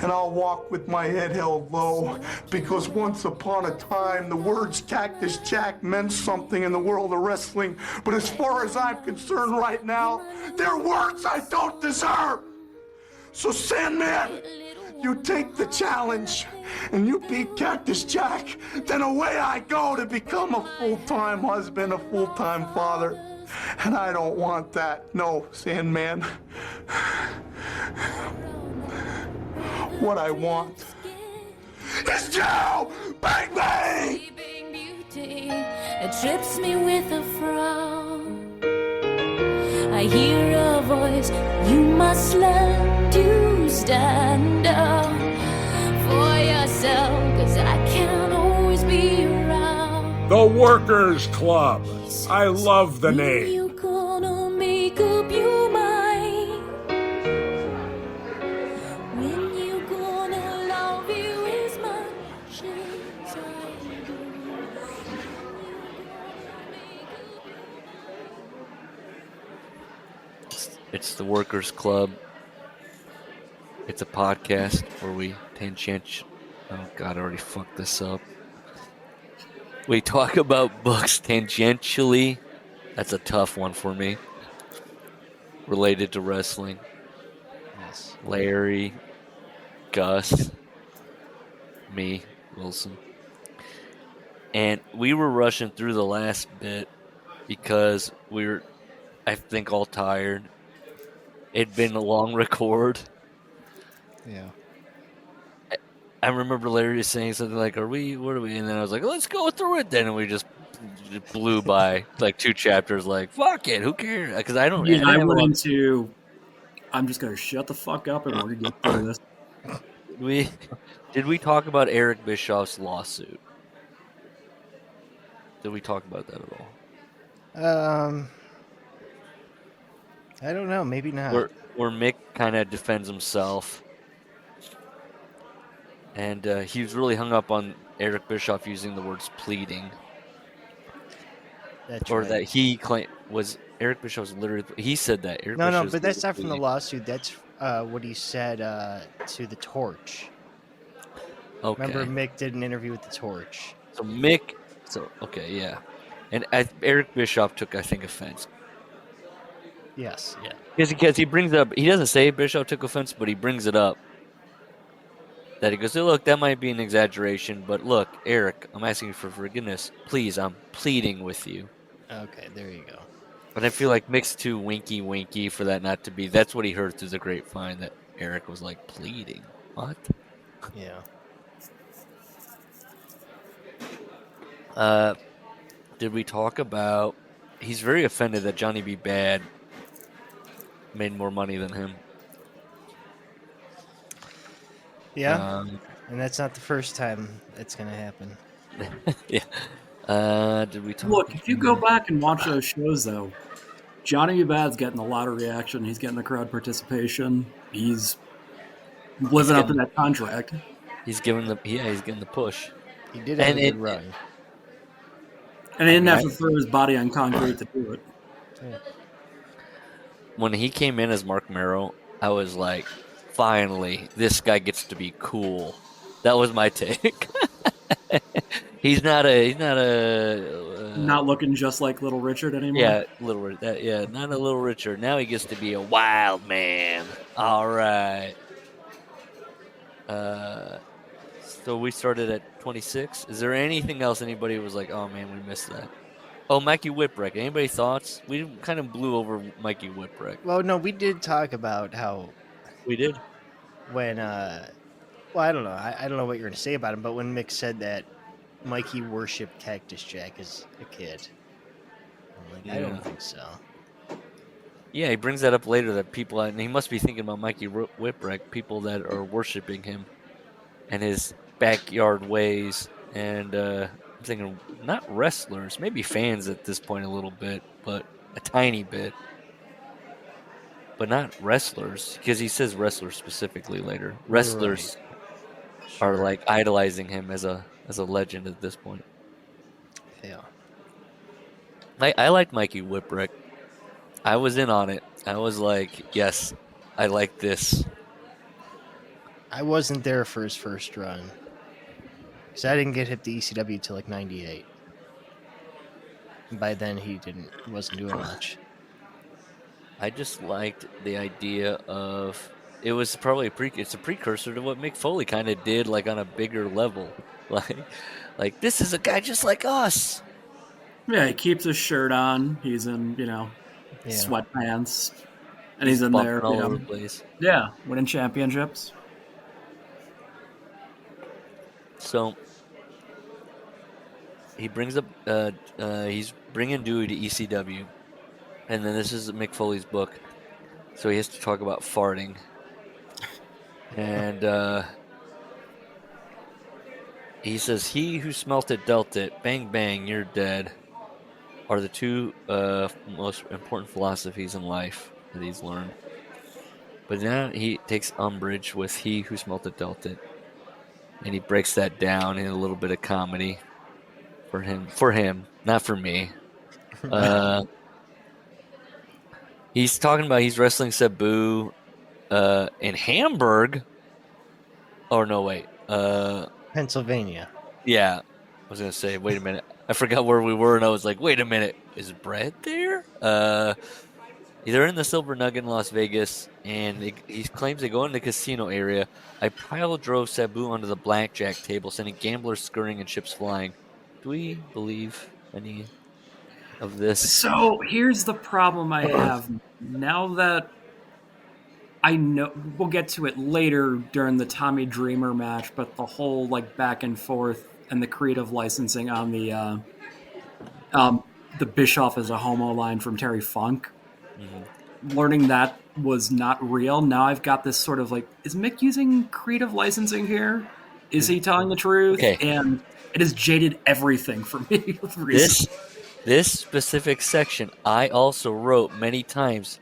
and I'll walk with my head held low, because once upon a time, the words Cactus Jack meant something in the world of wrestling, but as far as I'm concerned right now, they're words I don't deserve. So Sandman, you take the challenge, and you beat Cactus Jack, then away I go to become a full-time husband, a full-time father. And I don't want that. No, Sandman. What I want is you! Bang, bang! It trips me with a frown. I hear a voice, you must learn to stand up for yourself, 'cause I can't always be around. The Workers Club. I love the name. You gonna make up your mind? When you gonna love you as much as I do? It's the Workers Club. It's a podcast where we oh God, I already fucked this up. We talk about books tangentially. That's a tough one for me. Related to wrestling. Yes. Larry, Gus, me, Wilson. And we were rushing through the last bit because we were, I think, all tired. It'd been a long record. Yeah. I remember Larry saying something like, what are we? And then I was like, let's go through it then. And we just blew by like 2 chapters, like, fuck it, who cares? Because I don't. Yeah, I went into, I'm just going to shut the fuck up and we're going to get through this. Did we talk about Eric Bischoff's lawsuit? Did we talk about that at all? I don't know. Maybe not. Where Mick kind of defends himself. And he was really hung up on Eric Bischoff using the words pleading. That's or right. that he claimed was Eric Bischoff's literally. He said that. Eric No, Bischoff's but that's not from the pleading. lawsuit. That's what he said to the Torch. Okay. Remember, Mick did an interview with the Torch. So Mick. Okay, yeah. And Eric Bischoff took, I think, offense. Yes, yeah. Because he brings up, he doesn't say Bischoff took offense, but he brings it up. That he goes, hey, look, that might be an exaggeration, but look, Eric, I'm asking you for forgiveness. Please, I'm pleading with you. Okay, there you go. But I feel like Mick's too winky for that not to be. That's what he heard through the grapevine, that Eric was like pleading. What? Yeah. Did we talk about, he's very offended that Johnny B. Bad made more money than him. Yeah, and that's not the first time that's going to happen. Yeah. Did we talk? Look, if you go back and watch those shows, though, Johnny B. Bad's getting a lot of reaction. He's getting the crowd participation. He's living up to that contract. He's getting the push. He did have a good run. And he didn't have to throw his body on concrete to do it. Yeah. When he came in as Mark Merrow, I was like, finally, this guy gets to be cool. That was my take. He's not looking just like Little Richard anymore. Yeah, not a Little Richard. Now he gets to be a wild man. All right. So we started at 26. Is there anything else anybody was like, oh man, we missed that? Oh, Mikey Whipwreck. Anybody thoughts? We kind of blew over Mikey Whipwreck. Well, no, we did talk about how we did when. Well, I don't know. I don't know what you're going to say about him, but when Mick said that Mikey worshipped Cactus Jack as a kid, I'm like, I don't think so. Yeah, he brings that up later that people, and he must be thinking about Mikey Whipwreck, people that are worshiping him and his backyard ways, and I'm thinking not wrestlers, maybe fans at this point a little bit, but a tiny bit, but not wrestlers, because he says wrestlers specifically later. Wrestlers are like idolizing him as a legend at this point. Yeah, I liked Mikey Whipwreck. I was in on it. I was like, yes, I like this. I wasn't there for his first run. Because I didn't get hip to ECW till like 98. By then he wasn't doing much. I just liked the idea of it was probably it's a precursor to what Mick Foley kind of did, like on a bigger level. Like this is a guy just like us. Yeah, he keeps his shirt on. He's in, sweatpants, and he's in there, all over the place. Yeah, winning championships. So he brings up, he's bringing Dewey to ECW, and then this is Mick Foley's book, so he has to talk about farting, and he says, "He who smelt it dealt it. Bang bang, you're dead." Are the two most important philosophies in life that he's learned. But now he takes umbrage with "he who smelt it dealt it," and he breaks that down in a little bit of comedy for him, not for me. He's talking about he's wrestling Sabu in Hamburg. Oh no, wait, Pennsylvania. Yeah, I was gonna say, wait a minute. I forgot where we were, and I was like, wait a minute, is Brett there? They're in the Silver Nugget in Las Vegas, and he claims they go in the casino area. I pile drove Sabu onto the blackjack table, sending gamblers scurrying and chips flying. Do we believe any of this? So here's the problem I have. Now that I know, we'll get to it later during the Tommy Dreamer match, but the whole like back and forth and the creative licensing on the Bischoff as a homo line from Terry Funk. Mm-hmm. Learning that was not real. Now I've got this sort of like, is Mick using creative licensing here? Is he telling the truth? Okay. And it has jaded everything for me. This specific section, I also wrote many times.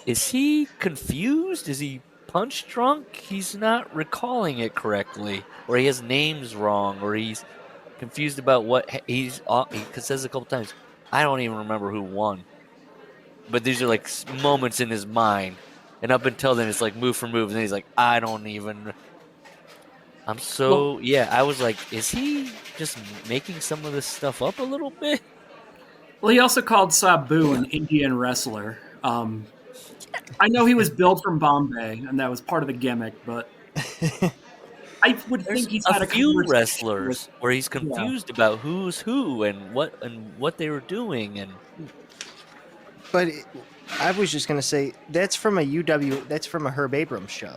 Is he confused? Is he punch drunk? He's not recalling it correctly, or he has names wrong, or he's confused about what he says a couple times. I don't even remember who won, but these are like moments in his mind, and up until then it's like move for move, and then he's like, I don't even. I was like, is he just making some of this stuff up a little bit? Well, he also called Sabu an Indian wrestler. I know he was billed from Bombay, and that was part of the gimmick, but I would think he's had a few wrestlers where he's confused about who's who and what they were doing. But I was just going to say, that's from a Herb Abrams show.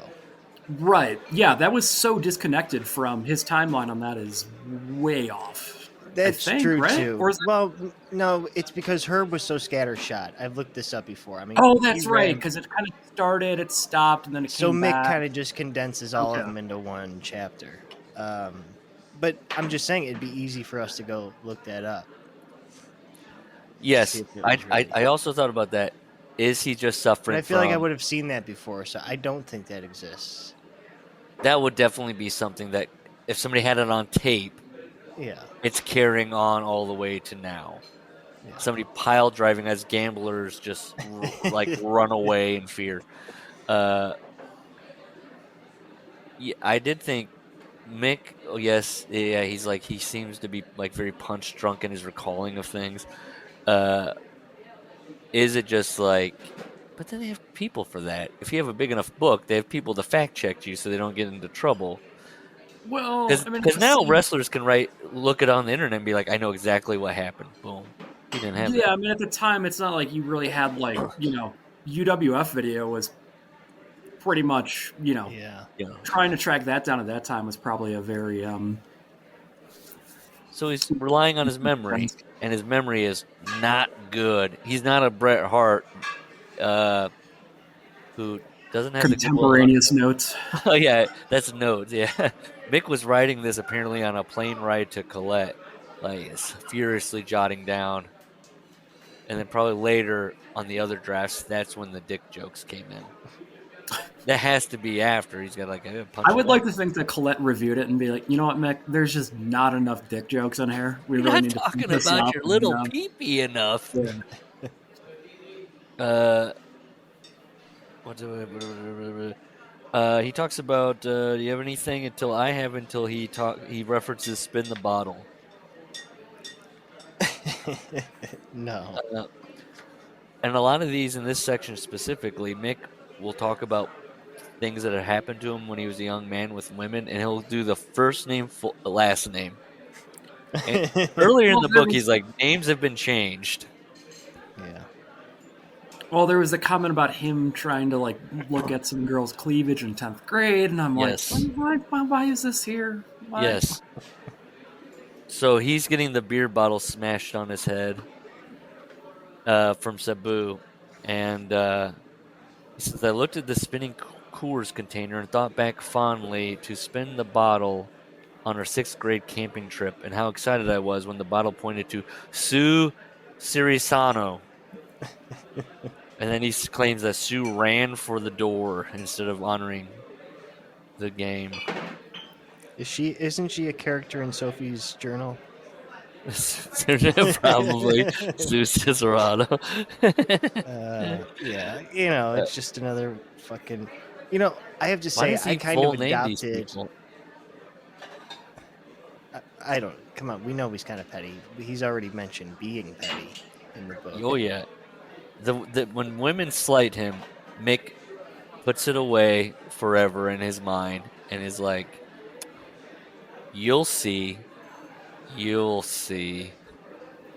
Right. Yeah, that was so disconnected from his timeline on that is way off. That's true, right? too. Well, no, it's because Herb was so scattershot. I've looked this up before. I mean, that's right, because it kind of started, it stopped, and then it came back. So Mick kind of just condenses all of them into one chapter. But I'm just saying it'd be easy for us to go look that up. Yes, I also thought about that. Is he just suffering? But I feel like I would have seen that before, so I don't think that exists. That would definitely be something that if somebody had it on tape, it's carrying on all the way to now. Yeah. Somebody pile driving as gamblers just like run away in fear. I did think Mick. Oh yes, yeah. He's like he seems to be like very punch drunk in his recalling of things. Is it just like? But then they have people for that. If you have a big enough book, they have people to fact check you so they don't get into trouble. Well, because now wrestlers can look it on the internet and be like, I know exactly what happened. Boom. He didn't have that. I mean, at the time, it's not like you really had like, UWF video was pretty much, trying to track that down at that time was probably a very... So he's relying on his memory, and his memory is not good. He's not a Bret Hart who doesn't have contemporaneous notes. Oh yeah, that's notes. Yeah, Mick was writing this apparently on a plane ride to Colette, like furiously jotting down, and then probably later on the other drafts, that's when the dick jokes came in. That has to be after he's got like a punch. I would like to think that Colette reviewed it and be like, you know what, Mick? There's just not enough dick jokes in here. You're really not talking about your little pee-pee enough. Yeah. He talks about, do you have anything until he references spin the bottle. No. And a lot of these in this section specifically, Mick will talk about things that had happened to him when he was a young man with women, and he'll do the first name, last name. And earlier in Well, the there book, was- he's like, names have been changed. Yeah. Well, there was a comment about him trying to like look at some girl's cleavage in 10th grade, and I'm Yes. like, why is this here? Why? Yes. So he's getting the beer bottle smashed on his head from Sabu. And he says, I looked at the spinning Coors container and thought back fondly to spin the bottle on our 6th grade camping trip and how excited I was when the bottle pointed to Sue Sirisano. And then he claims that Sue ran for the door instead of honoring the game. Isn't she a character in Sophie's journal? Probably Sue Cicerado. Yeah, it's just another fucking. I have to Why say, does he I kind full of name these adopted. people? I don't. Come on, we know he's kind of petty. He's already mentioned being petty in the book. Oh yeah, when women slight him, Mick puts it away forever in his mind and is like, "You'll see, you'll see."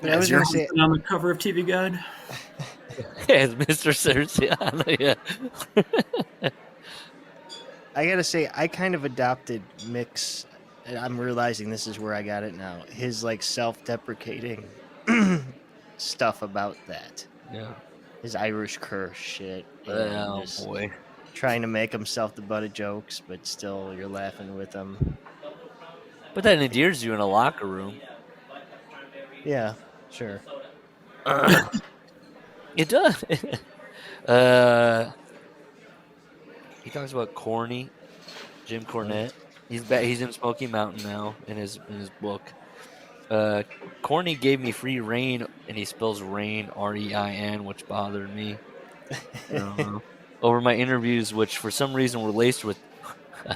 But I was Is your gonna say, husband on the cover of TV Guide? As Mr. Cerciano, yeah. I gotta say, I kind of adopted Mick's. I'm realizing this is where I got it now. His like self-deprecating stuff about that. Yeah. His Irish curse shit. Oh just boy. trying to make himself the butt of jokes, but still you're laughing with him. But that endears you in a locker room. Yeah, sure. It does. He talks about Corny, Jim Cornette. He's back. He's in Smoky Mountain now in his book. Corny gave me free rein, and he spells rain REIN, which bothered me. I don't know. Over my interviews, which for some reason were laced with.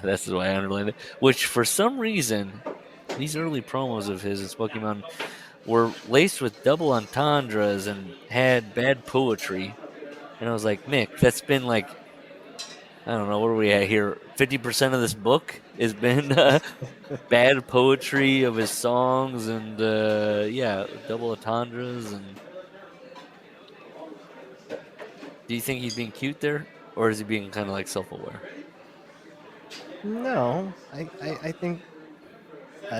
That's the way I underlined it. Which for some reason, these early promos of his in Smoky Mountain were laced with double entendres and had bad poetry. And I was like, Mick, that's been like, I don't know, what are we at here? 50% of this book has been bad poetry of his songs and, double entendres. And do you think he's being cute there? Or is he being kind of like self-aware? No, I think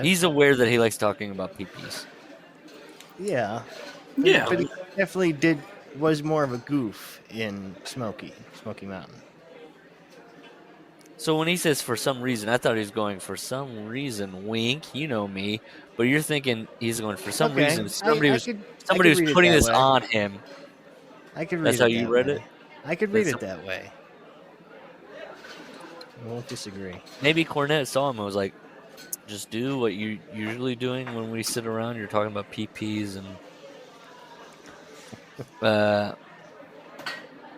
He's aware that he likes talking about peepees. yeah. Yeah. But he definitely was more of a goof in Smoky Mountain. So when he says for some reason, I thought he was going for some reason, wink, you know me. But you're thinking he's going for some Okay, reason. Somebody I was could putting read it this that way. on him. I could read That's it how you that read way. it? I could read That's it that way. I won't disagree. Maybe Cornette saw him and was like, just do what you're usually doing when we sit around. You're talking about PPs and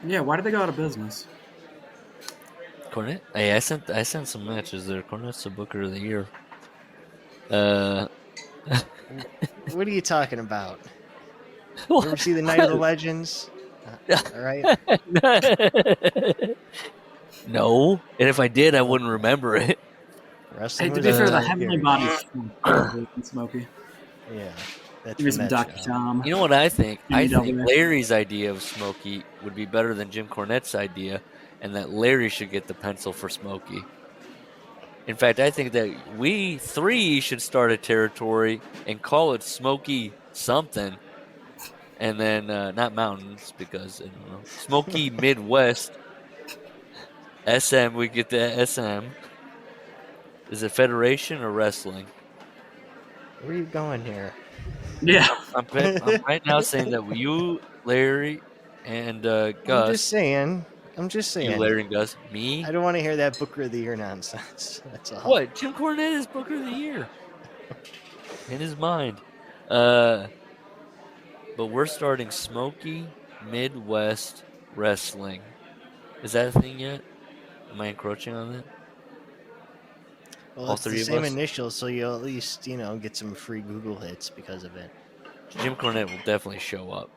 Yeah, why did they go out of business? Cornette. Hey, I sent some matches there. Cornette's the Booker of the Year. What are you talking about? You ever see the Night of the Legends? All right. No, and if I did, I wouldn't remember it. Wrestling Hey, to was be fair, a the time Heavenly period. Body is Smoky. Yeah. That's Give me from some that Dr. show. Tom. You know what I think? I think PW. Larry's idea of Smokey would be better than Jim Cornette's idea, and that Larry should get the pencil for Smokey. In fact, I think that we three should start a territory and call it Smokey something, and then not mountains because I don't know, Smokey Midwest SM. We get the SM. Is it Federation or wrestling? Where are you going here? Yeah. I'm right now saying that you, Larry, and Gus. I'm just saying. You, Larry, and Gus. Me. I don't want to hear that Booker of the Year nonsense. That's all. What? Jim Cornette is Booker of the Year. In his mind. But we're starting Smoky Midwest Wrestling. Is that a thing yet? Am I encroaching on that? Well, All it's the three of same us? initials, so you'll at least, get some free Google hits because of it. Jim Cornette will definitely show up,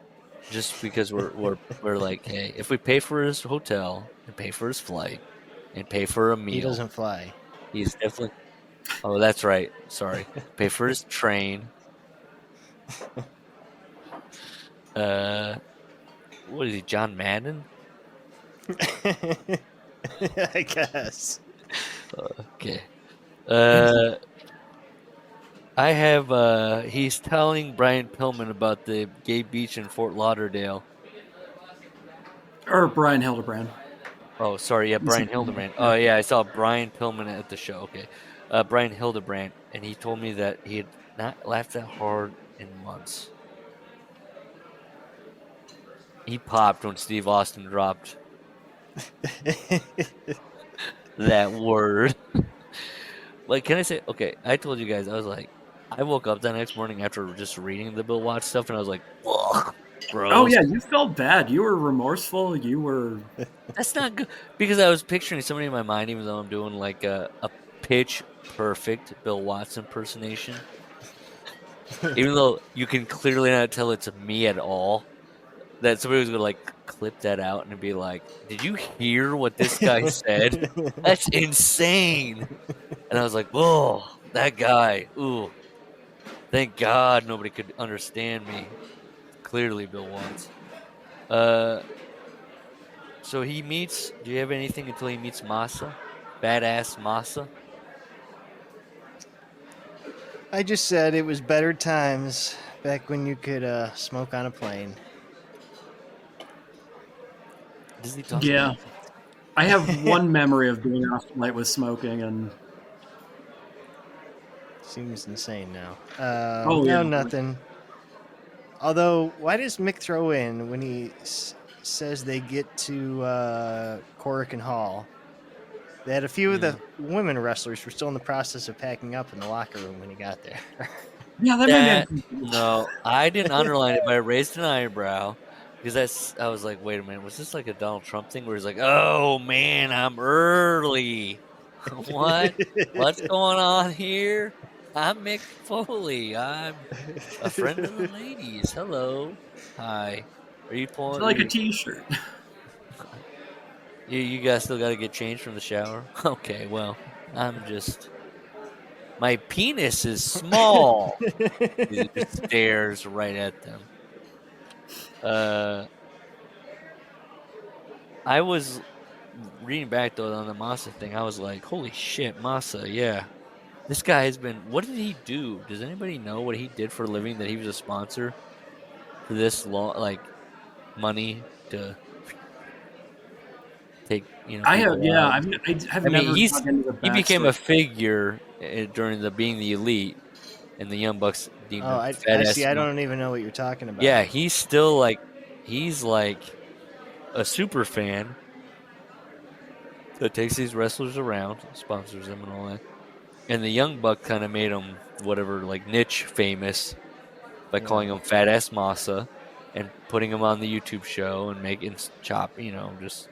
just because we're like, hey, if we pay for his hotel and pay for his flight and pay for a He meal, doesn't fly. he's definitely. Oh, that's right. Sorry. Pay for his train. What is he? John Madden? I guess. Okay. I have. He's telling Brian Pillman about the gay beach in Fort Lauderdale. Or Brian Hildebrand. Oh, sorry. Yeah, Brian Hildebrand. Oh, yeah. I saw Brian Pillman at the show. Okay. Brian Hildebrand, and he told me that he had not laughed that hard in months. He popped when Steve Austin dropped that word. Like, can I say? Okay, I told you guys. I was like, I woke up that next morning after just reading the Bill Watts stuff, and I was like, ugh, gross. Oh yeah, you felt bad. You were remorseful. You were. That's not good because I was picturing somebody in my mind, even though I'm doing like a pitch perfect Bill Watts impersonation. Even though you can clearly not tell it's me at all, that somebody was gonna like clip that out and be like, "Did you hear what this guy said? That's insane!" And I was like, "Oh, that guy! Ooh, thank God nobody could understand me." Clearly, Bill Watts. So he meets. Do you have anything until he meets Massa? Badass Massa. I just said it was better times back when you could smoke on a plane. Does he talk? Yeah. I have one memory of being off flight with smoking, and Seems insane now. Oh, No, yeah. nothing. Although, why does Mick throw in when he says they get to Korakuen Hall that a few of the women wrestlers were still in the process of packing up in the locker room when he got there? yeah, that That made me. no, I didn't underline it, but I raised an eyebrow because I was like, wait a minute, was this like a Donald Trump thing where he's like, oh man, I'm early. What? What's going on here? I'm Mick Foley. I'm a friend of the ladies. Hello. Hi. Are you It's pulling? like a T-shirt. You guys still got to get changed from the shower? Okay, well, I'm just. My penis is small. He just stares right at them. I was reading back though on the Massa thing. I was like, holy shit, Massa, yeah. This guy has been. What did he do? Does anybody know what he did for a living? That he was a sponsor for this long, like money to take. I have, people yeah, out. I have I never mean, dug into the he became a backstory. figure during the being the elite, and the Young Bucks deemed Oh, him I fat ass. see. I don't even know what you're talking about. Yeah, he's still like, he's like a super fan that takes these wrestlers around, sponsors them and all that. And the Young Buck kind of made him whatever, like niche famous by calling him Fat Ass Massa and putting him on the YouTube show and making just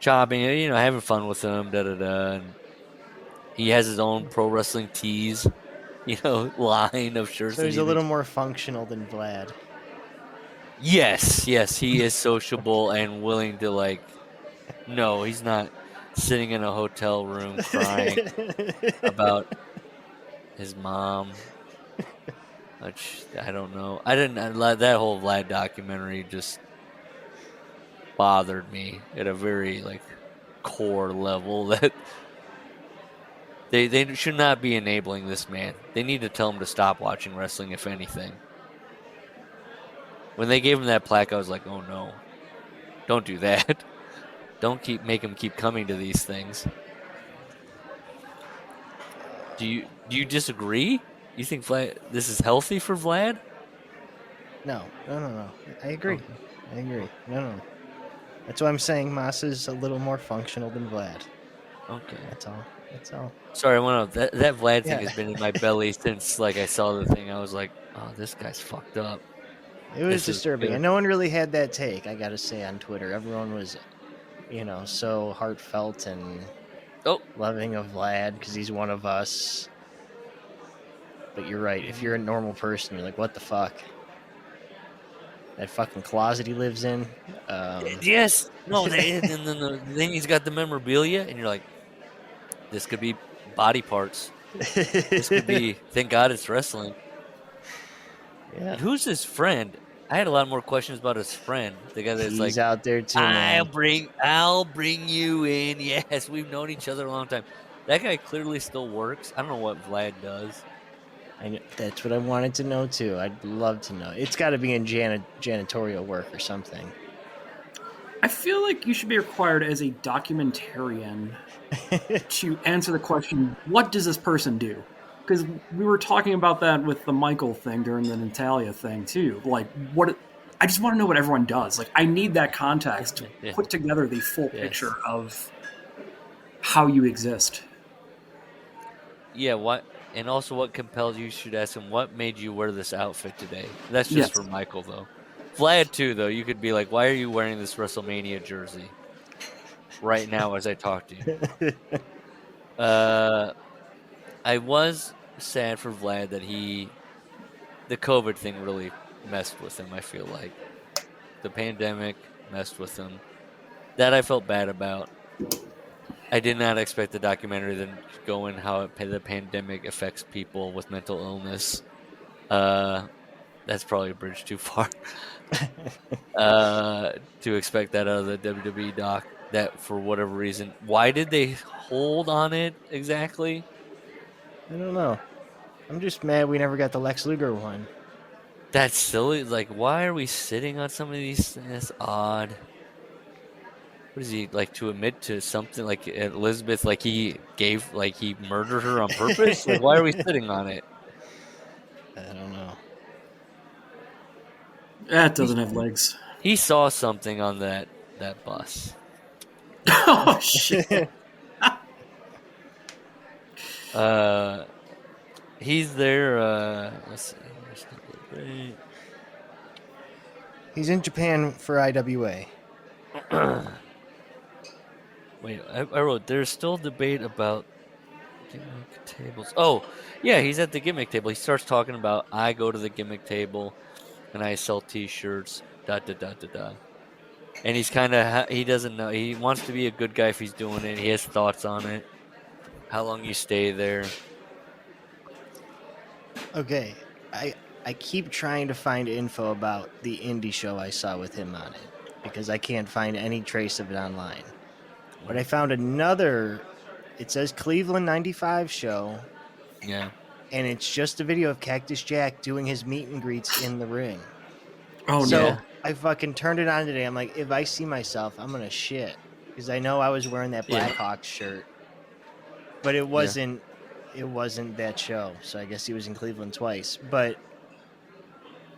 chopping, having fun with him, da da da. And he has his own pro wrestling tees, line of shirts. So he's a little more functional than Vlad. Yes, he is sociable and willing to No, he's not sitting in a hotel room crying about his mom. Which I don't know. That whole Vlad documentary just bothered me at a very core level that they should not be enabling this man. They need to tell him to stop watching wrestling, if anything. When they gave him that plaque, I was like, oh no, don't do that. Don't make him keep coming to these things. Do you disagree? You think this is healthy for Vlad? No. I agree. No. That's why I'm saying Massa's a little more functional than Vlad. Okay. That's all. Sorry, I went off. That Vlad thing Yeah. has been in my belly since I saw the thing. I was like, oh, this guy's fucked up. It was This is disturbing. good. And no one really had that take, I gotta say, on Twitter. Everyone was so heartfelt and Oh, loving of Vlad because he's one of us. But you're right. If you're a normal person, you're like, what the fuck? That fucking closet he lives in. yes. No, then he's got the memorabilia, and you're like, this could be body parts. This could be, thank God it's wrestling. Yeah. And who's his friend? I had a lot more questions about his friend. The guy that's He's like, out there too, man. I'll bring you in. Yes, we've known each other a long time. That guy clearly still works. I don't know what Vlad does. That's what I wanted to know too. I'd love to know. It's got to be in janitorial work or something. I feel like you should be required as a documentarian to answer the question, what does this person do? Because we were talking about that with the Michael thing during the Natalia thing too. Like, I just want to know what everyone does. Like, I need that context to put together the full picture of how you exist. Yeah, what? And also, what compelled you should ask him, what made you wear this outfit today? That's just for Michael, though. Vlad, too, though. You could be like, why are you wearing this WrestleMania jersey right now as I talk to you? I was sad for Vlad that the COVID thing really messed with him, I feel like. The pandemic messed with him. That I felt bad about. I did not expect the documentary to go in how the pandemic affects people with mental illness. That's probably a bridge too far to expect that out of the WWE doc. That for whatever reason, why did they hold on it exactly? I don't know. I'm just mad we never got the Lex Luger one. That's silly. Like, why are we sitting on some of these things? That's odd. What is he like to admit to something like Elizabeth? Like he murdered her on purpose? Like, why are we sitting on it? I don't know. That doesn't have legs. He saw something on that bus. Oh shit! He's there. Let's see. He's in Japan for IWA. Wait, I wrote, there's still debate about gimmick tables. Oh, yeah, he's at the gimmick table. He starts talking about, I go to the gimmick table and I sell T-shirts, And he's kind of, he doesn't know. He wants to be a good guy if he's doing it. He has thoughts on it. How long you stay there. Okay, I keep trying to find info about the indie show I saw with him on it because I can't find any trace of it online. But I found another, it says Cleveland 95 show. Yeah. And it's just a video of Cactus Jack doing his meet and greets in the ring. Oh, so no. I fucking turned it on today. I'm like, if I see myself, I'm going to shit. Because I know I was wearing that Blackhawks shirt. But it wasn't that show. So I guess he was in Cleveland twice. But,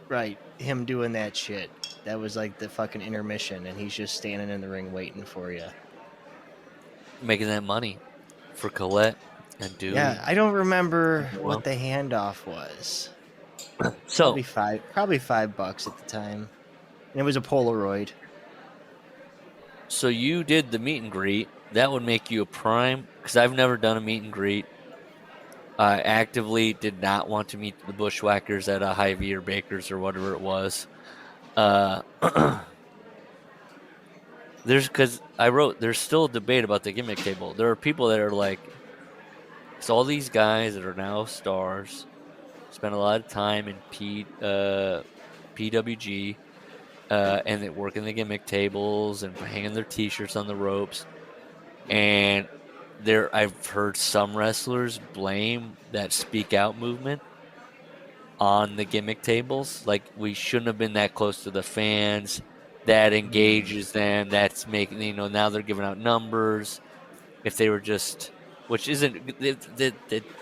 right, him doing that shit. That was like the fucking intermission. And he's just standing in the ring waiting for you. Making that money for Colette and Dewey. Yeah, I don't remember what the handoff was. So probably $5 at the time. And it was a Polaroid. So you did the meet and greet. That would make you a prime, because I've never done a meet and greet. I actively did not want to meet the Bushwhackers at a Hy-Vee or Baker's or whatever it was. Because I wrote, there's still a debate about the gimmick table. There are people that are like, it's all these guys that are now stars, spend a lot of time in PWG, and they work in the gimmick tables and hanging their T-shirts on the ropes. And I've heard some wrestlers blame that speak out movement on the gimmick tables. Like, we shouldn't have been that close to the fans. That engages them. That's making, now they're giving out numbers. If they were just, which isn't, they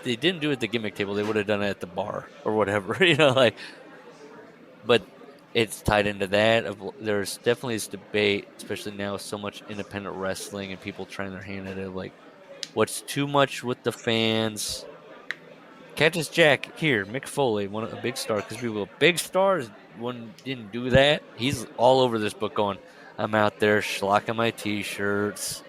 didn't do it at the gimmick table. They would have done it at the bar or whatever, but it's tied into that. There's definitely this debate, especially now with so much independent wrestling and people trying their hand at it, like, what's too much with the fans? Cactus Jack here, Mick Foley, a big star, because people go, big stars, one didn't do that. He's all over this book going, I'm out there schlocking my t-shirts.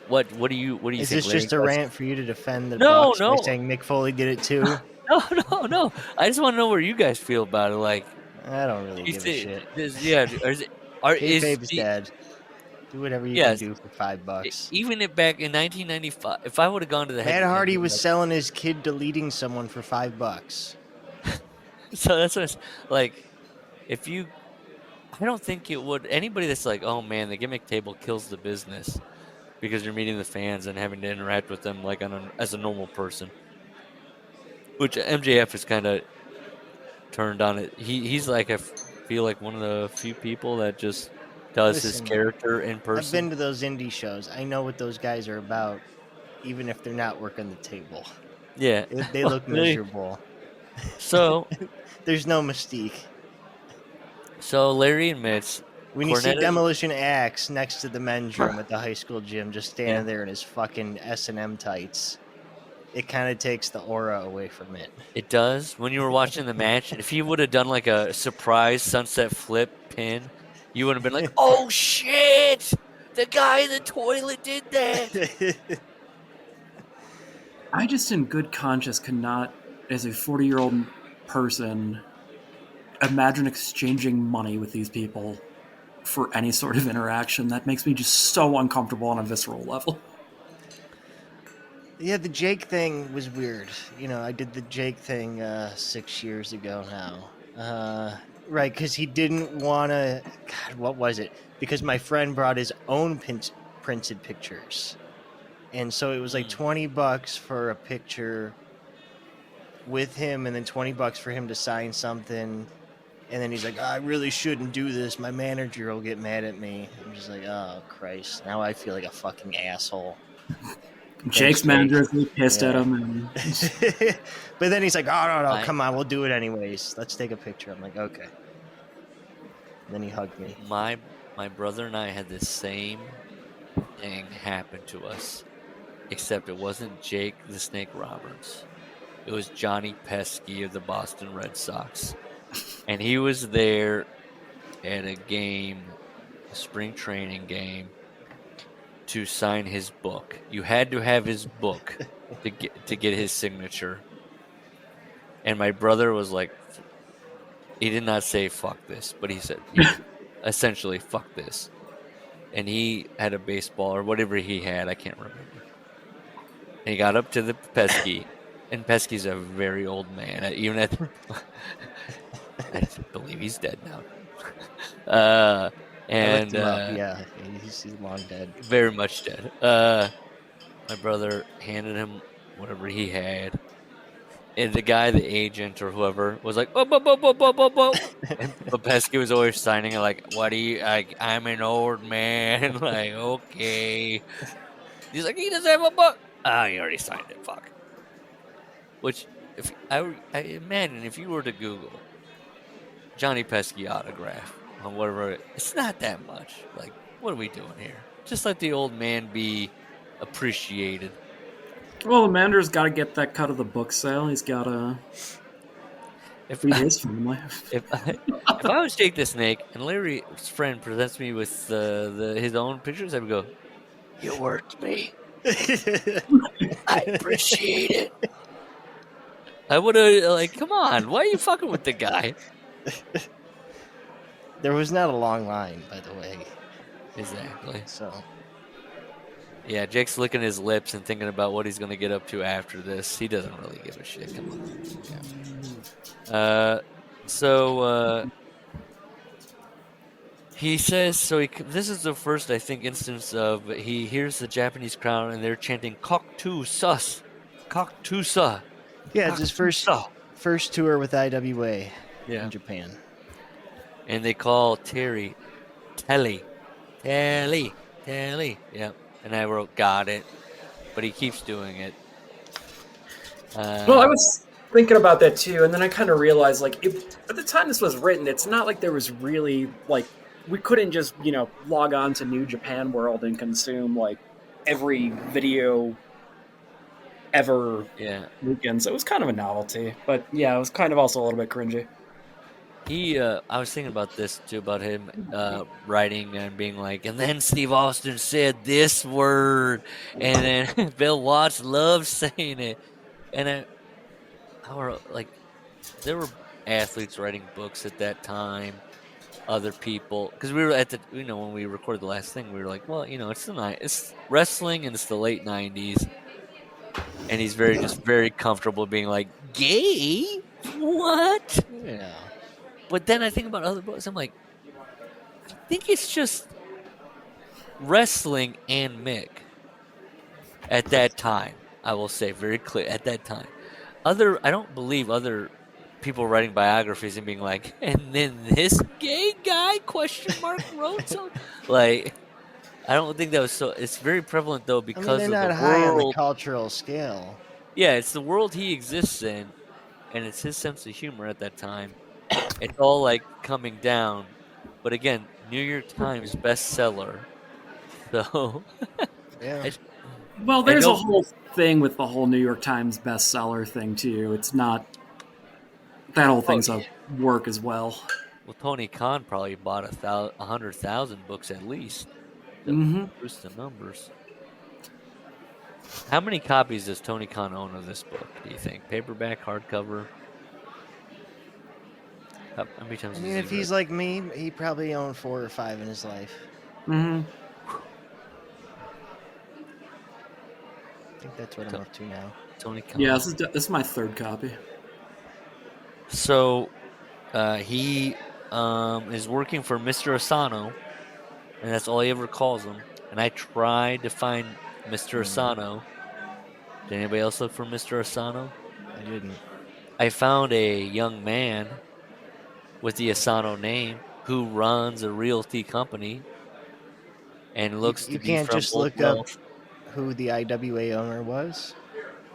What do you Is think, this Larry? just a rant for you to defend the No, Bucks by no. saying Mick Foley did it too? No. I just want to know where you guys feel about it. Like, I don't really you give a see, shit. yeah, is Kayfabe's the dead. Do whatever you can yes, do for $5. even if back in 1995, if I would have gone to the Matt head, Hardy was selling his kid deleting someone for $5. so that's what like. If you, I don't think it would. Anybody that's like, oh man, the gimmick table kills the business because you're meeting the fans and having to interact with them like as a normal person, which MJF is kind of turned on it. He's like I feel like one of the few people that just does his Listen, character in person. I've been to those indie shows. I know what those guys are about, even if they're not working the table. Yeah, They look miserable. So There's no mystique. So Larry admits When you see Cornette- Demolition Axe next to the men's room at the high school gym, just standing there in his fucking S&M tights, it kind of takes the aura away from it. It does. When you were watching the match, if he would have done like a surprise sunset flip pin, you would have been like, "Oh shit! The guy in the toilet did that." I just, in good conscience, cannot, as a 40-year-old person, imagine exchanging money with these people for any sort of interaction. That makes me just so uncomfortable on a visceral level. Yeah, the Jake thing was weird. You know, I did the Jake thing 6 years ago now. Right, because he didn't want to... God, what was it? Because my friend brought his own printed pictures. And so it was like $20 for a picture with him, and then $20 for him to sign something. And then he's like, I really shouldn't do this. My manager will get mad at me. I'm just like, oh, Christ. Now I feel like a fucking asshole. Jake's manager is really pissed at him. And... But then he's like, oh, no, come on. We'll do it anyways. Let's take a picture. I'm like, okay. And then he hugged me. My brother and I had the same thing happen to us, except it wasn't Jake the Snake Roberts. It was Johnny Pesky of the Boston Red Sox. And he was there at a game, a spring training game, to sign his book. You had to have his book to get his signature. And my brother was like, he did not say fuck this, but he said essentially fuck this. And he had a baseball or whatever he had, I can't remember. And he got up to the Pesky, and Pesky's a very old man. Even at I believe he's dead now. And yeah, he's long dead. Very much dead. My brother handed him whatever he had, and the guy, the agent or whoever, was like, "Oh, But Pesky was always signing it like, "What do you? I'm an old man." Like, okay. He's like, "He doesn't have a book." Ah, he already signed it. Fuck. Which, if I imagine if you were to Google Johnny Pesky autograph on whatever, it's not that much. Like, what are we doing here? Just let the old man be appreciated. Well, the manager's got to get that cut of the book sale. He's got to feed his family. If I was Jake the Snake and Larry's friend presents me with his own pictures, I would go, "You worked me. I appreciate it." I would have, like, come on, why are you fucking with the guy? There was not a long line, by the way. Exactly. So, yeah, Jake's licking his lips and thinking about what he's going to get up to after this. He doesn't really give a shit. Come on. Yeah. He says, this is the first, I think, instance of he hears the Japanese crowd and they're chanting "Koktu Sus, Koktu Sa." yeah, it's his first tour with IWA in Japan. And they call Terry Telly. Yeah. And I wrote, got it. But he keeps doing it. Well, I was thinking about that too, and then I kind of realized, like, at the time this was written, it's not like there was really, like, we couldn't just, log on to New Japan World and consume, like, every video ever weekend. So it was kind of a novelty. But, yeah, it was kind of also a little bit cringy. I was thinking about this too, about him writing and being like, and then Steve Austin said this word, and then Bill Watts loved saying it, and there were athletes writing books at that time, other people, because we were when we recorded the last thing, we were like, well, it's wrestling and it's the late '90s, and he's very comfortable being like, gay, what? Yeah. But then I think about other books. I'm like, I think it's just wrestling and Mick at that time. I will say very clear at that time. I don't believe other people writing biographies and being like, and then this gay guy wrote something. Like, I don't think that was so. It's very prevalent though because they're of not the high on the world. cultural scale. Yeah, it's the world he exists in, and it's his sense of humor at that time. It's all like coming down, but again, New York Times bestseller. So, Yeah. Well, there's a whole thing with the whole New York Times bestseller thing too. It's not that whole thing's a work as well. Well, Tony Khan probably bought 100,000 books at least. To boost the numbers. How many copies does Tony Khan own of this book? Do you think paperback, hardcover? How many times? I mean, if he's like me, he probably owned 4 or 5 in his life. Mm-hmm. I think that's what I'm up to now. Tony Khan. Yeah, this is my 3rd copy. So, he is working for Mr. Asano, and that's all he ever calls him. And I tried to find Mr. Asano. Did anybody else look for Mr. Asano? I didn't. I found a young man with the Asano name who runs a realty company and looks to be from You can't just look Oakville. up who the IWA owner was.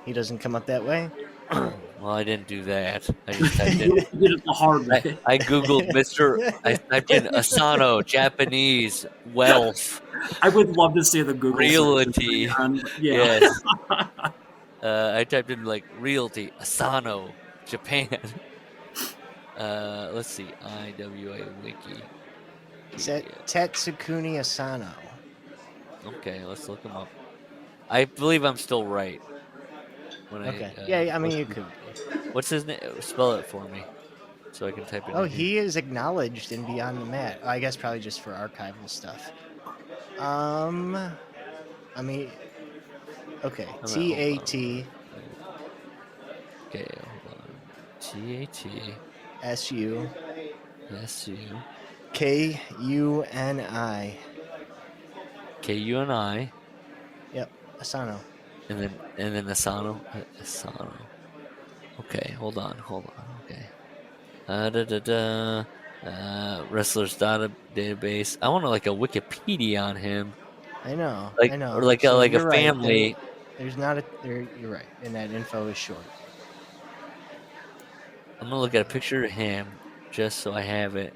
He doesn't come up that way. Well, I didn't do that. I just typed in. You did it the hard way. I googled I typed in Asano, Japanese, wealth, I would love to see the Google realty. search. Yes. I typed in like realty, Asano, Japan. Let's see, IWA wiki. Tatsukuni Asano. Okay, let's look him up. I believe I'm still right. Okay. Yeah, I mean, you could. What's his name? Spell it for me, so I can type it. Oh, he is acknowledged in Beyond the Mat. I guess probably just for archival stuff. I mean, okay. TAT. Okay, hold on. TAT. SU. SU. KUNI. KUNI. Yep, Asano. And then Asano. Asano. Okay, hold on. Okay. Wrestlers database. I want like a Wikipedia on him. I know. I know. Or like a right. family. There's not a. You're right, and that info is short. I'm gonna look at a picture of him just so I have it,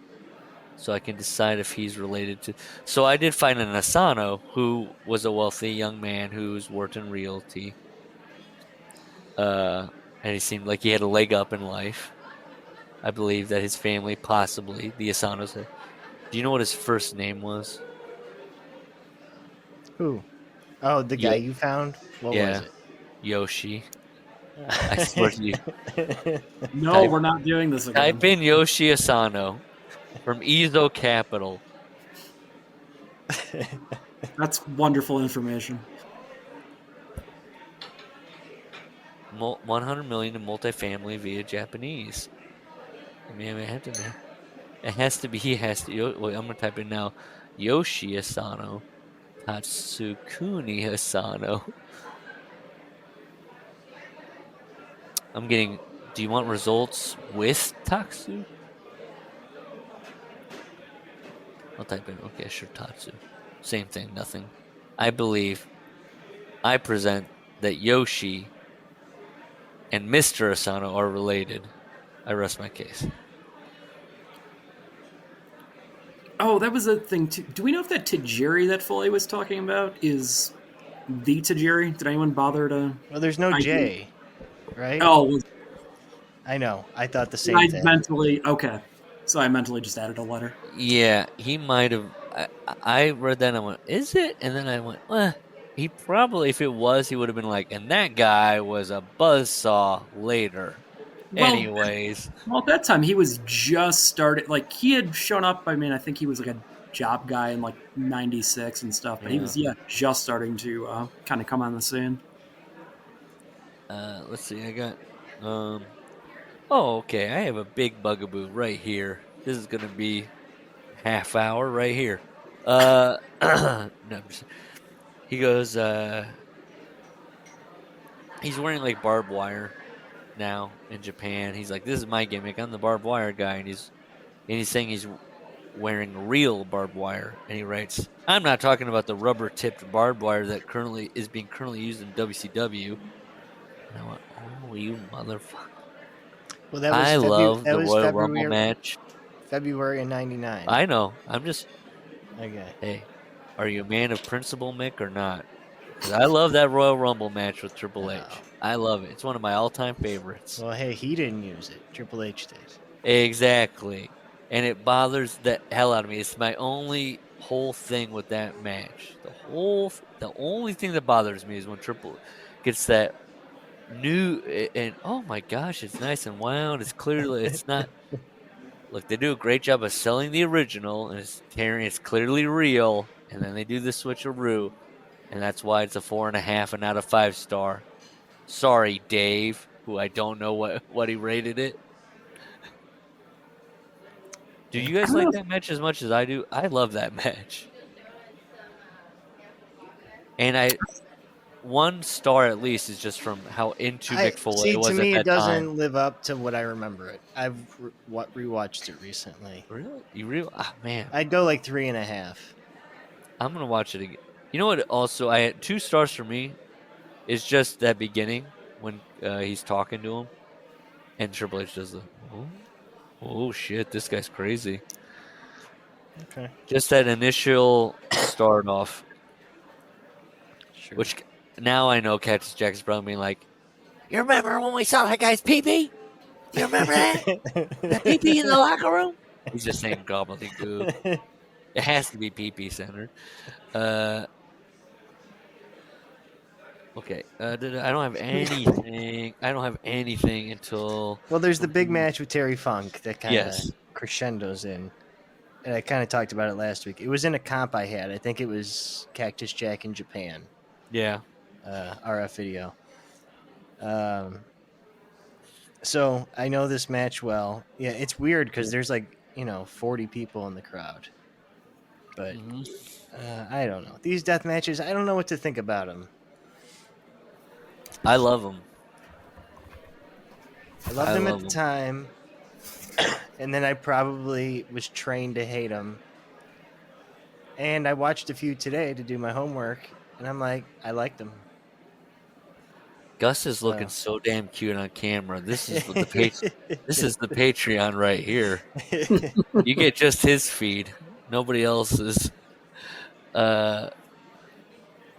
so I can decide if he's related to. So I did find an Asano who was a wealthy young man who's worked in realty. And he seemed like he had a leg up in life. I believe that his family, possibly the Asanos. Do you know what his first name was? Who? Oh, the guy you found? What was it? Yoshi. I swear to you. No, we're not doing this again. Type in Yoshi Asano from Ezo Capital. That's wonderful information. 100 million in multifamily via Japanese. I mean, it has to be. He has to. Wait, I'm gonna type in now. Yoshi Asano, Tatsukuni Asano. I'm getting. Do you want results with Tatsu? I'll type in. Okay, sure, Tatsu. Same thing. Nothing. I present that Yoshi and Mr. Asano are related. I rest my case. Oh, that was a thing too. Do we know if that Tajiri that Foley was talking about is the Tajiri? Did anyone bother to? Well, there's no J, right? Oh, I know. I thought the same I thing. mentally okay. So I mentally just added a letter. Yeah, he might have. I read that and I went, is it? And then I went, well, he probably, if it was, he would have been like, and that guy was a buzzsaw later. Well, Anyways, Well, at that time, he was just started. Like, he had shown up. I mean, I think he was like a job guy in like '96 and stuff. But he was, just starting to kind of come on the scene. let's see. I got. Oh, okay. I have a big bugaboo right here. This is gonna be half hour right here. No, he goes. He's wearing like barbed wire now in Japan. He's like, this is my gimmick. I'm the barbed wire guy, and he's saying he's wearing real barbed wire. And he writes, I'm not talking about the rubber tipped barbed wire that is being currently used in WCW. And I went, oh, you motherfucker. Well, that was I love that the was Royal February, Rumble match. February of '99. I know. I'm just, Okay. hey, are you a man of principle, Mick, or not? 'Cause I love that Royal Rumble match with Triple H. I love it. It's one of my all-time favorites. Well, hey, he didn't use it. Triple H did. Exactly. And it bothers the hell out of me. It's my only whole thing with that match. The only thing that bothers me is when Triple gets that new and oh my gosh, it's nice and wound. It's not. Look, they do a great job of selling the original, and it's clearly real. And then they do the switcheroo, and that's why it's a 4.5 and not a 5-star. Sorry, Dave, who I don't know what he rated it. Do you guys like that match as much as I do? I love that match. And 1 star at least is just from how into Mick Foley was to at me, that it doesn't time. live up to what I remember it. I've rewatched it recently. Really? You really? Ah, man. I'd go like 3.5. I'm going to watch it again. You know what? Also, I had 2 stars for me is just that beginning when he's talking to him. And Triple H does the, oh shit, this guy's crazy. Okay. Just that initial start off. Sure. Which now I know Cactus Jack is probably being like, you remember when we saw that guy's pee-pee? You remember that? The pee-pee in the locker room? He's just saying gobbledygook. It has to be pee-pee centered. Okay. I don't have anything. I don't have anything until. Well, there's the big match with Terry Funk that kind of Yes. crescendos in. And I kind of talked about it last week. It was in a comp I had. I think it was Cactus Jack in Japan. Yeah. RF video. So I know this match well. Yeah, it's weird because there's 40 people in the crowd. But I don't know. These death matches, I don't know what to think about them. I love him. I loved them at the time. And then I probably was trained to hate them. And I watched a few today to do my homework. And I'm like, I liked them. Gus is looking so damn cute on camera. This is this is the Patreon right here. You get just his feed, nobody else's. I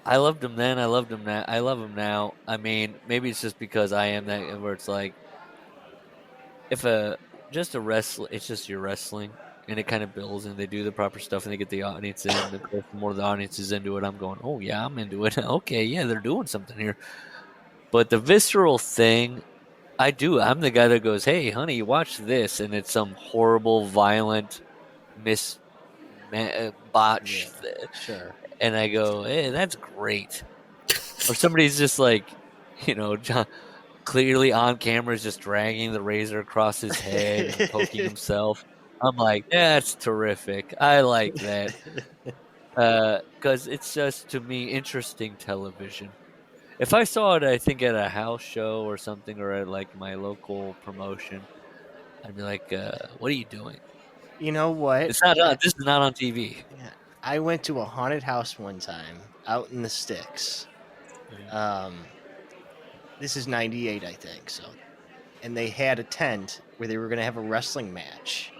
loved him then. I loved him now. I love him now. I mean, maybe it's just because I am that where it's like, if just a wrestler, it's just your wrestling, and it kind of builds, and they do the proper stuff, and they get the audience in. The more the audience is into it, I'm going, oh yeah, I'm into it. Okay, yeah, they're doing something here. But the visceral thing, I'm the guy that goes, hey, honey, watch this. And it's some horrible, violent, botch. Yeah, sure. And I go, hey, that's great. Or somebody's just like, John, clearly on camera is just dragging the razor across his head and poking himself. I'm like, that's terrific. I like that. Because it's just, to me, interesting television. If I saw it, I think at a house show or something, or at like my local promotion, I'd be like, "What are you doing?" You know what? It's not. This is not on TV. Yeah. I went to a haunted house one time out in the sticks. This is '98, I think. So, and they had a tent where they were going to have a wrestling match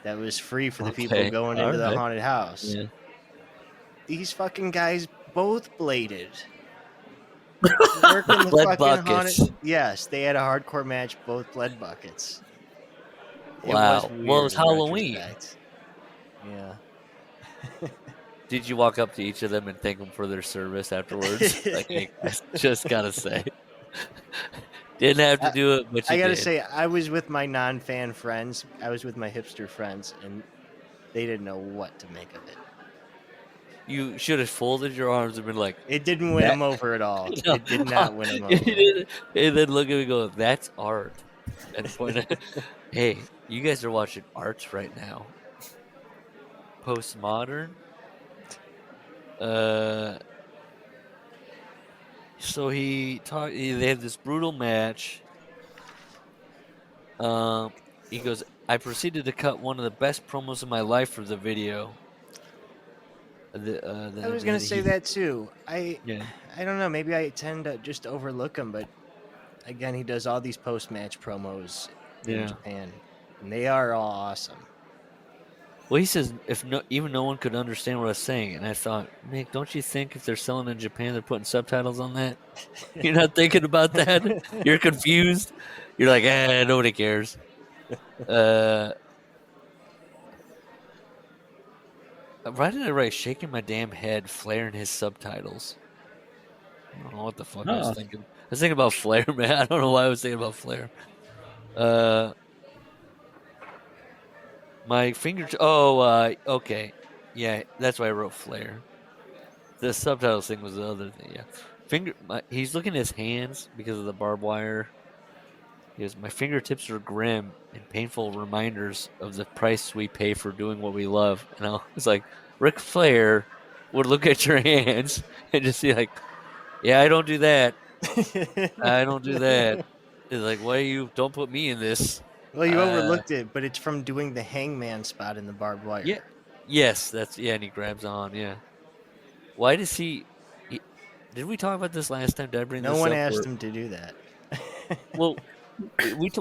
that was free for the people going into the haunted house. Yeah. These fucking guys both bladed. Working the Lead fucking buckets. haunted. Yes, they had a hardcore match, both lead buckets. Wow. was weird Well, it was in Halloween. retrospect. Yeah. Did you walk up to each of them and thank them for their service afterwards? Like, hey, I just gotta say, didn't have to do it, but you I gotta did. say, I was with my non-fan friends. I was with my hipster friends, and they didn't know what to make of it. You should have folded your arms and been like, It didn't win That- them over at all. No. It did not win them You over. didn't- and then look at me and go, that's art. And point at, hey, you guys are watching art right now. Postmodern. So they have this brutal match. He goes, I proceeded to cut one of the best promos of my life for the video. I was gonna say that too. I don't know. Maybe I tend to just overlook him, but again, he does all these post-match promos in Japan, and they are all awesome. Well, he says even no one could understand what I was saying, and I thought, Mick, don't you think if they're selling in Japan, they're putting subtitles on that? You're not thinking about that. You're confused. You're like, nobody cares. Why did I write shaking my damn head, Flair and his subtitles? I don't know what the fuck I was thinking. I was thinking about Flair, man. I don't know why I was thinking about Flair. My finger. Okay. Yeah, that's why I wrote Flair. The subtitles thing was the other thing. Yeah, he's looking at his hands because of the barbed wire. He goes, my fingertips are grim and painful reminders of the price we pay for doing what we love. And I was like, Ric Flair would look at your hands and just be like, yeah, I don't do that. I don't do that. It's like, why don't put me in this? Well, you overlooked it, but it's from doing the hangman spot in the barbed wire. Yeah. Yes, and he grabs on, yeah. Why does he did we talk about this last time? Did I bring this up? No one asked him to do that. Well,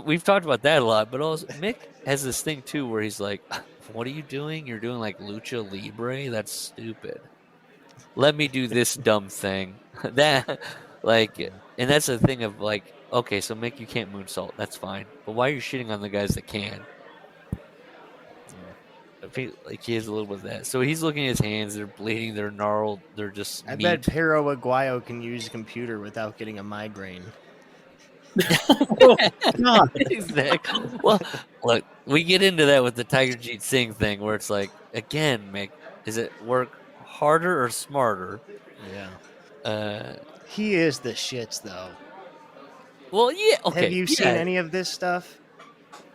we've talked about that a lot, but also Mick has this thing too where he's like, what are you doing? You're doing like lucha libre? That's stupid. Let me do this dumb thing. And that's the thing of like, okay, so Mick, you can't moonsault. That's fine. But why are you shitting on the guys that can? I feel like he has a little bit of that. So he's looking at his hands. They're bleeding. They're gnarled. They're just I meat. bet Pero Aguayo can use a computer without getting a migraine. Exactly. Well, look, we get into that with the Tiger Jeet Singh thing where it's like, again, Mick, is it work harder or smarter? Yeah. He is the shits, though. Well, yeah. Okay. Have you seen any of this stuff?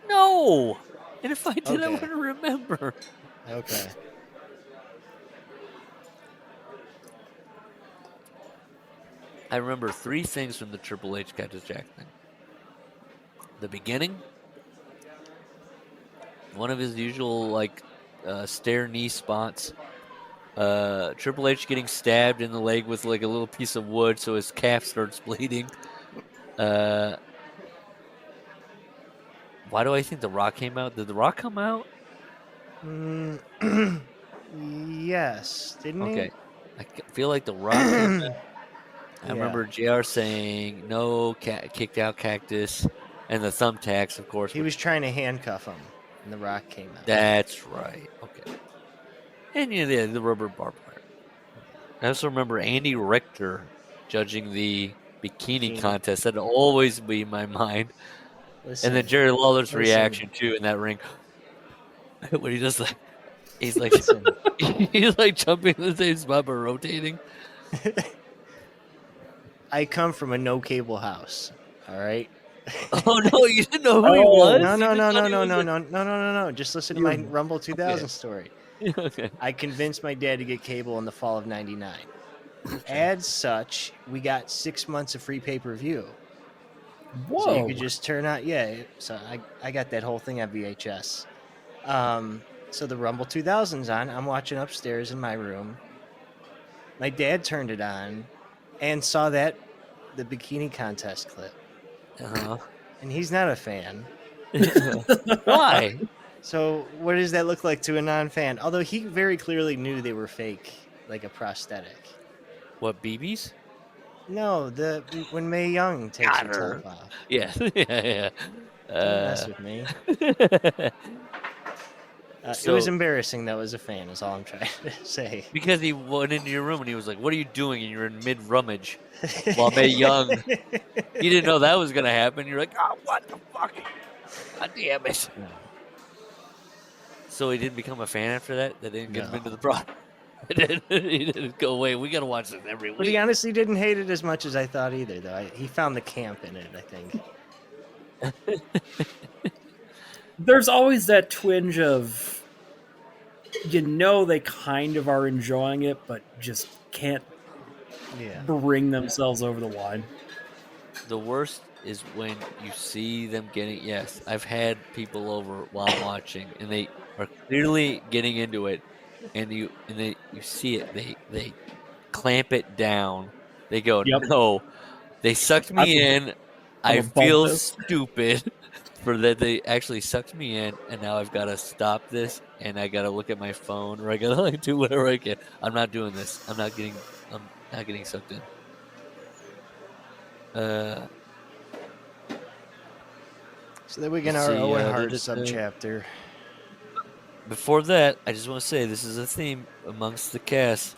No. And if I did, I wouldn't remember. Okay. I remember 3 things from the Triple H Cactus Jack thing. The beginning, one of his usual stare knee spots. Triple H getting stabbed in the leg with like a little piece of wood, so his calf starts bleeding. Why do I think The Rock came out? Did The Rock come out? Yes, didn't he? Okay, I feel like The Rock came out. I remember JR saying no, kicked out Cactus, and the thumbtacks, of course. He was trying to handcuff him, and The Rock came out. That's right. Okay. And the rubber barbed wire. I also remember Andy Richter judging the bikini contest. That'd always be in my mind. Listen, and then Jerry Lawler's reaction too in that ring when he just he's like he's like jumping in the same spot but rotating. I come from a no cable house. All right. Oh no, you didn't know who he was? No. Just listen to my Rumble 2000 story. Okay. I convinced my dad to get cable in the fall of '99. As such, we got 6 months of free pay-per-view. Whoa. So you could just turn on, so I got that whole thing on VHS. So the Rumble 2000's on. I'm watching upstairs in my room. My dad turned it on and saw the bikini contest clip. Uh-huh. And he's not a fan. Why? So what does that look like to a non-fan? Although he very clearly knew they were fake, like a prosthetic. What, BBs? No, when Mae Young takes her top off. Yeah. Don't mess with me. It was embarrassing that was a fan, is all I'm trying to say. Because he went into your room and he was like, "What are you doing?" And you're in mid rummage while Mae Young. You didn't know that was gonna happen. You're like, "Oh, what the fuck? God damn it!" No. So he didn't become a fan after that. That didn't get him No. into the product. He didn't go away. We gotta watch this every week. But he honestly didn't hate it as much as I thought either, though. He found the camp in it, I think. There's always that twinge of, they kind of are enjoying it, but just can't bring themselves over the line. The worst is when you see them getting. Yes, I've had people over while watching, and they are clearly getting into it, and you see it. They clamp it down. They go, Yep. no. They sucked me in. I feel stupid for that. They actually sucked me in, and now I've got to stop this, and I got to look at my phone, or I got to do whatever I can. I'm not doing this. I'm not getting sucked in. So then we get our Owen Hart subchapter. Before that, I just want to say this is a theme amongst the cast.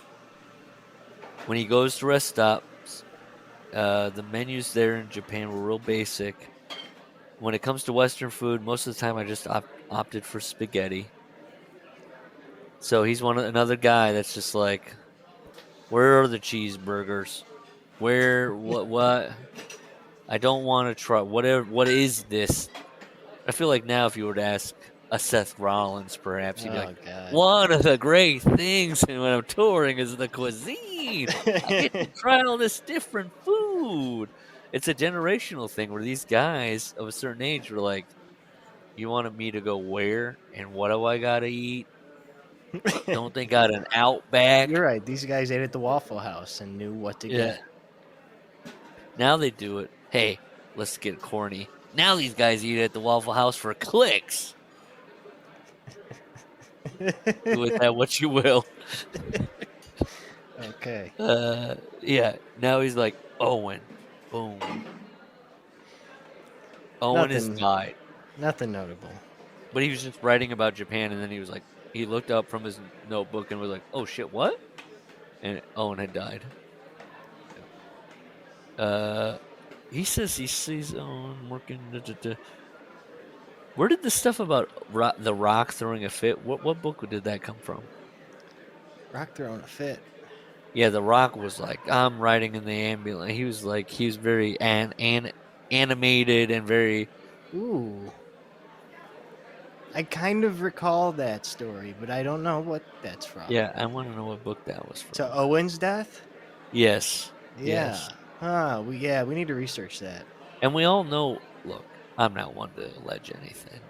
When he goes to rest stops, the menus there in Japan were real basic. When it comes to Western food, most of the time I just opted for spaghetti. So he's another guy that's just like, where are the cheeseburgers? What? I don't want to try. What is this? I feel like now if you were to ask a Seth Rollins, perhaps, he'd be like, God. one of the great things when I'm touring is the cuisine. I get to try all this different food. It's a generational thing where these guys of a certain age were like, you wanted me to go where and what do I got to eat? Don't they got an Outback? You're right. These guys ate at the Waffle House and knew what to get. Now they do it. Hey, let's get corny. Now these guys eat at the Waffle House for clicks. Do with that what you will. Okay. Yeah. Now he's like, Owen. Boom. Owen has died. Nothing notable. But he was just writing about Japan, and then he was like, he looked up from his notebook and was like, oh shit, what? And Owen had died. He says he sees Owen working. Where did the stuff about the Rock throwing a fit? What book did that come from? Rock throwing a fit. Yeah, the Rock was like, I'm riding in the ambulance. He was like, he was very animated and very. Ooh. I kind of recall that story, but I don't know what that's from. Yeah, I want to know what book that was from. To Owen's death? Yes. Yeah. Yes. We need to research that. And we all know, look, I'm not one to allege anything,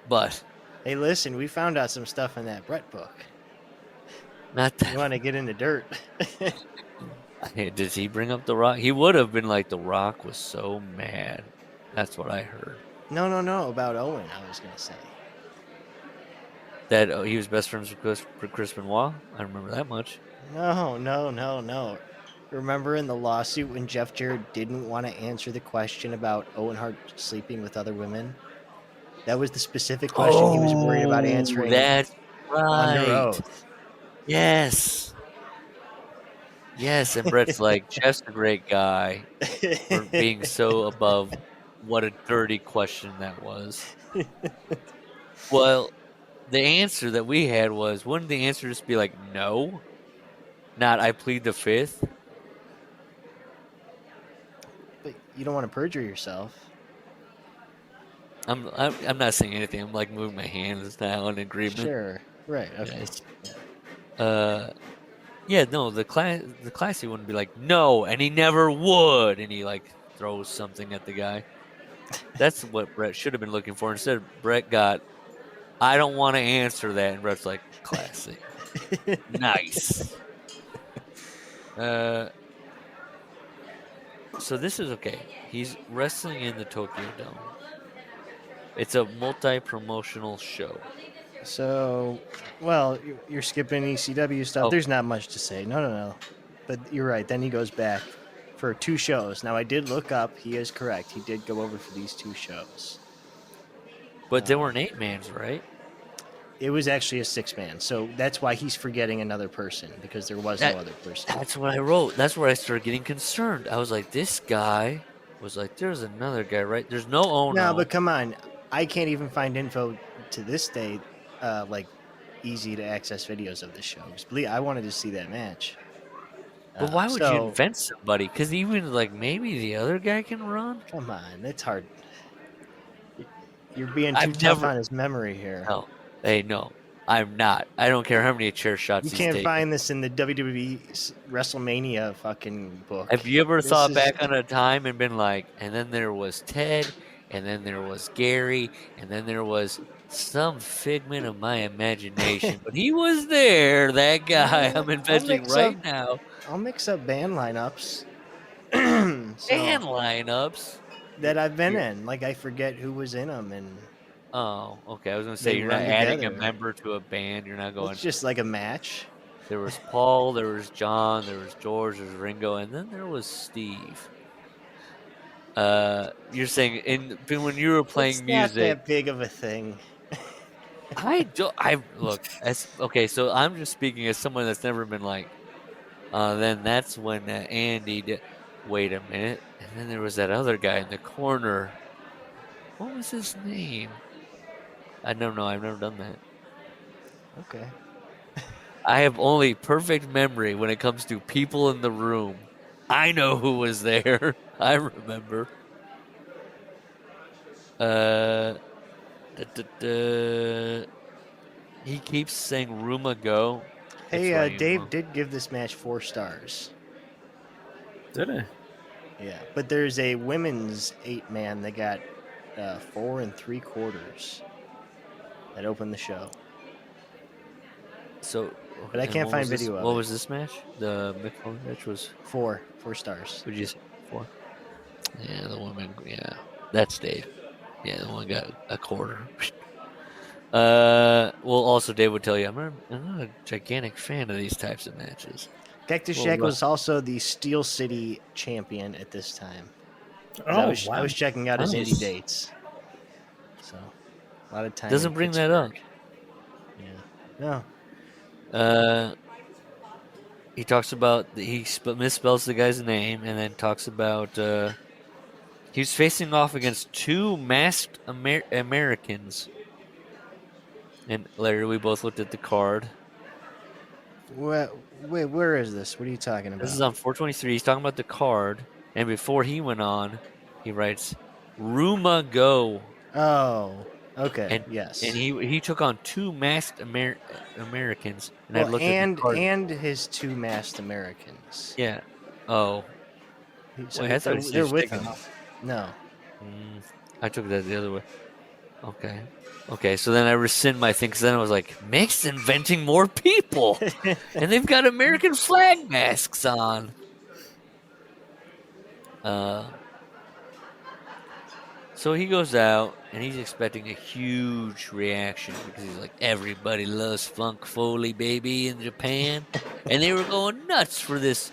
but. Hey, listen, we found out some stuff in that Brett book. Not that. You want to get in the dirt? Did he bring up the Rock? He would have been like, the Rock was so mad. That's what I heard. No. About Owen, I was going to say. That he was best friends with Chris Benoit? I remember that much. No. Remember in the lawsuit when Jeff Jarrett didn't want to answer the question about Owen Hart sleeping with other women? That was the specific question he was worried about answering. That's right. Under oath. Yes, and Brett's like, Jeff's a great guy for being so above. What a dirty question that was. Well, the answer that we had was, wouldn't the answer just be like, no? Not, I plead the fifth? But you don't want to perjure yourself. I'm not saying anything. I'm like moving my hands now in agreement. Sure. Right. Okay. Yeah. No. The classy one would be like, no, and he never would, and he like throws something at the guy. That's what Brett should have been looking for. Instead, Brett got, I don't want to answer that, and Brett's like, classy, nice. So this is okay. He's wrestling in the Tokyo Dome. It's a multi-promotional show. So, well, you're skipping ECW stuff. Oh. There's not much to say. No. But you're right. Then he goes back for 2 shows. Now, I did look up. He is correct. He did go over for these 2 shows. But they weren't 8-mans, right? It was actually a 6-man, so that's why he's forgetting another person because there was no other person. That's what I wrote. That's where I started getting concerned. I was like, this guy was like, there's another guy, right? There's no Ono. No, but come on, I can't even find info to this day, like easy to access videos of this show. 'Cause believe I wanted to see that match. But why would you So- invent somebody? Because even like maybe the other guy can run. Come on, it's hard. You're being too I've tough never- on his memory here. No, hey, no, I'm not. I don't care how many chair shots You he's can't taken. find this in the WWE WrestleMania fucking book. Have you ever This thought is- back on a time and been like, and then there was Ted, and then there was Gary, and then there was some figment of my imagination, but he was there. That guy I'm inventing mix right up- now. I'll mix up band lineups. And So, lineups. that I've been in. Like I forget who was in them, and Oh, okay. I was gonna say They you're not run adding a together. member to a band. You're not going. it's just like a match. There was Paul, there was John, there was George, there was Ringo, and then there was Steve. You're saying when you were playing It's not music, that big of a thing. I look as okay. So I'm just speaking as someone that's never been like. Then that's when Andy did. Wait a minute, and then there was that other guy in the corner. What was his name? I don't know. I've never done that. Okay. I have only perfect memory when it comes to people in the room. I know who was there. I remember. He keeps saying Ruma go. Hey, It's right, Dave Ruma. did give this match 4 stars. Did I? Yeah, but there's a women's 8-man that got 4 3/4 that opened the show. So, But I and can't what find was this- video of What it. was this match? The Mick Foley match was. 4 stars. Would you say 4? Yeah, the woman. Yeah, that's Dave. Yeah, the one got a quarter. Well, also Dave would tell you I'm not a gigantic fan of these types of matches. Cactus Well, Jack Russ- was also the Steel City champion at this time. 'Cause Oh, I was checking out his Nice. indie dates. So, a lot of time. Doesn't in bring that up. Pittsburgh. Yeah. No. He talks about he misspells the guy's name and then talks about he was facing off against 2 masked Americans. And Larry, we both looked at the card. Wait, where is this? What are you talking about? This is on 423. He's talking about the card, and before he went on, he writes Ruma Go. Oh, okay. And yes. and he took on 2 masked Americans, and I Well, looked at the card. and his 2 masked Americans. Yeah. Oh. So Wait, I thought he they're was with taking him. off. No. I took that the other way. Okay. Okay, so then I rescind my thing because then I was like, Mick's inventing more people, and they've got American flag masks on. So he goes out and he's expecting a huge reaction because he's like, everybody loves Funk Foley, baby, in Japan, and they were going nuts for this.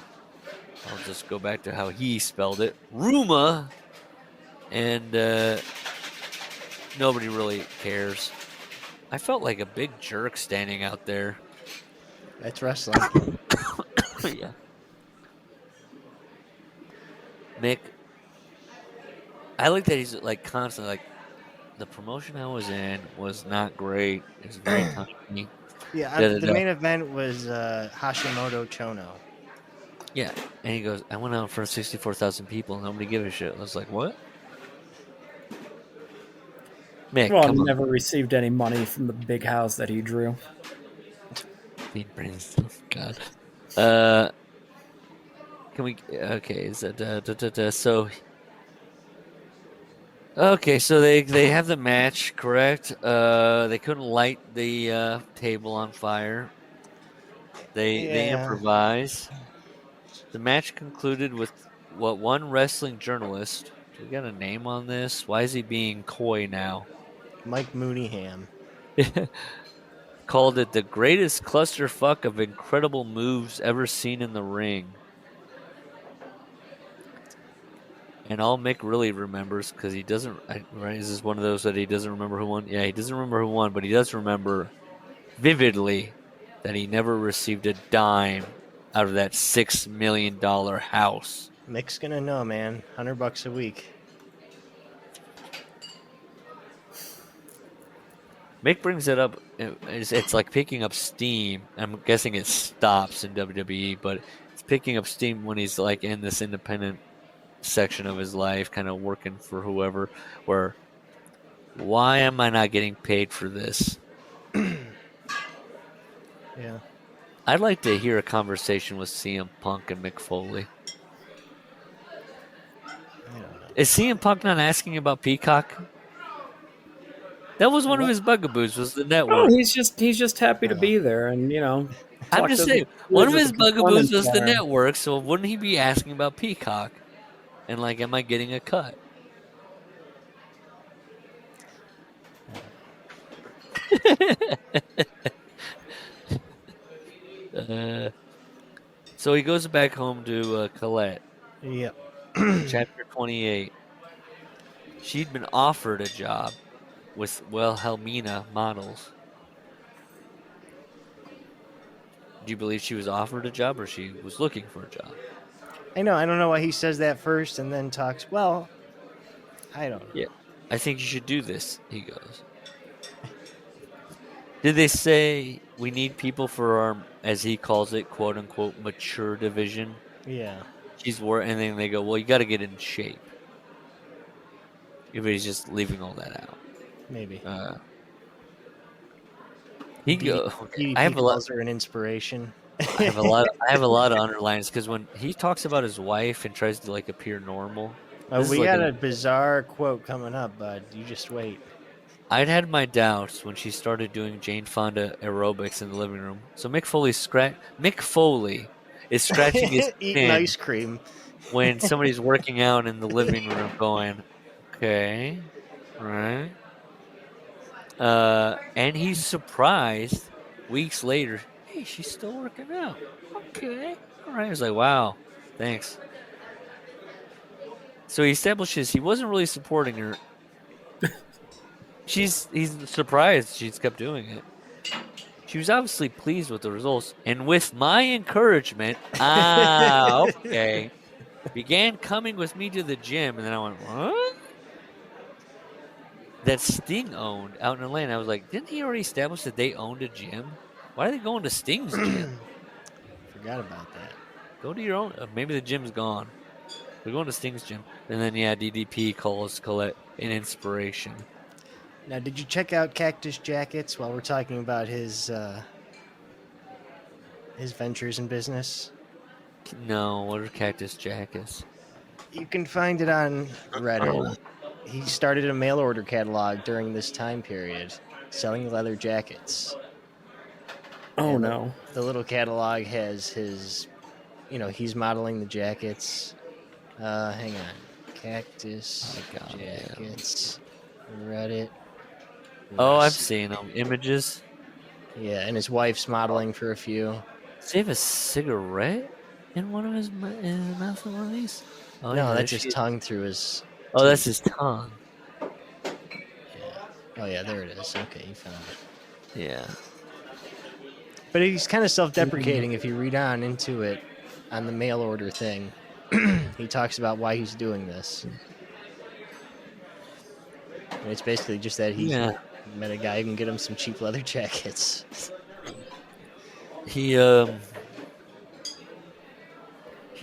I'll just go back to how he spelled it, Ruma, and nobody really cares. I felt like a big jerk standing out there. That's wrestling. Yeah. Mick, I like that he's like constantly like, the promotion I was in was not great. It was very tiny. Yeah, the main event was Hashimoto Chono. Yeah, and he goes, I went out in front of 64,000 people and nobody gave a shit. I was like, what? Mick, Well, come on. never received any money from the big house that he drew. Bean brains. God. Can we? Okay. Is that so? Okay, so they have the match, correct? They couldn't light the table on fire. They Yeah. improvise. The match concluded with what one wrestling journalist. Do we got a name on this? Why is he being coy now? Mike Mooneyham. Called it the greatest clusterfuck of incredible moves ever seen in the ring. And all Mick really remembers, because he doesn't, right? Is this one of those that he doesn't remember who won? Yeah, he doesn't remember who won, but he does remember vividly that he never received a dime out of that $6 million house. Mick's gonna know, man. $100 a week. Mick brings it up. It's like picking up steam. I'm guessing it stops in WWE, but it's picking up steam when he's like in this independent section of his life, kind of working for whoever. Where, why am I not getting paid for this? Yeah. I'd like to hear a conversation with CM Punk and Mick Foley. I don't know. Is CM Punk not asking about Peacock? That was one of his bugaboos, was the network. Oh, he's just happy to be there, and I'm talk just to saying, the one of kids his at the bugaboos performance was the center. network, so wouldn't he be asking about Peacock? And like, am I getting a cut? So he goes back home to Colette. Yep. Chapter 28. She'd been offered a job with Wilhelmina Models. Do you believe she was offered a job, or she was looking for a job? I know. I don't know why he says that first and then talks. Well, I don't know. Yeah. I think you should do this, he goes. Did they say we need people for our, as he calls it, quote unquote, mature division? Yeah. And then they go, well, you got to get in shape. Everybody's just leaving all that out. Maybe. He go. DDP I have a lot. calls her an inspiration. I have a lot. I have a lot of underlines because when he talks about his wife and tries to like appear normal. This is We like got a bizarre quote coming up, bud. You just wait. I'd had my doubts when she started doing Jane Fonda aerobics in the living room. So Mick Foley is scratching his Eating chin ice cream. when somebody's working out in the living room, going, "Okay, all right." And he's surprised weeks later. Hey, she's still working out. Okay, all right. I was like, "Wow, thanks." So he establishes he wasn't really supporting her. He's surprised she's kept doing it. She was obviously pleased with the results, and with my encouragement, okay, began coming with me to the gym, and then I went, what? That Sting owned out in Atlanta. I was like, didn't he already establish that they owned a gym? Why are they going to Sting's gym? Forgot about that. Go to your own. Maybe the gym's gone. We're going to Sting's gym. And then, yeah, DDP calls Colette an inspiration. Now, did you check out Cactus Jackets while we're talking about his ventures in business? No, what are Cactus Jackets? You can find it on Reddit. He started a mail order catalog during this time period, selling leather jackets. Oh And no! The little catalog has his, he's modeling the jackets. Hang on, Cactus Jackets, Reddit. Oh, I've seen them. Images. Yeah, and his wife's modeling for a few. Does he have a cigarette in one of his in the mouth of one of these? Oh, No, yeah, that's there his she is. tongue through his. Oh, that's his tongue. Yeah. Oh yeah, there it is. Okay, you found it. Yeah. But he's kind of self-deprecating if you read on into it on the mail order thing. He talks about why he's doing this. And it's basically just that he met a guy who can get him some cheap leather jackets. He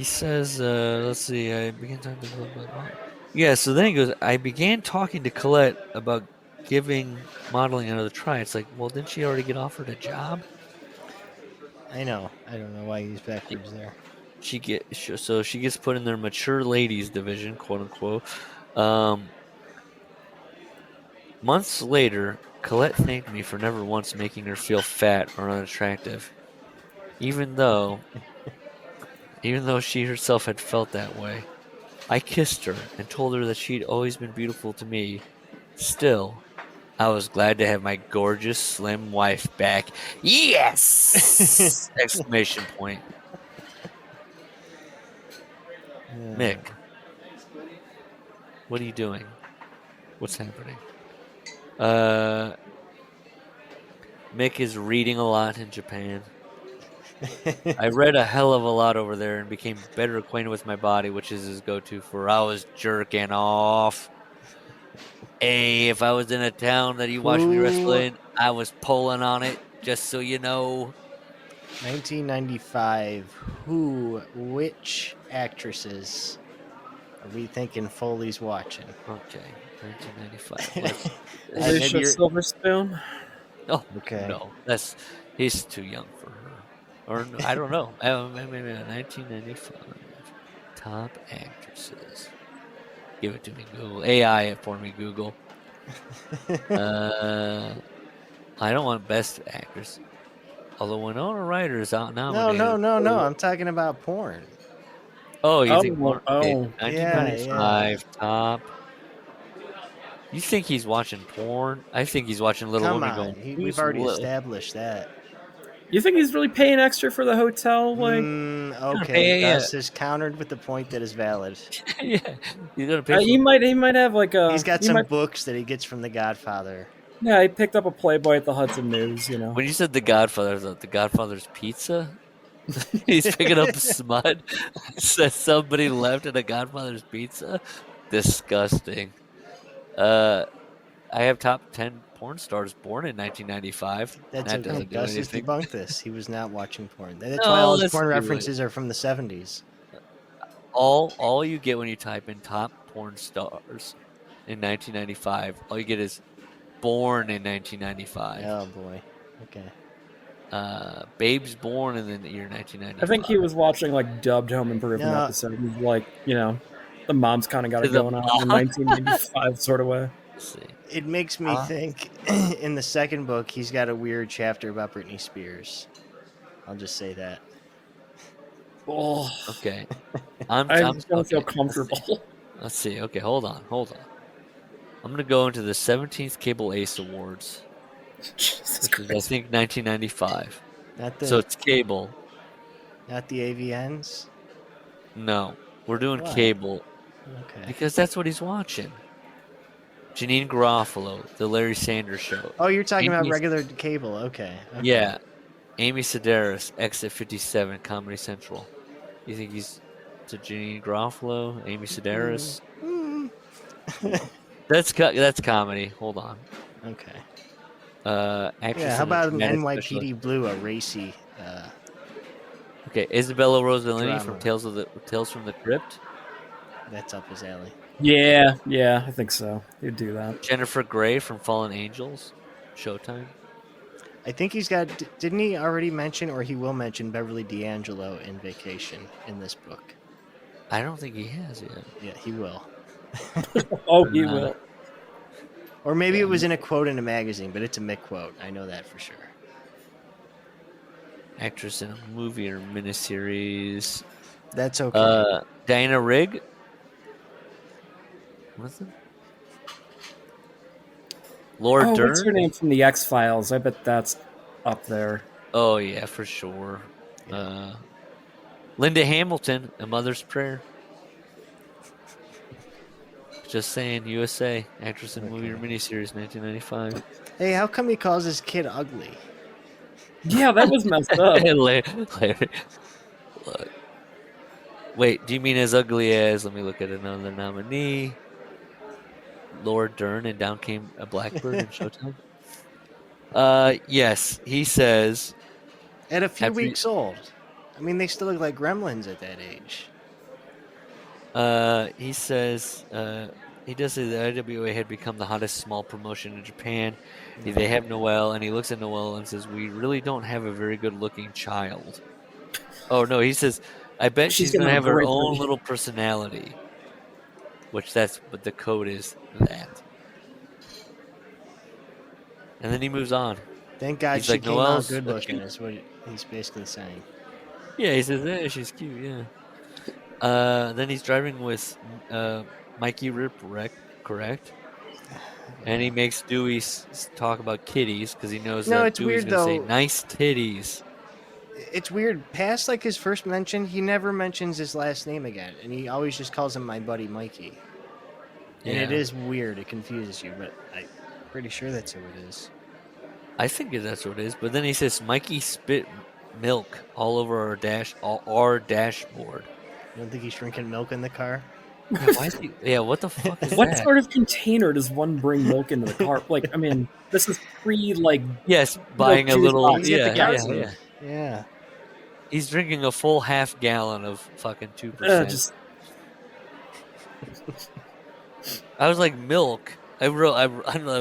says, let's see, I began talking to Colette. Yeah, so then he goes, I began talking to Colette about giving modeling another try. It's like, well, didn't she already get offered a job? I know. I don't know why he's backwards there. She gets put in their mature ladies division, quote unquote. Months later, Colette thanked me for never once making her feel fat or unattractive, even though she herself had felt that way. I kissed her and told her that she'd always been beautiful to me. Still, I was glad to have my gorgeous, slim wife back. Yes! Exclamation point. Mick. What are you doing? What's happening? Mick is reading a lot in Japan. I read a hell of a lot over there and became better acquainted with my body, which is his go-to for I was jerking off. Hey, if I was in a town that you watched me wrestle in, I was pulling on it, just so you know. 1995. Which actresses are we thinking Foley's watching? Okay, 1995. Alicia Silverstone. Oh, Okay. no, he's too young for her. Or I don't know. Maybe 1995 top actresses. Give it to me, Google. AI it for me, Google. I don't want best actress. Although Winona Ryder is out nominated. No. I'm talking about porn. Oh, you think porn? Okay, oh. 1995 top. You think he's watching porn? I think he's watching Little Come Women on. going. We've already established that. You think he's really paying extra for the hotel? Like, Okay, Yeah. Gus is countered with the point that is valid. Yeah, he's gonna pay. he might have like a. He's got some books that he gets from The Godfather. Yeah, he picked up a Playboy at the Hudson News. You know. When you said The Godfather, I thought The Godfather's Pizza. He's picking up smut. Says somebody left in a Godfather's Pizza. Disgusting. I have top 10 porn stars born in 1995. That's that okay. doesn't do Gus has anything. debunked this. He was not watching porn. That's No, why all his let's porn do it. references are from the 70s. All you get when you type in top porn stars in 1995, all you get is born in 1995. Oh boy. Okay. Babes born in the year 1995. I think he was watching like dubbed Home Improvement No. episodes. Like, you know, the mom's kind of got it The going on in 1995 sort of way. Let's see. It makes me think in the second book he's got a weird chapter about Britney Spears. I'll just say that. Oh, Okay. I don't feel okay, comfortable. Let's see. Okay, hold on. I'm gonna go into the 17th Cable Ace Awards, Jesus which is, I think, 1995. Not the So it's cable. not the AVNs. No, we're doing Why? cable Okay. because that's what he's watching. Janine Garofalo, The Larry Sanders Show. Oh, you're talking about Amy- regular cable. Okay. Yeah. Amy Sedaris, Exit 57, Comedy Central. You think he's to Janine Garofalo, Amy Sedaris? That's comedy. Hold on. Okay. Actress Yeah. How in a about an dramatic special- NYPD Blue, a racy? Okay, Isabella Rossellini Drama. from Tales from the Crypt. That's up his alley. Yeah, I think so. He'd do that. Jennifer Grey from Fallen Angels, Showtime. I think he's got. Didn't he already mention, or he will mention Beverly D'Angelo in Vacation in this book? I don't think he has yet. Yeah, he will. Oh, he will. Or maybe it was in a quote in a magazine, but it's a Mick quote. I know that for sure. Actress in a movie or miniseries. That's okay. Diana Rigg. What's it? Laura Oh, Dern. what's her name from the X-Files? I bet that's up there. Oh yeah, for sure. Linda Hamilton, A Mother's Prayer. Just saying, USA, actress in movie or miniseries, 1995. Hey, how come he calls his kid ugly? Yeah, that was messed up. Larry, look. Wait, do you mean as ugly as? Let me look at another nominee. Laura Dern and Down Came a Blackbird in Showtime. Yes, he says. At a few After weeks old. I mean, they still look like gremlins at that age. He says he does say the IWA had become the hottest small promotion in Japan. They have Noelle, and he looks at Noelle and says, "We really don't have a very good-looking child." Oh no, he says, "I bet she's gonna have her great own one." little personality." Which that's what the code is. That. And then he moves on. Thank God He's she like, came Noelle's out good so looking, cute. is what he's basically saying. Yeah, he says, "Yeah, she's cute." Yeah. Then he's driving with Mikey Ripwreck, correct? And he makes Dewey talk about kitties because he knows No, that it's Dewey's weird, going to say though. nice titties. It's weird. Past like his first mention, he never mentions his last name again, and he always just calls him my buddy Mikey. And it Yeah. is weird. It confuses you, but I'm pretty sure that's who it is. I think that's what it is. But then he says Mikey spit milk all over our dashboard. You don't think he's drinking milk in the car? Yeah, why is he? Yeah, what the fuck is What that? sort of container does one bring milk into the car? Like, I mean, this is pre like Yes, buying a juice little. box. You get the Yeah, gas yeah, milk. yeah. Yeah. He's drinking a full half gallon of fucking 2%. just I was like, milk. I don't know. I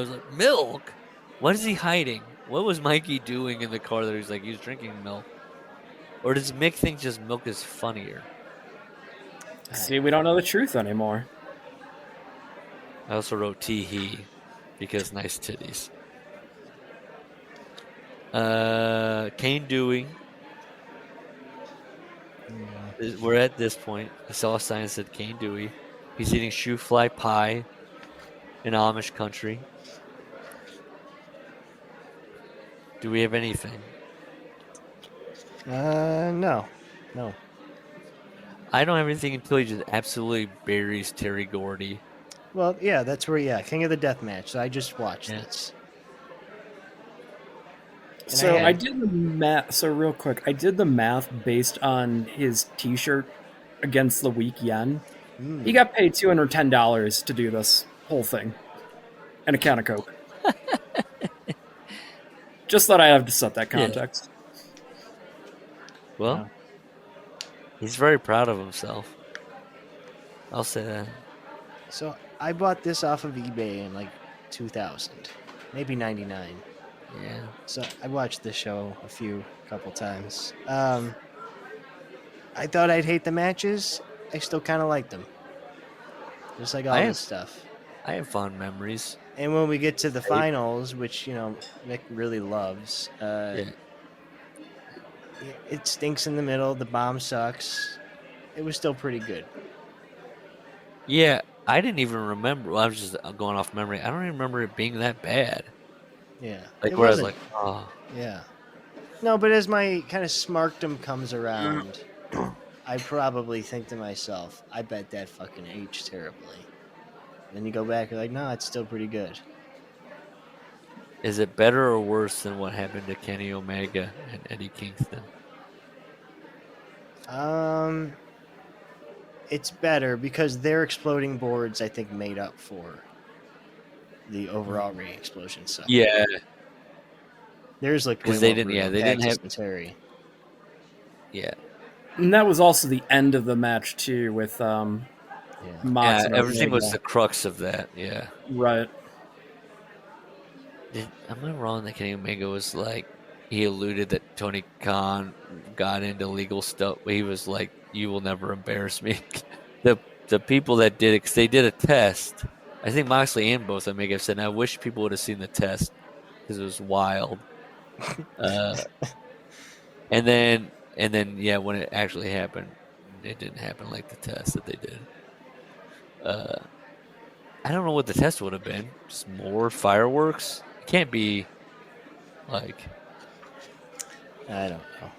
was like, milk. What is he hiding? What was Mikey doing in the car that he's like he's drinking milk? Or does Mick think just milk is funnier? see, we don't know the truth anymore. I also wrote tee hee because nice titties. Kane Dewey. We're at this point. I saw a sign that said Kane Dewey. He's eating shoe fly pie in Amish country. Do we have anything? No. I don't have anything until he just absolutely buries Terry Gordy. Well, yeah, that's where, King of the Death Match. So I just watched Yeah. this. And So had- I did the math. So real quick, I did the math based on his T-shirt against the weak yen. He got paid $210 to do this whole thing, and a can of Coke. Just thought I have to set that context. Well, Wow. he's very proud of himself. I'll say that. So I bought this off of eBay in like 2000, maybe 99. Yeah. So I watched the show a couple times. I thought I'd hate the matches. I still kind of liked them. Just like all I this have- stuff. I have fond memories. And when we get to the finals, which, Mick really loves, it stinks in the middle. The bomb sucks. It was still pretty good. Yeah, I didn't even remember. Well, I was just going off memory. I don't even remember it being that bad. Yeah. Like It where I was wasn't- like, oh, Yeah. No, but as my kind of smarkdom comes around, I probably think to myself, I bet that fucking aged terribly. Then you go back, you're like, no, it's still pretty good. is it better or worse than what happened to Kenny Omega and Eddie Kingston? It's better because their exploding boards, I think, made up for the overall ring explosion stuff. Yeah, Theirs looked 'Cause way they more didn't- brutal. yeah, they didn't Cactus have- and Terry. yeah, And that was also the end of the match too, with Mox. yeah. and Everything was the Omega. crux of that. Yeah. Right. Am I wrong that Kenny Omega was like he alluded that Tony Khan got into legal stuff? He was like, "You will never embarrass me." the people that did it, 'cause they did a test. I think Moxley and both Omega have said, "I wish people would have seen the test because it was wild." And then yeah, when it actually happened, it didn't happen like the test that they did. I don't know what the test would have been. Just more fireworks. It can't be like. I don't know.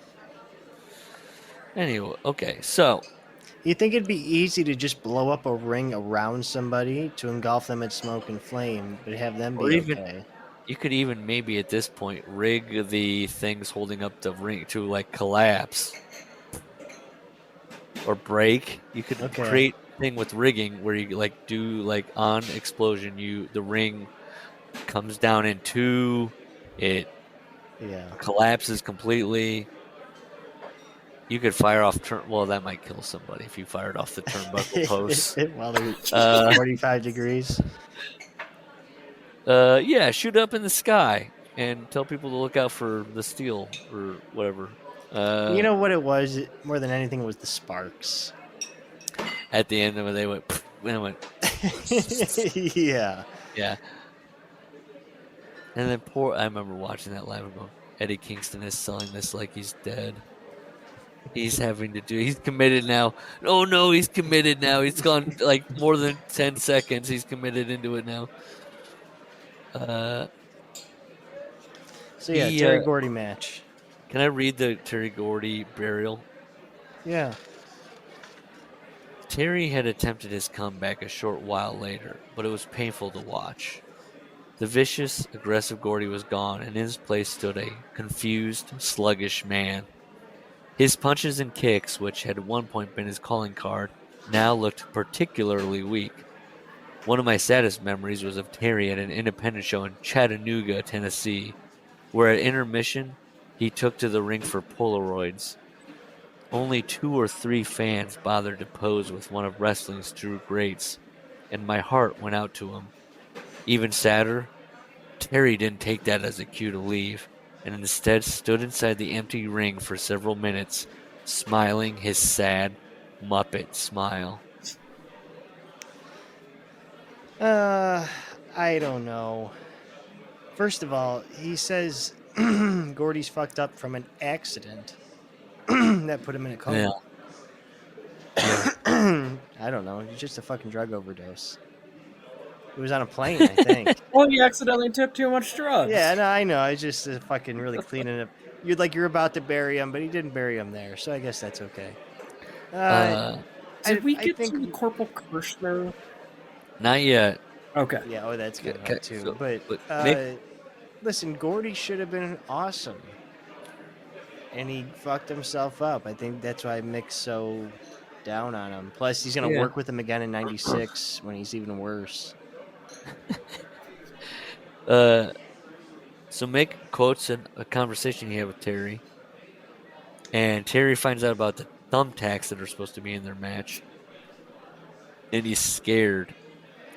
Anyway, okay, so You think it'd be easy to just blow up a ring around somebody to engulf them in smoke and flame, but have them be Or even- okay? you could even maybe at this point rig the things holding up the ring to like collapse or break. You could Okay. create a thing with rigging where you like do like on explosion, the ring comes down in two, it Yeah. collapses completely. You could fire off well, that might kill somebody if you fired off the turnbuckle posts. While they're Uh, 45 degrees. Yeah, shoot up in the sky and tell people to look out for the steel or whatever. You know what it was? More than anything, it was the sparks. At the end of it, they went, "Pfft," and it went, Yeah. yeah. And then I remember watching that live and going, Eddie Kingston is selling this like he's dead. He's committed now. Oh no, he's committed now. He's gone like more than 10 seconds. He's committed into it now. So yeah, He, Terry Gordy match. Can I read the Terry Gordy burial? Yeah. Terry had attempted his comeback a short while later, but it was painful to watch. The vicious, aggressive Gordy was gone, and in his place stood a confused, sluggish man. His punches and kicks, which had at one point been his calling card, now looked particularly weak. One of my saddest memories was of Terry at an independent show in Chattanooga, Tennessee, where at intermission he took to the ring for Polaroids. Only 2 or 3 fans bothered to pose with one of wrestling's true greats, and my heart went out to him. Even sadder, Terry didn't take that as a cue to leave, and instead stood inside the empty ring for several minutes, smiling his sad Muppet smile. I don't know. First of all, he says Gordy's fucked up from an accident that put him in a coma. I don't know. It's just a fucking drug overdose. It was on a plane, I think. Well, he accidentally took too much drugs. Yeah, no, I know. It's just fucking really cleaning up. You're about to bury him, but he didn't bury him there, so I guess that's okay. Did we I get think- to Corporal Kirshner? Not yet. Okay. Yeah, that's good Okay, too. so- but but Mick- listen, Gordy should have been awesome, and he fucked himself up. I think that's why Mick's so down on him. Plus, he's gonna Yeah. work with him again in '96 when he's even worse. So Mick quotes a conversation he had with Terry, and Terry finds out about the thumbtacks that are supposed to be in their match, and he's scared.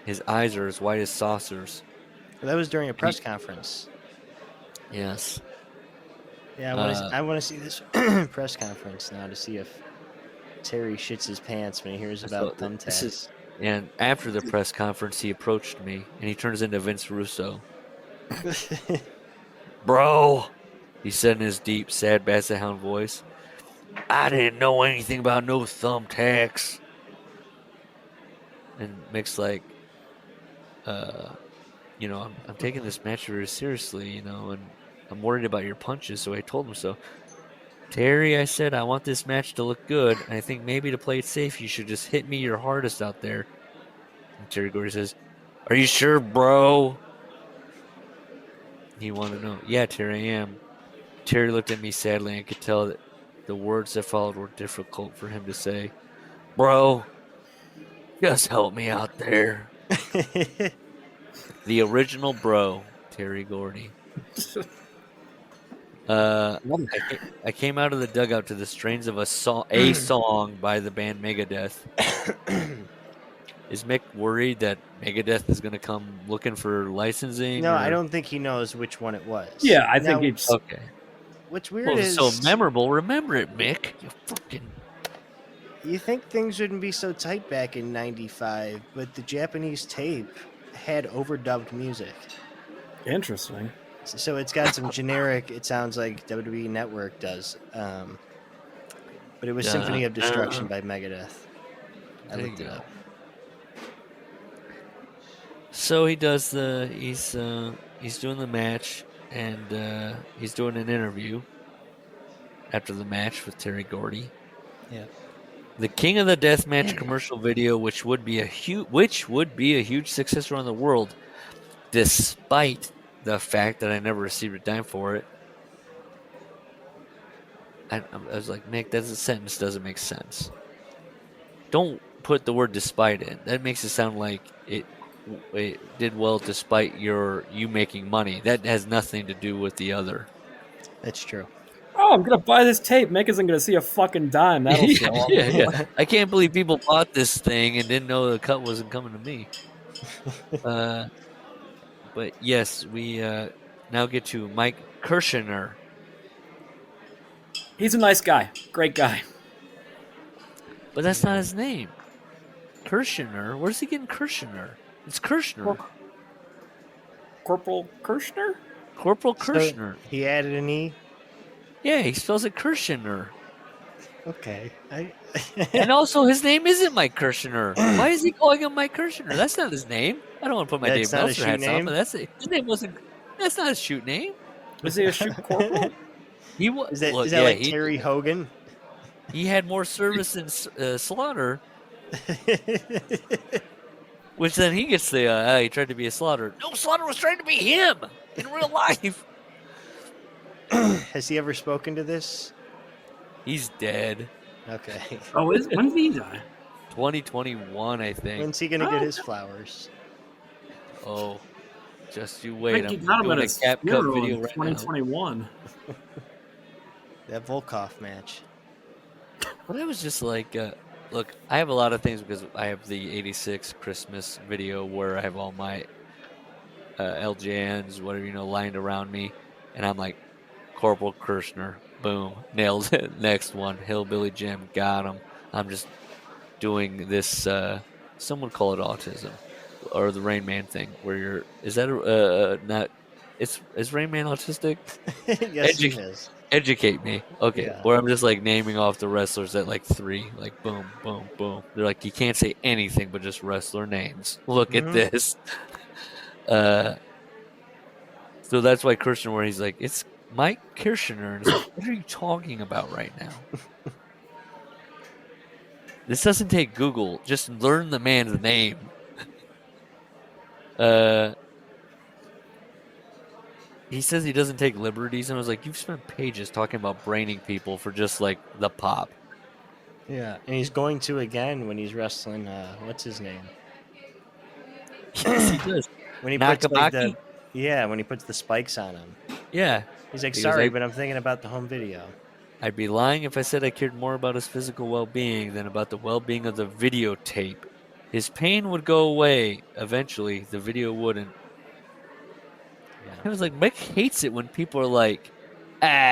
His eyes are as white as saucers. Well, that was during a press conference. Yes. Yeah, I want to see this press conference now to see if Terry shits his pants when he hears about So, thumbtacks. this is- And after the press conference, he approached me, and he turns into Vince Russo. Bro, he said in his deep, sad basset hound voice, I didn't know anything about no thumbtacks. And Mick's like, I'm taking this match very seriously, and I'm worried about your punches, so I told him so. Terry, I said, I want this match to look good, and I think maybe to play it safe, you should just hit me your hardest out there. And Terry Gordy says, Are you sure, bro? He wanted to know. Yeah, Terry, I am. Terry looked at me sadly, and I could tell that the words that followed were difficult for him to say. Bro, just help me out there. The original bro, Terry Gordy. I came out of the dugout to the strains of a song by the band Megadeth. Is Mick worried that Megadeth is going to come looking for licensing? No, or- I don't think he knows which one it was. Yeah, I think Now, it's Okay. What's weird Well, is it's so memorable. Remember it, Mick. You fucking. you think things wouldn't be so tight back in '95, but the Japanese tape had overdubbed music. interesting. So it's got some generic, it sounds like WWE Network does. But it was Symphony of Destruction by Megadeth. I There looked you it go. up. So he does he's doing the match, and he's doing an interview after the match with Terry Gordy. Yeah. The King of the Deathmatch commercial video, which would be a huge success around the world, despite the fact that I never received a dime for it. I was like, Mick, that sentence doesn't make sense. Don't put the word "despite" in. That makes it sound like it did well despite you making money. That has nothing to do with the other. That's true. Oh, I'm gonna buy this tape. Mick isn't gonna see a fucking dime. That'll show up. Yeah. I can't believe people bought this thing and didn't know the cut wasn't coming to me. But yes, we now get to Mike Kirshner. He's a nice guy. Great guy. But that's not his name. Kirshner? Where's he getting Kirshner? It's Kirshner. Corporal Kirshner? Corporal So Kirshner. he added an E. Yeah, he spells it Kirshner. Okay. And also, his name isn't Mike Kirshner. Why is he calling him Mike Kirshner? That's not his name. I don't want to put my That's Dave not a Meltzer shoot hats on, name? but his name wasn't. That's not his shoot name. Is he a shoot corporal? He was. Is that like Terry Hogan? He had more service than Slaughter, Which then he gets the, he tried to be a Slaughter. No, Slaughter was trying to be him in real life. Has he ever spoken to this? He's dead. Okay. Oh, when did he die? 2021, I think. When's he gonna get his flowers? Oh, just you I wait. think he I'm got him doing at a his cap cut funeral video in right now. 2021. That Volkov match. But I was just like, look, I have a lot of things because I have the 86 Christmas video where I have all my LJNs, whatever, lined around me. And I'm like, Corporal Kirshner, boom, nailed it. Next one, Hillbilly Jim, got him. I'm just doing this, some would call it autism or the Rain Man thing where is that not, is Rain Man autistic? Yes, he is. Educate me. Okay. Yeah. Where I'm just like naming off the wrestlers at like 3, like boom, boom, boom. They're like, you can't say anything but just wrestler names. Look at this. So that's why Kirshner, where he's like, it's Mike Kirshner. And it's like, what are you talking about right now? This doesn't take Google. Just learn the man's name. He says he doesn't take liberties, and I was like, you've spent pages talking about braining people for just like the pop. Yeah, and he's going to again when he's wrestling. What's his name? Yes, he does. When he puts like Nakamaki? when he puts the spikes on him. Yeah. He's like, Because sorry, but I'm thinking about the home video. I'd be lying if I said I cared more about his physical well-being than about the well-being of the videotape. His pain would go away eventually. The video wouldn't. I was like, Mick hates it when people are like,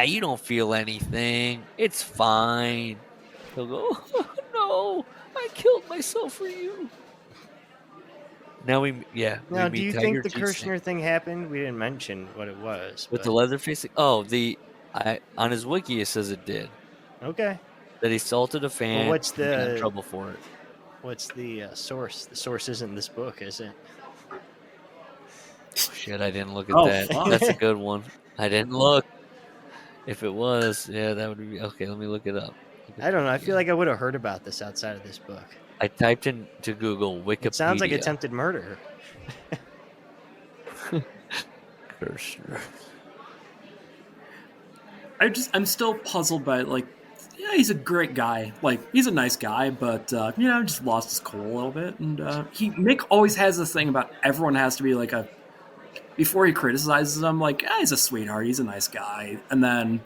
you don't feel anything. It's fine. He'll go, oh, no, I killed myself for you. Now Now, we do you meet think Tiger the Jeet's Kirshner thing happened? We didn't mention what it was. with but- the Leatherface. Oh, on his wiki it says it did. Okay. That he assaulted a fan. Well, what's and got in the- trouble for it? What's the source? The source isn't this book, is it? Shit, I didn't look at Oh, that. fuck. That's a good one. I didn't look. If it was, yeah, that would be okay. Let me look it up. I don't know. I feel like I would have heard about this outside of this book. I typed into Google Wikipedia. It sounds like attempted murder. Kirshner. I'm still puzzled by like, yeah, he's a great guy. Like, he's a nice guy, but just lost his cool a little bit. And Mick always has this thing about everyone has to be like before he criticizes them, like, he's a sweetheart, he's a nice guy, and then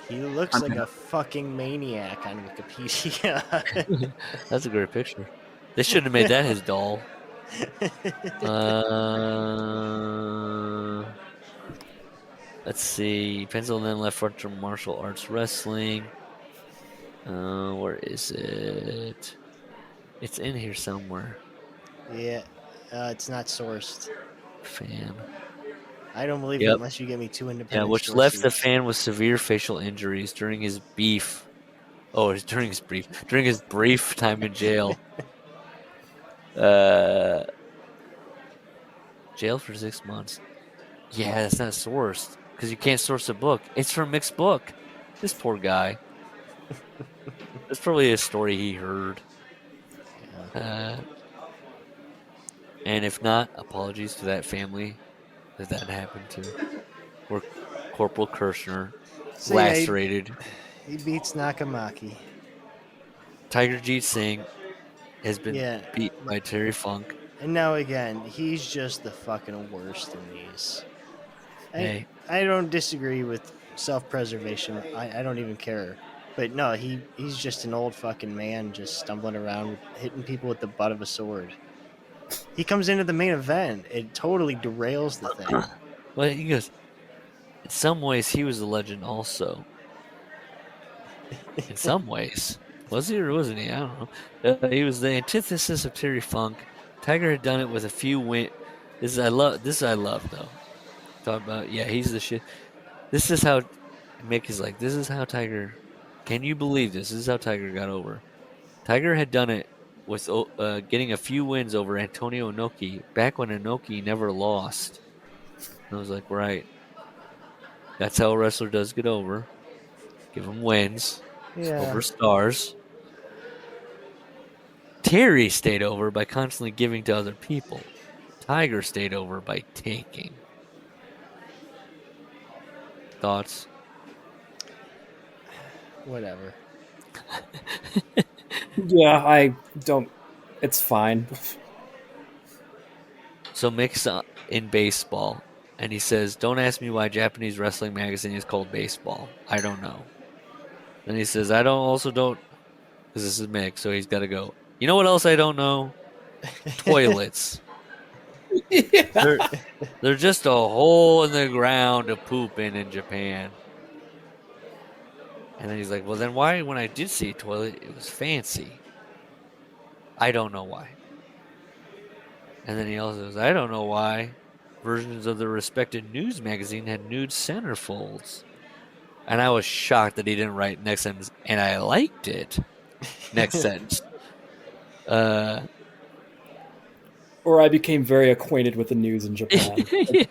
He looks like a fucking maniac on Wikipedia. That's a great picture. They shouldn't have made that his doll. Let's see. Pencil and then left frontal martial arts wrestling. Where is it? It's in here somewhere. Yeah, it's not sourced. Fan. I don't believe it Yep. unless you give me two Yeah, independent which sources. left the fan with severe facial injuries during his beef. Oh, it's during his brief time in jail. Jail for 6 months. Yeah, that's not sourced because you can't source a book. It's from Mick's book. This poor guy. That's probably a story he heard. And if not, apologies to that family that happened to. Or Corporal Kirshner, So, yeah, lacerated. He beats Nakamaki. Tiger Jeet Singh has been Yeah. beat by Terry Funk. And now again, he's just the fucking worst in these. Hey. I don't disagree with self-preservation. I don't even care. But no, he's just an old fucking man just stumbling around, hitting people with the butt of a sword. He comes into the main event. It totally derails the thing. Well, he goes, in some ways, he was a legend also. In some ways. Was he or wasn't he? I don't know. He was the antithesis of Terry Funk. Tiger had done it with a few win. This I love, though. Talk about, yeah, he's the shit. This is how Mick is like, this is how Tiger, can you believe this? This is how Tiger got over. Tiger had done it with getting a few wins over Antonio Inoki back when Inoki never lost. And I was like, right. That's how a wrestler does get over. Give him wins Yeah. over stars. Terry stayed over by constantly giving to other people. Tiger stayed over by taking. Thoughts? Whatever. Yeah, I don't. It's fine. So Mick's in baseball, and he says, "Don't ask me why Japanese wrestling magazine is called baseball. I don't know." Then he says, "I don't," because this is Mick, so he's got to go. You know what else I don't know? Toilets. They're just a hole in the ground to poop in Japan. And then he's like, well, then why, when I did see a toilet, it was fancy? I don't know why. And then he also says, I don't know why versions of the respected news magazine had nude centerfolds. And I was shocked that he didn't write next sentence, and I liked it. Next sentence. Or I became very acquainted with the news in Japan. Yeah.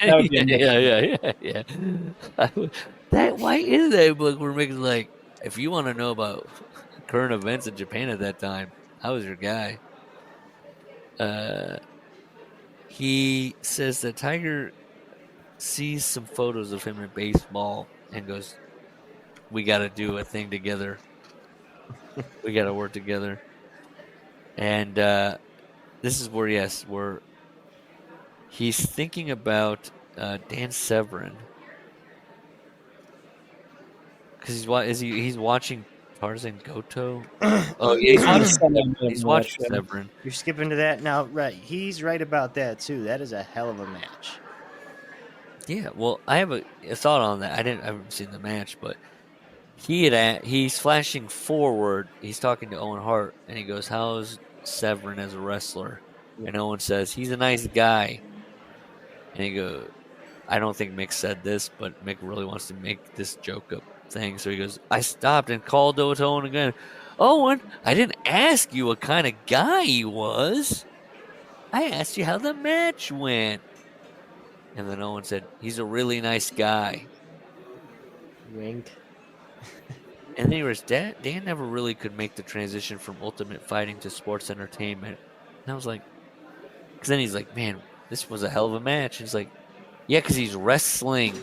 Why is that book where Mick's like, if you want to know about current events in Japan at that time, I was your guy. He says that Tiger sees some photos of him in baseball and goes, we got to do a thing together. We got to work together. And this is where he's thinking about Dan Severin. Because he's watching Tarzan Goto. Oh, yeah, he's watching Severin. You're skipping to that now, right? He's right about that too. That is a hell of a match. Yeah, well, I have a thought on that. I haven't seen the match, but he's flashing forward. He's talking to Owen Hart, and he goes, "How's Severin as a wrestler?" And Owen says, "He's a nice guy." And he goes, I don't think Mick said this, but Mick really wants to make this joke up thing. So he goes, I stopped and called to Owen again. Owen, I didn't ask you what kind of guy he was. I asked you how the match went. And then Owen said, he's a really nice guy. Wink. And then he was, Dan never really could make the transition from Ultimate Fighting to sports entertainment. And I was like, because then he's like, man, this was a hell of a match. And he's like, yeah, because he's wrestling.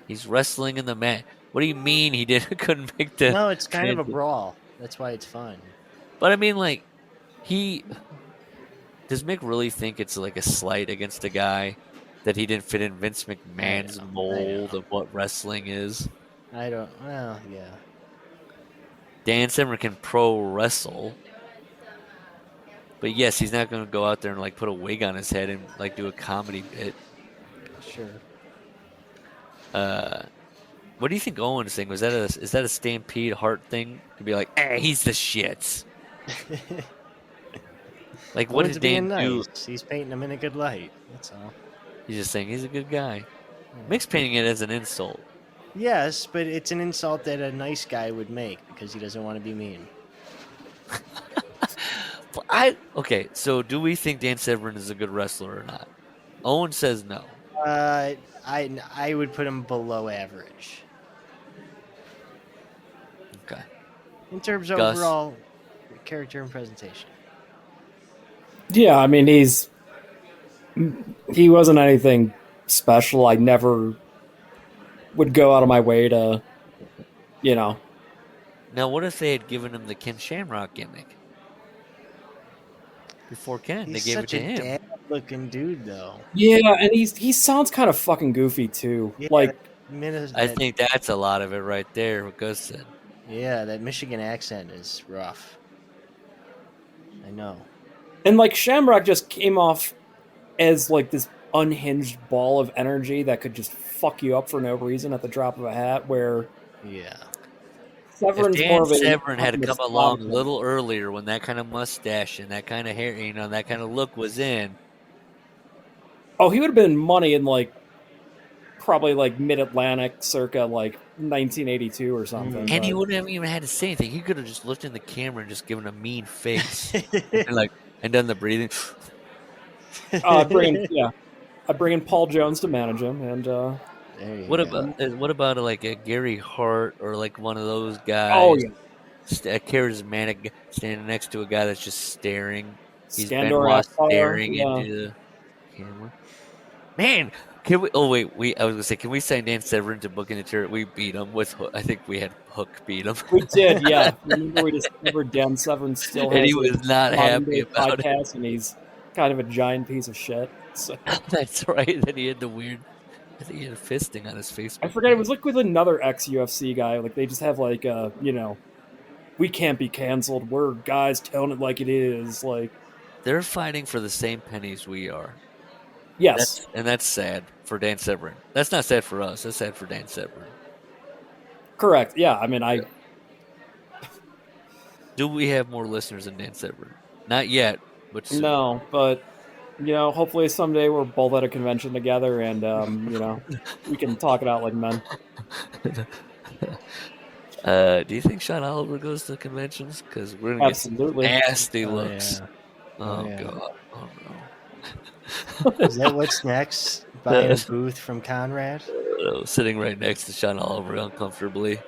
He's wrestling in the match. What do you mean he couldn't make the... No, it's kind of a brawl. That's why it's fun. But I mean, like, does Mick really think it's like a slight against a guy that he didn't fit in Vince McMahon's mold of what wrestling is? Well, yeah. Dan Severin can pro wrestle. But yes, he's not going to go out there and like put a wig on his head and like do a comedy bit. Sure. What do you think Owen's thing was? Is that a Stampede Hart thing? To be like, he's the shits. Like, what did Dan do? He's painting him in a good light. That's all. He's just saying he's a good guy. Mick's painting it as an insult. Yes, but it's an insult that a nice guy would make because he doesn't want to be mean. Okay, so do we think Dan Severin is a good wrestler or not? Owen says no. I would put him below average. Okay. In terms of Gus? overall character and presentation. Yeah, I mean, he wasn't anything special. I never would go out of my way to, Now, what if they had given him the Ken Shamrock gimmick? Before Ken, they gave it to him. He's such a dad-looking dude, though. Yeah, and he sounds kind of fucking goofy too. Yeah, like, I think that's a lot of it right there. What Gus said. Yeah, that Michigan accent is rough. I know. And like Shamrock just came off as like this unhinged ball of energy that could just fuck you up for no reason at the drop of a hat. Where Severin's if more of Dan a Severin had come along a little earlier when that kind of mustache and that kind of hair, that kind of look was in. Oh, he would have been money in like probably like Mid-Atlantic circa like 1982 or something. And he wouldn't have even had to say anything. He could have just looked in the camera and just given a mean face and done the breathing. I bring in Paul Jones to manage him, and what about like a Gary Hart or like one of those guys? Oh yeah, a charismatic standing next to a guy that's just staring. He's Skandor Benoit Akbar, staring yeah. into the camera. Man, can we? Oh wait, I was gonna say, can we sign Dan Severn to book in the turret? We beat him with Hook. I think we had Hook beat him, We did, yeah. Remember we discovered Dan Severn still and has he was not modern happy day about it. podcast, and he's kind of a giant piece of shit. So, That's right. Then he had the weird. I think he had a fisting on his face. I forget, it was like with another ex-UFC guy. Like, they just have like, we can't be canceled. We're guys telling it like it is. Like, They're fighting for the same pennies we are. yes. That's sad for Dan Severn. That's not sad for us. That's sad for Dan Severn. Correct. Yeah, I mean, Do we have more listeners than Dan Severn? Not yet, but soon. No, but, hopefully someday we're both at a convention together and, we can talk it out like men. Do you think Sean Oliver goes to conventions? Because we're gonna Absolutely. get some nasty Oh, looks. yeah. Oh, yeah. God. Oh no. Is that what's next? Buying a booth from Conrad? Sitting right next to Sean Oliver uncomfortably.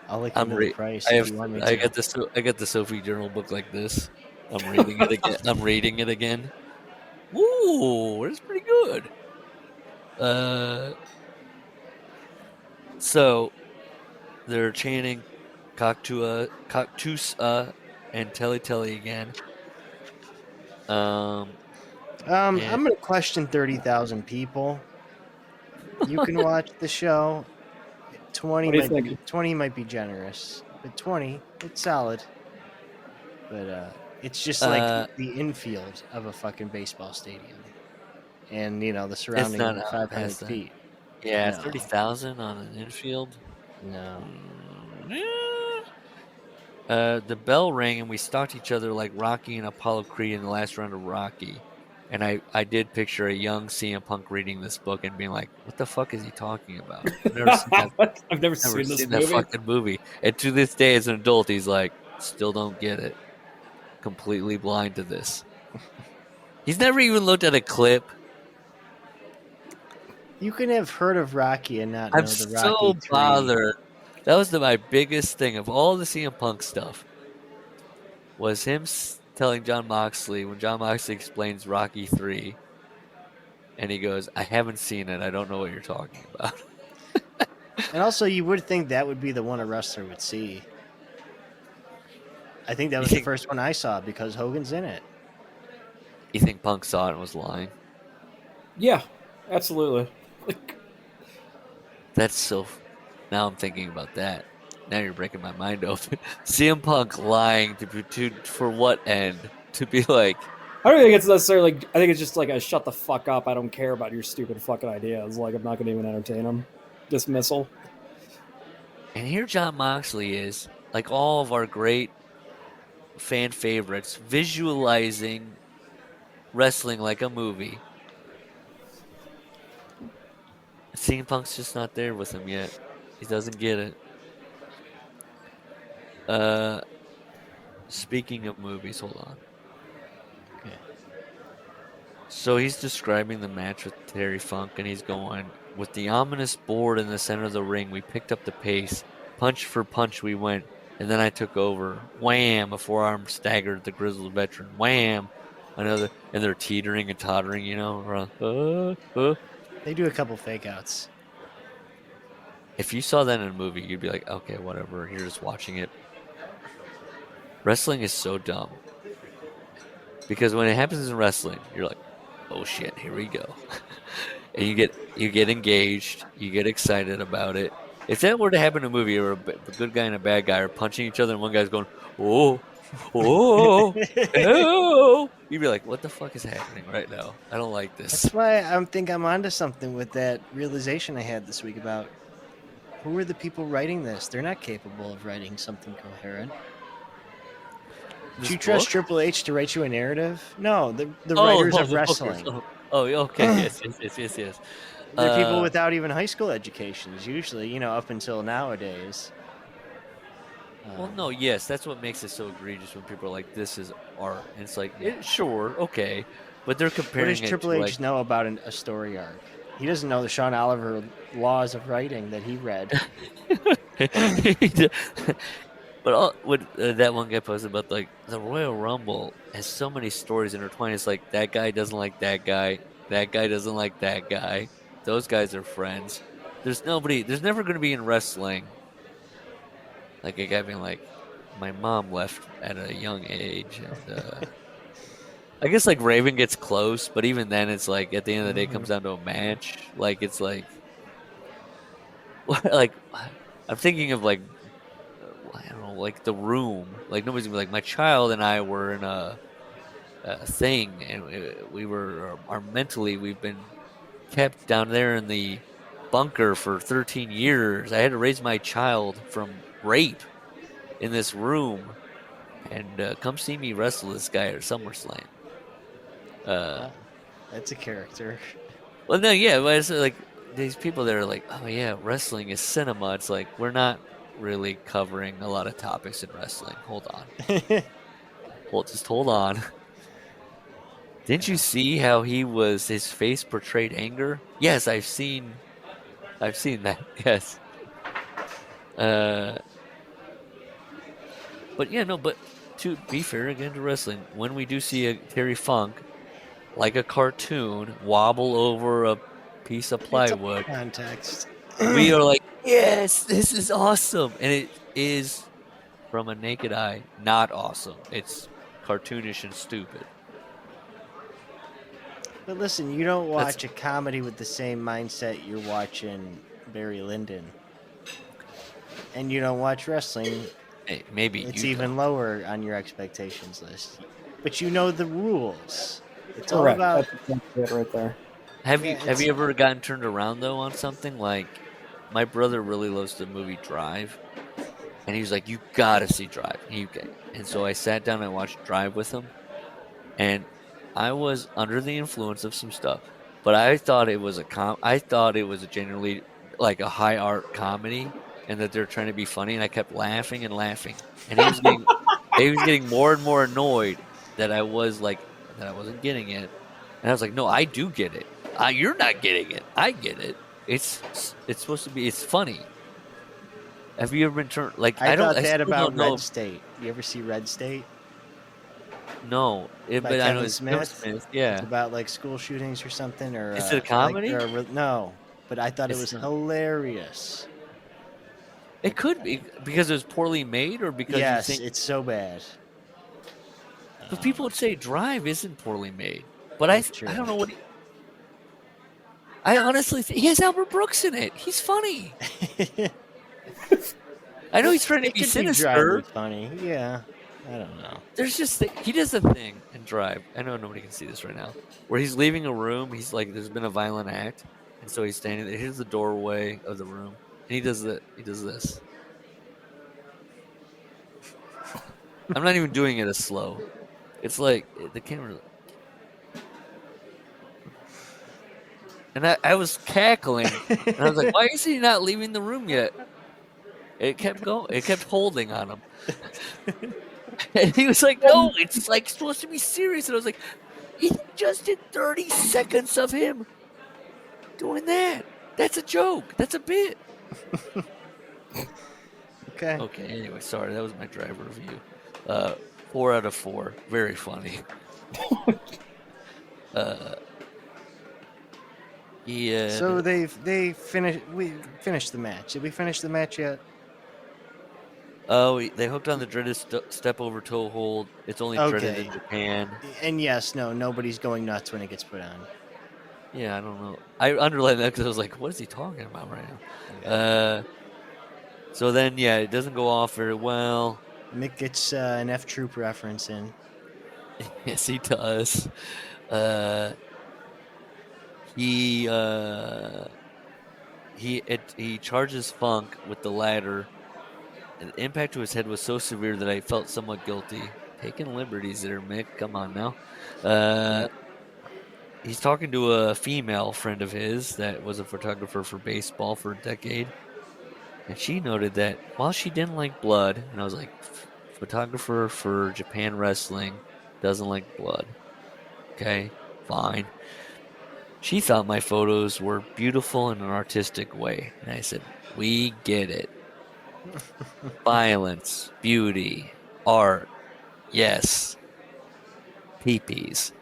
I'll look I'm into the price I if have. you want me I to. got the Sophie Journal book like this. I'm reading it again. I'm reading it again. Ooh, it's pretty good. So they're chanting Cactus and Telly Telly again. I'm going to question 30,000 people. You can watch the show. 20 What do you might be, think? 20 might be generous, but 20, it's solid. But it's just like the infield of a fucking baseball stadium, and the surrounding not 500 as that. feet. Yeah, No. 30,000 on an infield. No, The bell rang and we stalked each other like Rocky and Apollo Creed in the last round of Rocky. And I did picture a young CM Punk reading this book and being like, "What the fuck is he talking about?" I've never seen that, I've never seen this that movie. fucking movie. And to this day, as an adult, he's like, "Still don't get it. Completely blind to this." He's never even looked at a clip. you can have heard of Rocky and not know I'm the Rocky so 3. bothered. That was my biggest thing of all the CM Punk stuff. Was him telling John Moxley when John Moxley explains Rocky 3, and he goes, "I haven't seen it. I don't know what you're talking about." And also, you would think that would be the one a wrestler would see. I think that was the first one I saw because Hogan's in it. You think Punk saw it and was lying? Yeah, absolutely. That's so. Now I'm thinking about that. Now you're breaking my mind open. CM Punk lying to for what end? To be like, I don't think it's necessarily like, I think it's just like a shut the fuck up, I don't care about your stupid fucking ideas. Like, I'm not going to even entertain them. Dismissal. and here John Moxley is, like all of our great fan favorites, visualizing wrestling like a movie. CM Punk's just not there with him yet. He doesn't get it. Speaking of movies, hold on. Okay. So he's describing the match with Terry Funk, and he's going, with the ominous board in the center of the ring, we picked up the pace. Punch for punch we went, and then I took over. Wham! A forearm staggered the grizzled veteran. Wham! Another, and they're teetering and tottering, They do a couple fake outs. If you saw that in a movie, you'd be like, okay, whatever. You're just watching it. Wrestling is so dumb. Because when it happens in wrestling, you're like, oh shit, here we go. And you get engaged, you get excited about it. If that were to happen in a movie where a good guy and a bad guy are punching each other and one guy's going, oh, oh, you'd be like, what the fuck is happening right now? I don't like this. That's why I think I'm onto something with that realization I had this week about who are the people writing this? They're not capable of writing something coherent. Do you trust Triple H to write you a narrative? No, the writers of the wrestling. bookers. Oh, okay. Yes. They're people without even high school educations, usually, up until nowadays. Well, no, yes, that's what makes it so egregious when people are like, this is art. And it's like, sure, okay. But they're What comparing does it Triple to H know about a story arc? He doesn't know the Sean Oliver laws of writing that he read. But what that one guy posted about, like, the Royal Rumble has so many stories intertwined. It's like that guy doesn't like that guy doesn't like that guy. Those guys are friends. There's never going to be in wrestling like a guy being like, my mom left at a young age, and I guess like Raven gets close, but even then, it's like at the end of the day, it comes down to a match. Like it's like, like I'm thinking of like I don't know, like The Room. Like nobody's gonna be like, my child and I were in a thing, and we were our mentally we've been kept down there in the bunker for 13 years. I had to raise my child from rape in this room, and come see me wrestle this guy at SummerSlam. That's a character. Well, no, yeah, but it's like these people that are like, oh yeah, wrestling is cinema. It's like we're not really covering a lot of topics in wrestling. Hold on, just hold on. Didn't you see how his face portrayed anger? Yes, I've seen that. Yes. But yeah, no, but to be fair again to wrestling, when we do see a Terry Funk, like a cartoon, wobble over a piece of plywood, Context. we are like, yes, this is awesome. And it is, from a naked eye, not awesome. It's cartoonish and stupid. But listen, you don't watch a comedy with the same mindset you're watching Barry Lyndon. And you don't watch wrestling. Hey, maybe it's you even don't. lower on your expectations list. But you know the rules. It's all Correct. about. That's it right there. Have you ever gotten turned around though on something? Like my brother really loves the movie Drive, and he was like, "You gotta see Drive." And so I sat down and watched Drive with him, and I was under the influence of some stuff, but I thought it was I thought it was a genuinely like a high art comedy, and that they're trying to be funny, and I kept laughing and laughing, and he was getting more and more annoyed that I wasn't getting it, and I was like, "No, I do get it. You're not getting it. I get it. It's supposed to be. It's funny." Have you ever been turned like I thought that still about don't know Red State. You ever see Red State? No, By but I know Kevin it's Smith? Kevin Smith. Yeah, It's about like school shootings or something, or Is it a comedy? No, but I thought it It's was not. hilarious. it could be because it was poorly made, or because Yes, you think. it's so bad. But people would say Drive isn't poorly made. But I That's true. don't know what. I honestly think he has Albert Brooks in it. He's funny. I know he's trying to It be could sinister. dryly funny. Yeah, I don't know. There's just he does a thing in Drive. I know nobody can see this right now, where he's leaving a room. He's like, there's been a violent act, and so he's standing there. Here's the doorway of the room, and he does this. I'm not even doing it as slow. It's like the camera. And I was cackling, and I was like, "Why is he not leaving the room yet?" It kept going. It kept holding on him. And he was like, "No, it's like supposed to be serious." And I was like, "He just did 30 seconds of him doing that. That's a joke. That's a bit." Okay. Okay. Anyway, sorry. That was my Drive review. 4 out of 4. Very funny. Yeah. So we finished the match. Did we finish the match yet? Oh, they hooked on the dreaded step over toe hold. It's only dreaded Okay. in Japan. And yes, no, nobody's going nuts when it gets put on. Yeah, I don't know. I underlined that because I was like, what is he talking about right now? So then, yeah, it doesn't go off very well. Mick gets an F Troop reference in. Yes, he does. He charges Funk with the ladder. And the impact to his head was so severe that I felt somewhat guilty. Taking liberties there, Mick. Come on now. He's talking to a female friend of his that was a photographer for baseball for a decade. And she noted that while she didn't like blood, and I was like, photographer for Japan Wrestling doesn't like blood. Okay, fine. She thought my photos were beautiful in an artistic way. And I said, we get it. Violence, beauty, art, yes, peepees.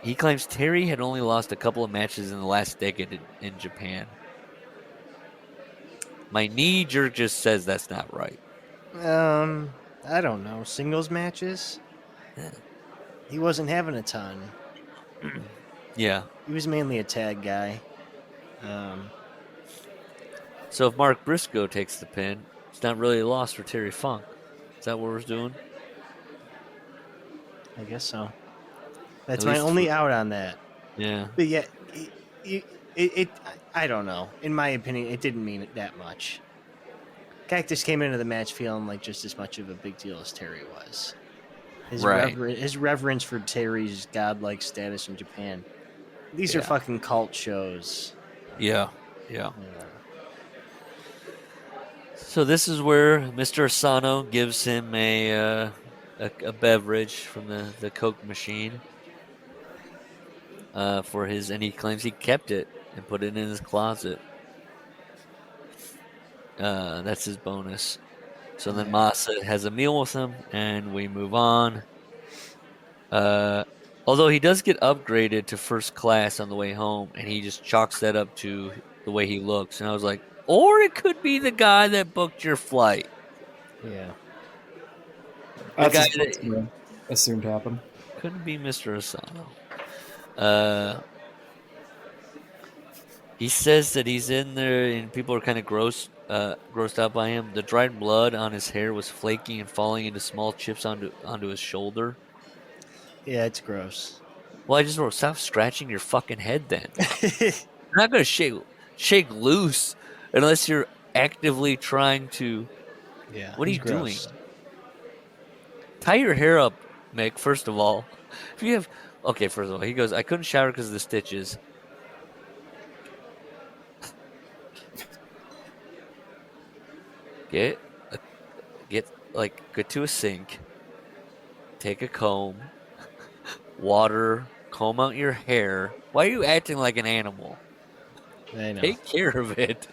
He claims Terry had only lost a couple of matches in the last decade in Japan. My knee jerk just says that's not right. I don't know. Singles matches? Yeah. He wasn't having a ton. Yeah. He was mainly a tag guy. So if Mark Briscoe takes the pin, it's not really a loss for Terry Funk. Is that what we're doing? I guess so. That's At my least only out on that. Yeah. But yeah, I don't know. In my opinion, it didn't mean it that much. Cactus came into the match feeling like just as much of a big deal as Terry was. Right. His reverence for Terry's godlike status in Japan. These are Yeah. fucking cult shows. Yeah. So this is where Mr. Asano gives him a beverage from the Coke machine for his, and he claims he kept it and put it in his closet. That's his bonus. So then Masa has a meal with him, and we move on. Although he does get upgraded to first class on the way home, and he just chalks that up to the way he looks. And I was like, or it could be the guy that booked your flight. Yeah. The guy That's that what I assumed happened. couldn't be Mr. Asano. He says that he's in there, and people are kind of grossed out by him. The dried blood on his hair was flaking and falling into small chips onto his shoulder. Yeah, it's gross. Well, I just wrote, stop scratching your fucking head then. You're not going to shake loose unless you're actively trying to. Yeah. What are it's you gross. doing? Tie your hair up, Mick, first of all. If you have. Okay, first of all, he goes, I couldn't shower because of the stitches. Get to a sink. Take a comb. Water. Comb out your hair. Why are you acting like an animal? I know. Take care of it.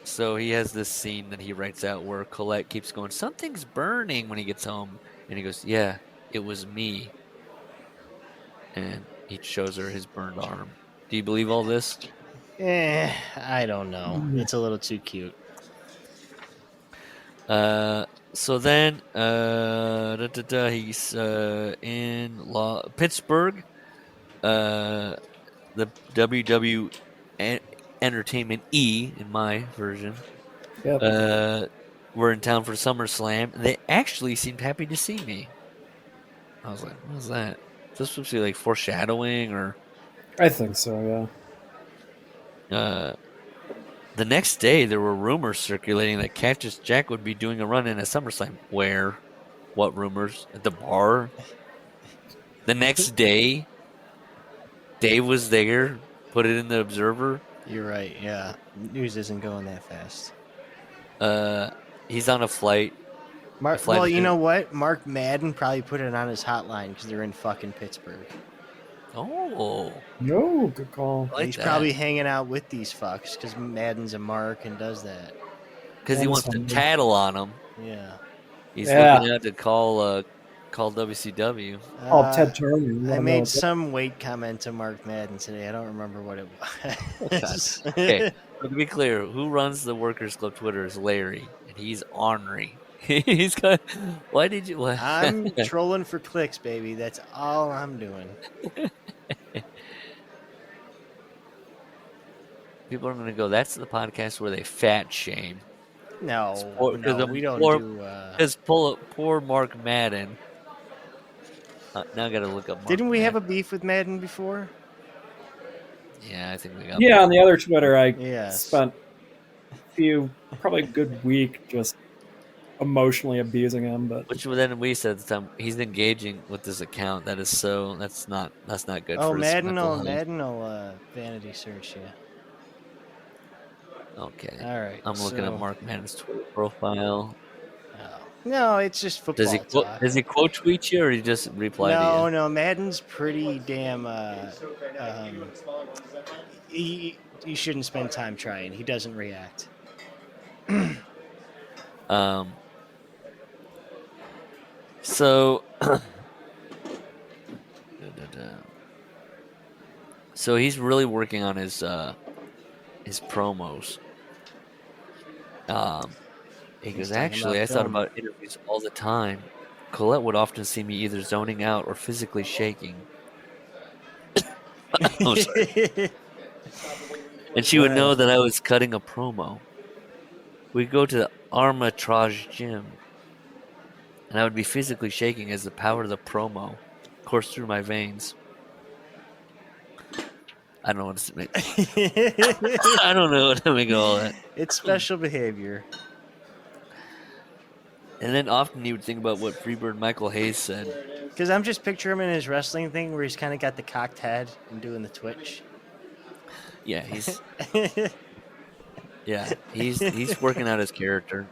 So he has this scene that he writes out where Colette keeps going, something's burning when he gets home. And he goes, yeah, it was me. And he shows her his burned arm. Do you believe all this? I don't know. It's a little too cute. So then he's in Pittsburgh. The WW Entertainment E, in my version. Yep. We're in town for SummerSlam. And they actually seemed happy to see me. I was like, what was that? Is this supposed to be like foreshadowing or? I think so, yeah. The next day, there were rumors circulating that Cactus Jack would be doing a run in at SummerSlam. Where? What rumors? At the bar? The next day, Dave was there, put it in the Observer. You're right, yeah. News isn't going that fast. He's on a flight. Well, you know what? Mark Madden probably put it on his hotline because they're in fucking Pittsburgh. Oh. No, good call. I like He's that. probably hanging out with these fucks because Madden's a mark and does that. Because he wants to tattle on them. Yeah. He's Yeah. looking out to call WCW. Oh, Ted Turner. I made some weight comment to Mark Madden today. I don't remember what it was. Okay, to be clear, who runs the Workers Club Twitter is Larry, and he's ornery. He's got. Why did you? What? I'm trolling for clicks, baby. That's all I'm doing. People are going to go, that's the podcast where they fat shame. No, Because we don't do. Because poor Mark Madden. Now I got to look up Mark Didn't we have a Madden. beef with Madden before? Yeah, I think we got Yeah, on the other Twitter, I Yes. spent probably a good week just emotionally abusing him. But Which then we said at the time, he's engaging with this account. That's not good Oh, for his Madden mental will health. vanity search you. Okay. All right. I'm looking at Mark Madden's Twitter profile. No, it's just football talk. Does he quote tweet you or he just reply to you? No, Madden's pretty damn. you shouldn't spend time trying. He doesn't react. So, so he's really working on his promos. Because talking actually, about I thought film. about interviews all the time. Colette would often see me either zoning out or physically shaking. Oh, sorry. And she would know that I was cutting a promo. We'd go to the Armitage Gym, and I would be physically shaking as the power of the promo coursed through my veins. I don't know what to make. I don't know what to make of all that. It's special behavior. And then often he would think about what Freebird Michael Hayes said. Because I'm just picturing him in his wrestling thing where he's kind of got the cocked head and doing the twitch. Yeah, he's working out his character.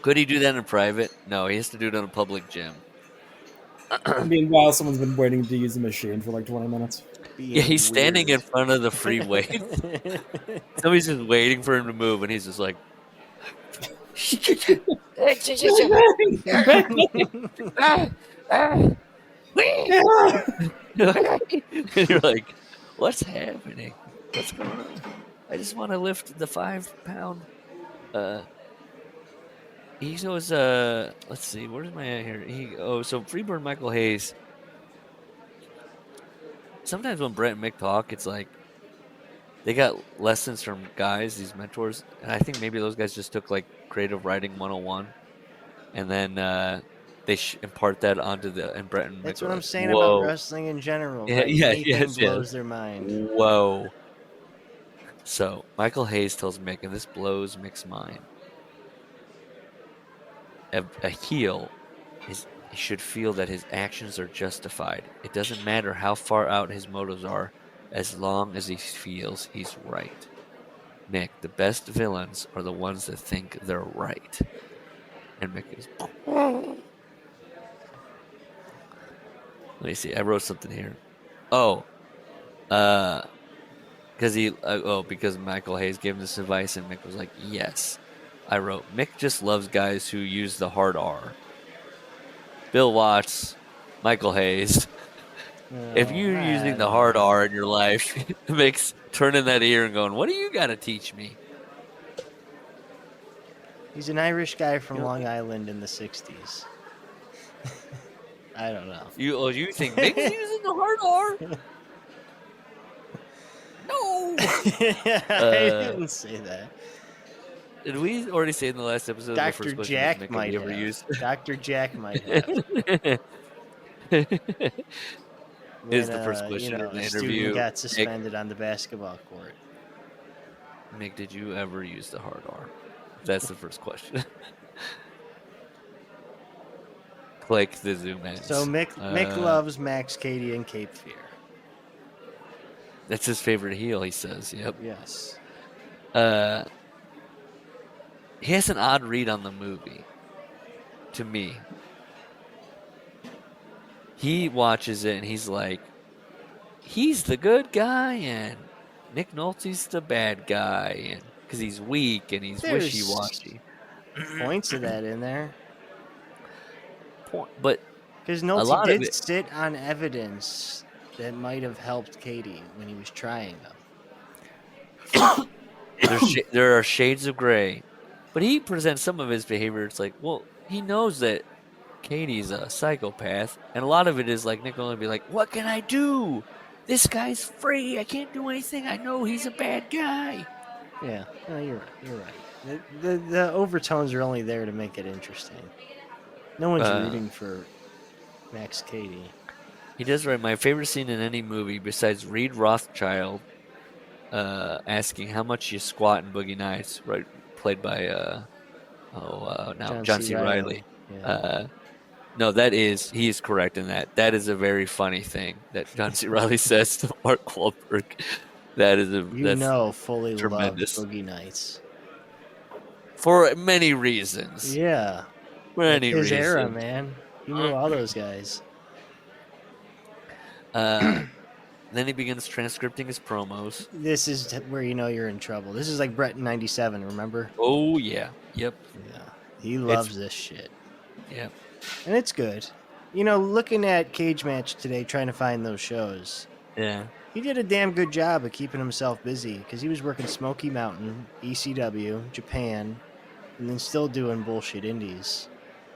Could he do that in private? No, he has to do it in a public gym. Meanwhile, someone's been waiting to use the machine for like 20 minutes. Yeah, he's standing in front of the free weights. Somebody's just waiting for him to move, and he's just like, and you're like, what's happening? What's going on? I just want to lift the 5-pound. He goes, let's see, where's my at here? So Freebird Michael Hayes. Sometimes when Brett and Mick talk, it's like they got lessons from guys, these mentors, and I think maybe those guys just took like creative writing 101, and then they impart that onto and Brett and Mick. That's what I'm like, saying whoa. about wrestling in general. Yeah, Anything blows their mind. Whoa. So Michael Hayes tells Mick, and this blows Mick's mind. A heel he should feel that his actions are justified. It doesn't matter how far out his motives are, as long as he feels he's right. Mick, the best villains are the ones that think they're right. And Mick is... Let me see. I wrote something here. Because Michael Hayes gave him this advice, and Mick was like, yes. I wrote, Mick just loves guys who use the hard R. Bill Watts, Michael Hayes. If you're using the hard R in your life, Mick's turning that ear and going, what do you got to teach me? He's an Irish guy from Long Island in the 60s. I don't know. You think Mick's using the hard R? No! I didn't say that. Did we already say in the last episode the Dr. first question Jack Mick might ever have. used? Dr. Jack might have. Is the first question in the a interview. student got suspended on the basketball court. Mick, did you ever use the hard R? That's the first question. Click the zoom in. So Mick loves Max Cady and Cape Fear. That's his favorite heel, he says. Yep. Yes. He has an odd read on the movie, to me. He watches it and he's like, he's the good guy and Nick Nolte's the bad guy, and because he's weak and he's There's wishy-washy. Points of that in there. But because Nolte did sit on evidence that might have helped Katie when he was trying them. there are shades of gray. But he presents some of his behavior. It's like, well, he knows that Katie's a psychopath. And a lot of it is like Nick will be like, what can I do? This guy's free. I can't do anything. I know he's a bad guy. Yeah, no, you're right. You're right. The overtones are only there to make it interesting. No one's rooting for Max Cady. He does write, my favorite scene in any movie besides Reed Rothschild asking how much you squat in Boogie Nights, right? Played by John C. Reilly. Yeah. No, he is correct in that. That is a very funny thing that John C. Reilly says to Mark Wahlberg. That's Foley tremendous. loved Boogie Nights. For many reasons. Yeah. Many his reasons. era, man. He knew all those guys. Then he begins transcripting his promos. This is where you know you're in trouble. This is like Brett in '97. Remember? Oh yeah, yep, Yeah, he loves this shit, yep. and it's good. You know, looking at Cage Match today, trying to find those shows. Yeah. He did a damn good job of keeping himself busy because he was working Smoky Mountain, ECW, Japan, and then still doing bullshit indies.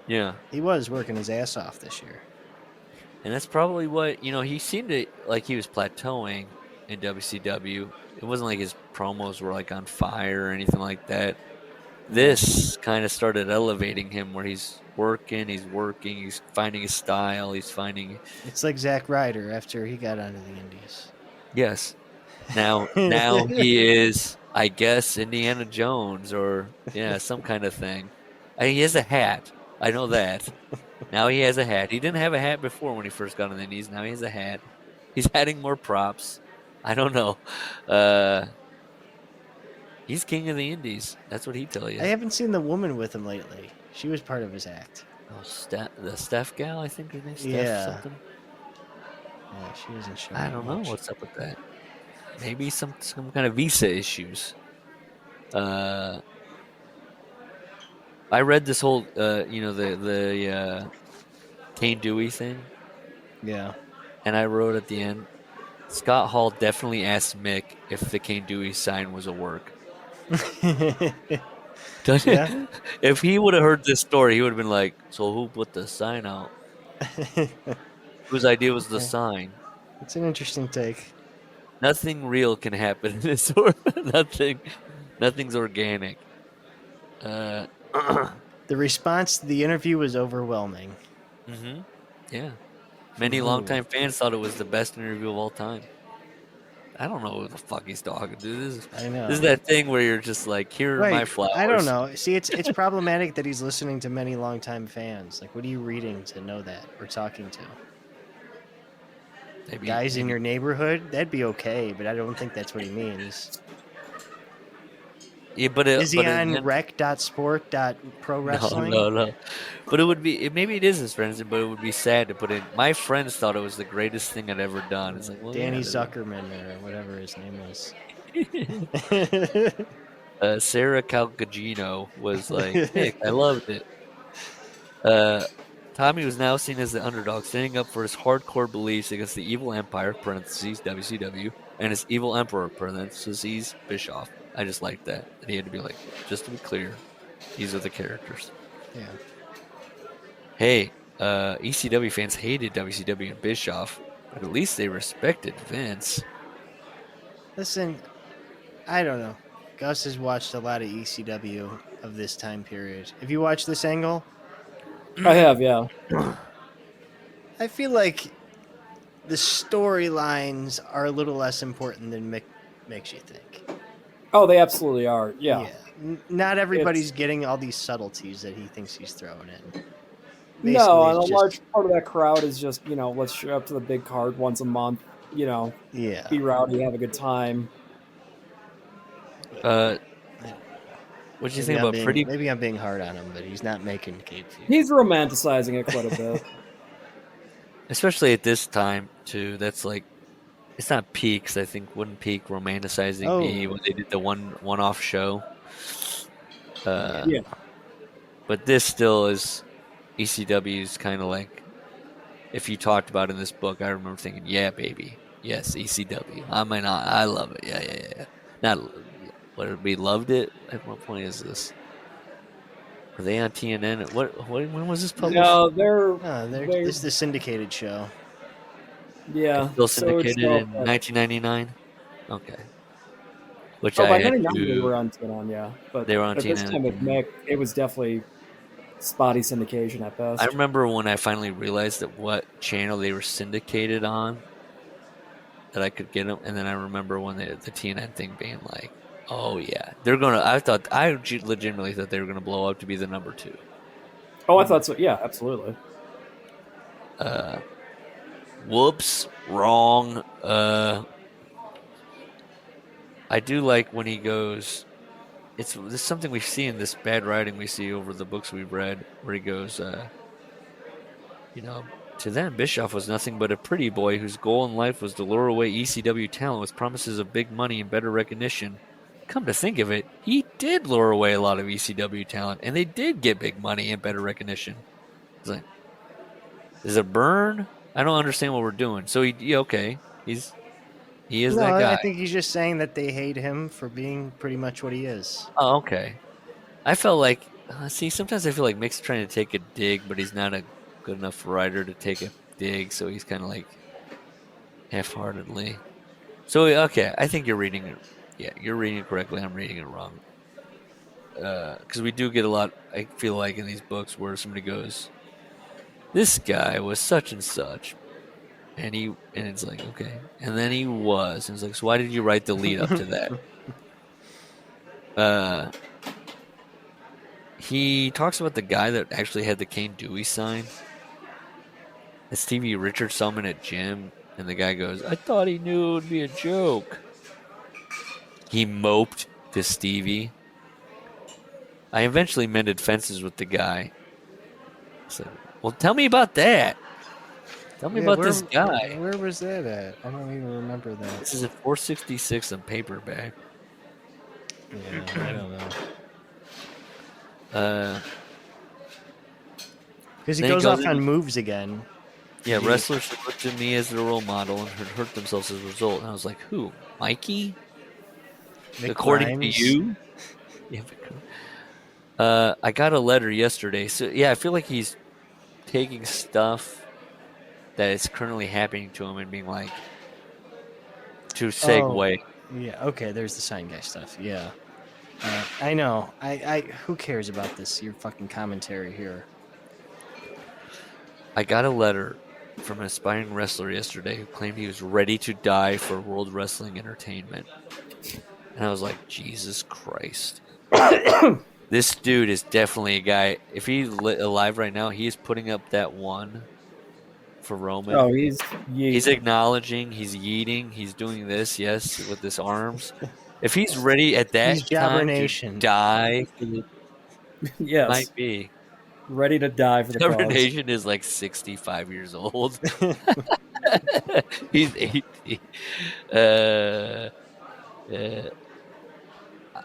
Yeah. He was working his ass off this year. And that's probably what, he seemed to, like he was plateauing in WCW. It wasn't like his promos were like on fire or anything like that. This kind of started elevating him where he's working, he's finding his style, he's finding... It's like Zack Ryder after he got onto the indies. Yes. Now he is, I guess, Indiana Jones or, some kind of thing. He has a hat. I know that. Now he has a hat. He didn't have a hat before when he first got on the indies. Now he has a hat. He's adding more props. I don't know. He's king of the indies. That's what he tell you. I haven't seen the woman with him lately. She was part of his act. Oh, the Steph gal, I think her name's Steph Yeah. something. Yeah, she wasn't showing I don't know much. what's up with that. Maybe some kind of visa issues. I read this whole, the Kane Dewey thing, Yeah. and I wrote at the end, Scott Hall definitely asked Mick if the Kane Dewey sign was a work. Yeah. If he would have heard this story, he would have been like, so who put the sign out? Whose idea was the sign? It's an interesting take. Nothing real can happen in this world. Nothing's organic. The response to the interview was overwhelming. Mm-hmm. Yeah. Many longtime fans thought it was the best interview of all time. I don't know who the fuck he's talking to. I know. This is that thing where you're just like, here are my flowers. I don't know. See, it's problematic that he's listening to many longtime fans. Like, what are you reading to know that or talking to? Guys in your neighborhood? That'd be okay, but I don't think that's what he means. Yeah, is he on rec.sport.pro wrestling? No. But it would be, maybe it is his friends, but it would be sad to put in. My friends thought it was the greatest thing I'd ever done. It's like, well, Danny Zuckerman or whatever his name was. Sarah Calcagino was like, Nick, I loved it. Tommy was now seen as the underdog, standing up for his hardcore beliefs against the evil empire, parentheses, WCW, and his evil emperor, parentheses, Bischoff. I just liked that he had to be like, just to be clear, these are the characters. Yeah. Hey, ECW fans hated WCW and Bischoff, but at least they respected Vince. Listen, I don't know. Gus has watched a lot of ECW of this time period. Have you watched this angle? I have, yeah. I feel like the storylines are a little less important than Mick makes you think. Oh, they absolutely are. Yeah. Not everybody's getting all these subtleties that he thinks he's throwing in. Basically, No, and a it's large part of that crowd is just, let's show up to the big card once a month, be rowdy, have a good time. What do you think about Pretty? Maybe I'm being hard on him, but he's not making Cape Fear. He's romanticizing it quite a bit. Especially at this time, too. That's like, it's not peaks. I think wouldn't peak romanticizing be when they did the one-off show. Yeah. But this still is ECW's kind of like, if you talked about in this book, I remember thinking, yeah, baby. Yes, ECW. I love it. Yeah. Not, we loved it? At what point is this? Are they on TNN? When was this published? No, This is the syndicated show. Yeah. Still syndicated in 1999? Okay. Which by I had 99 to... they were on TNN, yeah. But they were on at this TNN. time with Mick, it was definitely spotty syndication at best. I remember when I finally realized that what channel they were syndicated on, that I could get them, and then I remember when the TNN thing being like, oh yeah, I legitimately thought they were gonna blow up to be the number 2. Oh, I thought so. Yeah, absolutely. Whoops, wrong. I do like when he goes. It's something we see in this bad writing we see over the books we've read, where he goes, To them, Bischoff was nothing but a pretty boy whose goal in life was to lure away ECW talent with promises of big money and better recognition. Come to think of it, he did lure away a lot of ECW talent, and they did get big money and better recognition. It's like, is it burn? I don't understand what we're doing. So okay, he is that guy. I think he's just saying that they hate him for being pretty much what he is. Oh, okay. I felt like, sometimes I feel like Mick's trying to take a dig, but he's not a good enough writer to take a dig, so he's kind of like half-heartedly. So, okay, I think you're reading it. Yeah, you're reading it correctly. I'm reading it wrong. Because we do get a lot, I feel like, in these books where somebody goes, this guy was such and such. And it's like, okay. And then he was. And it's like, so why did you write the lead up to that? He talks about the guy that actually had the Kane Dewey sign. And Stevie Richards saw him in a gym. And the guy goes, I thought he knew it would be a joke. He moped to Stevie. I eventually mended fences with the guy. So, well, tell me about that. Tell me about this guy. Where was that at? I don't even remember that. This is at 466 on paperback. Yeah, I don't know. Because he goes off on moves again. Yeah, wrestlers should look to me as their role model and hurt themselves as a result. And I was like, who? Mikey? Mick According Grimes. to you? Yeah. I got a letter yesterday. So, yeah, I feel like he's taking stuff that is currently happening to him and being like, to segue. Oh, yeah, okay, there's the sign guy stuff. Yeah. I know. I who cares about this? Your fucking commentary here. I got a letter from an aspiring wrestler yesterday who claimed he was ready to die for World Wrestling Entertainment. And I was like, Jesus Christ. This dude is definitely a guy. If he's alive right now, he is putting up that one for Roman. Oh, he's acknowledging, he's yeeting, he's doing this, yes, with his arms. If he's ready at that time to die, yes, might be. Ready to die for the Jabber cause. Nation is like 65 years old. He's 80.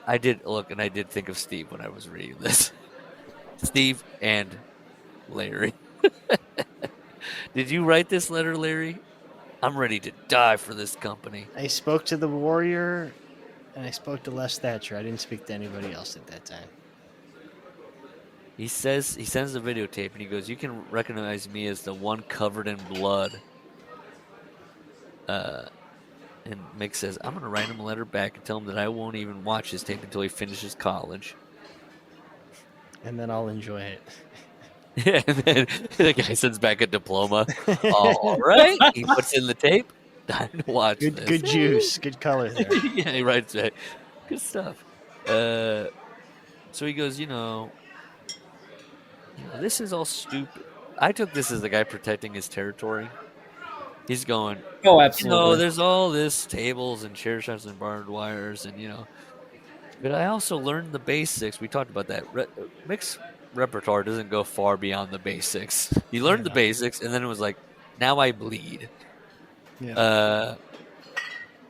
I did look, and I did think of Steve when I was reading this. Steve and Larry. Did you write this letter, Larry? I'm ready to die for this company. I spoke to the Warrior, and I spoke to Les Thatcher. I didn't speak to anybody else at that time. He sends the videotape, and he goes, you can recognize me as the one covered in blood. And Mick says, I'm going to write him a letter back and tell him that I won't even watch his tape until he finishes college. And then I'll enjoy it. Yeah, and then the guy sends back a diploma. All right. He puts in the tape. Time to watch this. Good juice. Good color there. Yeah, he writes back. Good stuff. So he goes, this is all stupid. I took this as the guy protecting his territory. He's going, oh, absolutely. There's all this tables and chair shots and barbed wires and, but I also learned the basics. We talked about that. Mick's repertoire doesn't go far beyond the basics. He learned the basics, and then it was like, now I bleed. Yeah.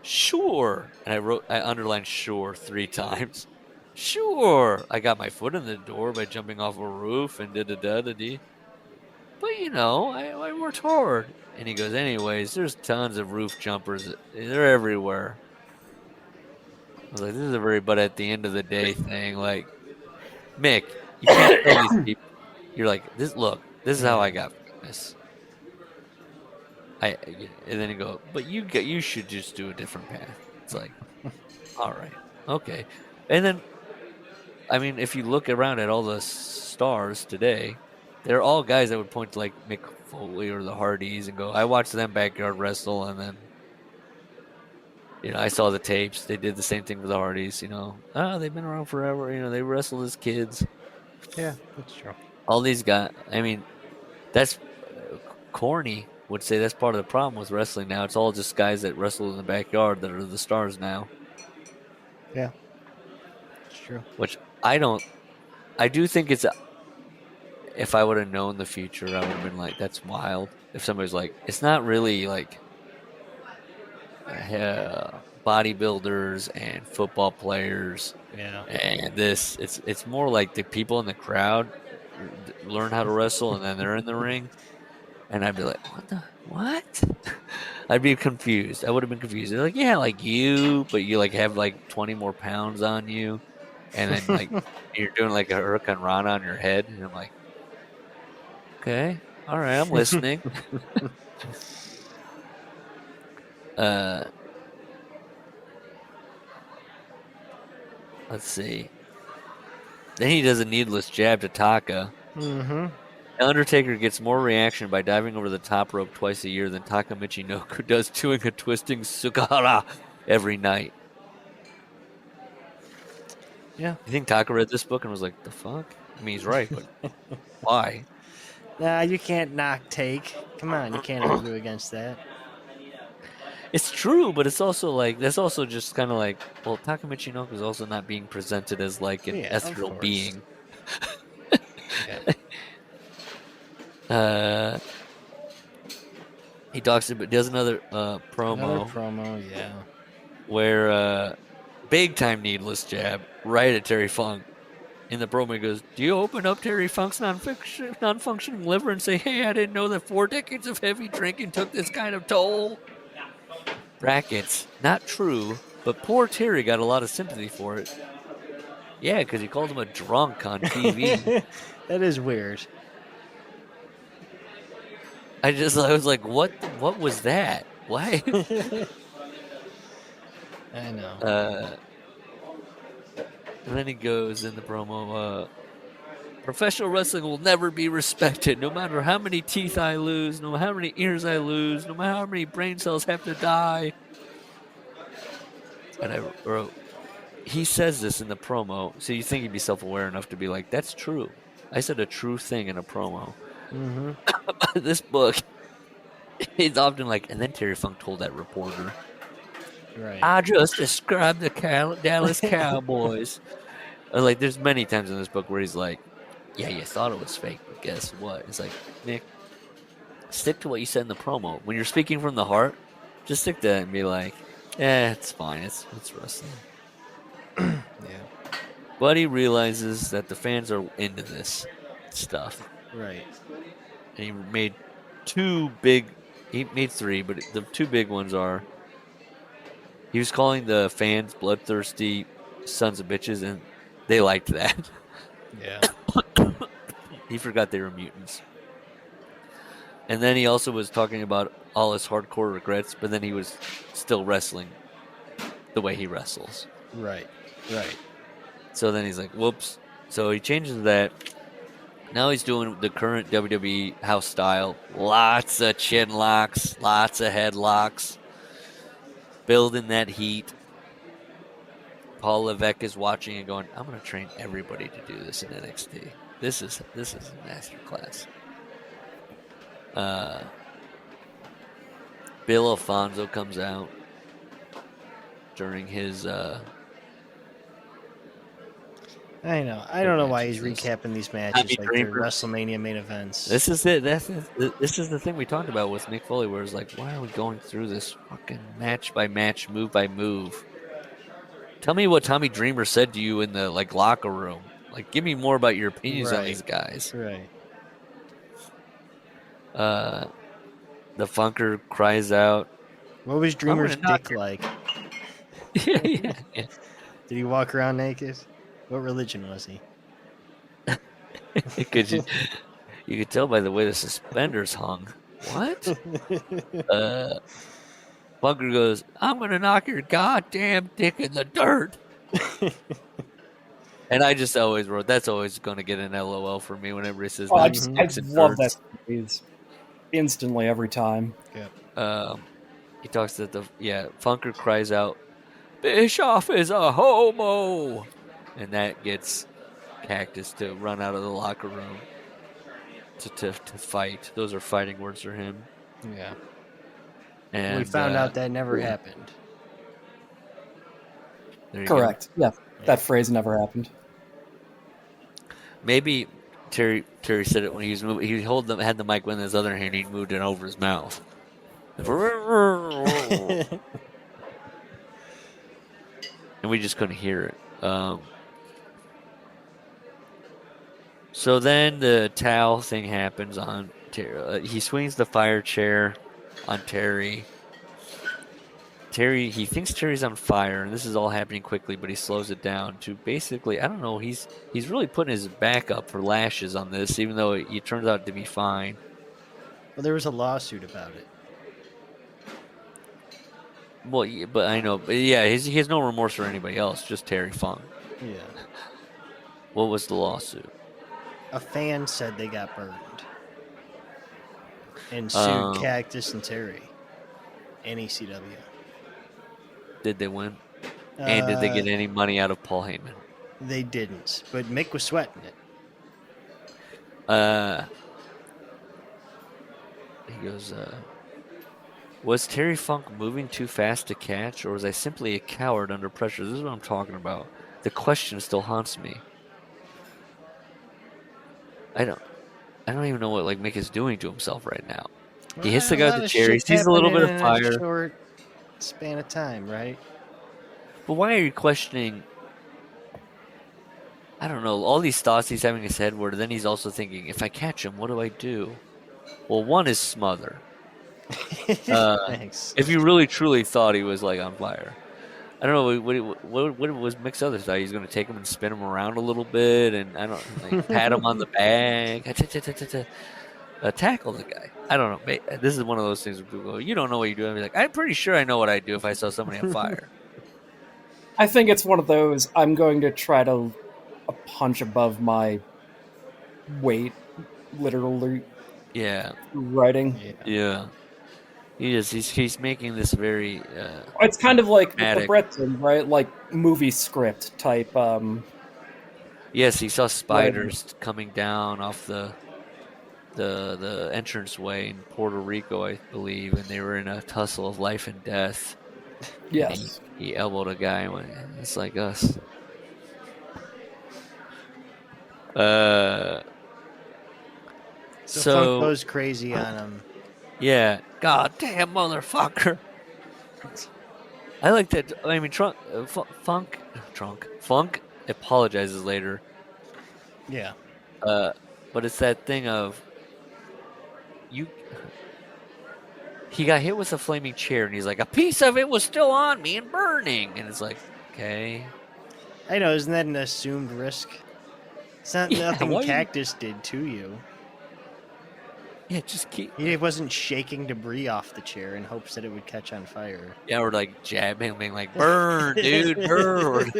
Sure. And I underlined sure 3 times. Sure. I got my foot in the door by jumping off a roof and da-da-da-da-dee. But, I worked hard. And he goes, anyways, there's tons of roof jumpers. They're everywhere. I was like, this is a very but at the end of the day thing. Like, Mick, you can't tell these people. You're like, this is how I got famous. And then you go, but you should just do a different path. It's like, all right, okay. And then, I mean, if you look around at all the stars today, they're all guys that would point to like Mick Foley or the Hardys and go, I watched them backyard wrestle, and then I saw the tapes. They did the same thing with the Hardys. They've been around forever. They wrestled as kids. Yeah, that's true. All these guys. I mean, that's corny. Would say that's part of the problem with wrestling now. It's all just guys that wrestle in the backyard that are the stars now. Yeah, it's true. Which I do think it's if I would have known the future, I would have been like, that's wild. If somebody's like, it's not really like bodybuilders and football players and this. It's more like the people in the crowd learn how to wrestle and then they're in the ring. And I'd be like, what? I'd be confused. I would have been confused. They're like, yeah, like you, but you like have like 20 more pounds on you. And then like you're doing like a Hurricane Rana on your head. And I'm like, okay, all right, I'm listening. Let's see. Then he does a needless jab to Taka. Mm-hmm. Undertaker gets more reaction by diving over the top rope twice a year than Taka Michinoku does doing a twisting Sugara every night. Yeah. You think Taka read this book and was like, the fuck? I mean, he's right, but why? Nah, you can't knock take. Come on, you can't argue against that. It's true, but it's also like, that's also just kind of like, well, Taka Michinoku is also not being presented as like an ethereal being. He does another promo. Another promo, yeah. Where big time needless jab right at Terry Funk. In the promo, he goes, "Do you open up Terry Funk's non-functioning liver and say, hey, I didn't know that 4 decades of heavy drinking took this kind of toll?" Brackets, not true, but poor Terry got a lot of sympathy for it. Yeah, because he called him a drunk on TV. That is weird. I was like, what was that? Why? I know. And then he goes in the promo, professional wrestling will never be respected, no matter how many teeth I lose, no matter how many ears I lose, no matter how many brain cells have to die. And I wrote, he says this in the promo, so you think he'd be self-aware enough to be like, that's true. I said a true thing in a promo. Mm-hmm. This book, it's often like, and then Terry Funk told that reporter, right. I just described the Dallas Cowboys. Like, there's many times in this book where he's like, yeah, you thought it was fake, but guess what? It's like, Nick, stick to what you said in the promo. When you're speaking from the heart, just stick to that and be like, it's fine. It's wrestling. Yeah. But he realizes that the fans are into this stuff. Right. And he made 3, but the 2 big ones are, he was calling the fans bloodthirsty sons of bitches, and they liked that. Yeah. He forgot they were mutants. And then he also was talking about all his hardcore regrets, but then he was still wrestling the way he wrestles. Right. Right. So then he's like, whoops. So he changes that. Now he's doing the current WWE house style. Lots of chin locks, lots of headlocks. Building that heat. Paul Levesque is watching and going, I'm going to train everybody to do this in NXT. This is a masterclass. Bill Alfonso comes out during his I know. I don't know why he's recapping these matches like they're WrestleMania main events. This is it. This is the thing we talked about with Mick Foley, where it's like, why are we going through this fucking match by match, move by move? Tell me what Tommy Dreamer said to you in the locker room. Like, give me more about your opinions on these guys. Right. The Funker cries out. What was Dreamer's dick like? yeah. Did he walk around naked? What religion was he? You could tell by the way the suspenders hung. What? Funker goes, I'm going to knock your goddamn dick in the dirt. And I just always wrote, that's always going to get an LOL for me whenever he says that. I love that phrase instantly every time. Yeah. He talks to Funker cries out, Bischoff is a homo. And that gets Cactus to run out of the locker room to fight. Those are fighting words for him. Yeah. And we found out that never happened. Correct. Yeah, that phrase never happened. Maybe Terry said it when he was moving. He had the mic with his other hand. He moved it over his mouth. And we just couldn't hear it. So then the towel thing happens on Terry. He swings the fire chair on Terry. He thinks Terry's on fire, and this is all happening quickly, but he slows it down to basically, I don't know, he's really putting his back up for lashes on this, even though it turns out to be fine. Well, there was a lawsuit about it. Well, yeah, but I know, but yeah, he has no remorse for anybody else, just Terry Funk. Yeah. What was the lawsuit? A fan said they got burned and sued Cactus and Terry and ECW. Did they win? And did they get any money out of Paul Heyman? They didn't, but Mick was sweating it. He goes, was Terry Funk moving too fast to catch, or was I simply a coward under pressure? This is what I'm talking about. The question still haunts me. I don't even know what Mick is doing to himself right now. He hits the guy with the chair. He sees a little bit of fire. Short span of time, right? But why are you questioning? I don't know. All these thoughts he's having in his head, where then he's also thinking, if I catch him, what do I do? Well, one is smother. Thanks. If you really truly thought he was on fire, I don't know what was Mick's other thought. He's going to take him and spin him around a little bit, and I don't pat him on the back, tackle the guy. I don't know. This is one of those things where people go, "You don't know what you're doing." I'm like, I'm pretty sure I know what I'd do if I saw somebody on fire. I think it's one of those. I'm going to try to punch above my weight, literally. Yeah. Writing. Yeah. He's making this very. It's kind of like dramatic. the Brett thing, right? Like movie script type. Yes, he saw spiders coming down off the entranceway in Puerto Rico, I believe, and they were in a tussle of life and death. Yes. He elbowed a guy and went, it's like us. So Funk goes crazy on him. Yeah. God damn motherfucker. I like that. I mean, Funk apologizes later. Yeah. But it's that thing of he got hit with a flaming chair, and he's like, a piece of it was still on me and burning. And it's like, okay. I know, isn't that an assumed risk? It's not nothing Cactus did to you. Yeah, just keep. He wasn't shaking debris off the chair in hopes that it would catch on fire. Yeah, or jabbing, being like, burn, dude, burn.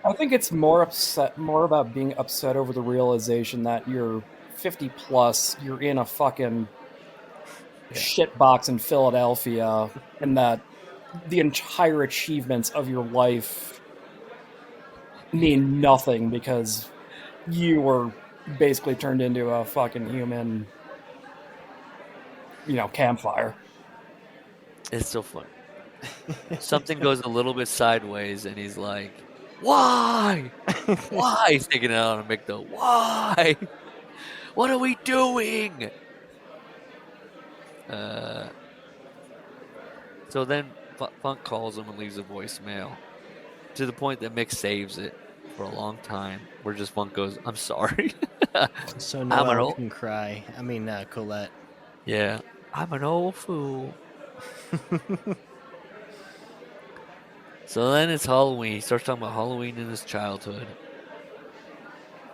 I think it's more about being upset over the realization that you're 50 plus, you're in a fucking shit box in Philadelphia, and that the entire achievements of your life mean nothing because you were basically turned into a fucking human, campfire. It's so fun. Something goes a little bit sideways, and he's like, why? Why? He's taking it out on Mick, though. Why? What are we doing? So then Funk calls him and leaves a voicemail to the point that Mick saves it for a long time, where just Funk goes, I'm sorry. So Noel can cry. I mean, Colette. Yeah. I'm an old fool. So then it's Halloween. He starts talking about Halloween in his childhood.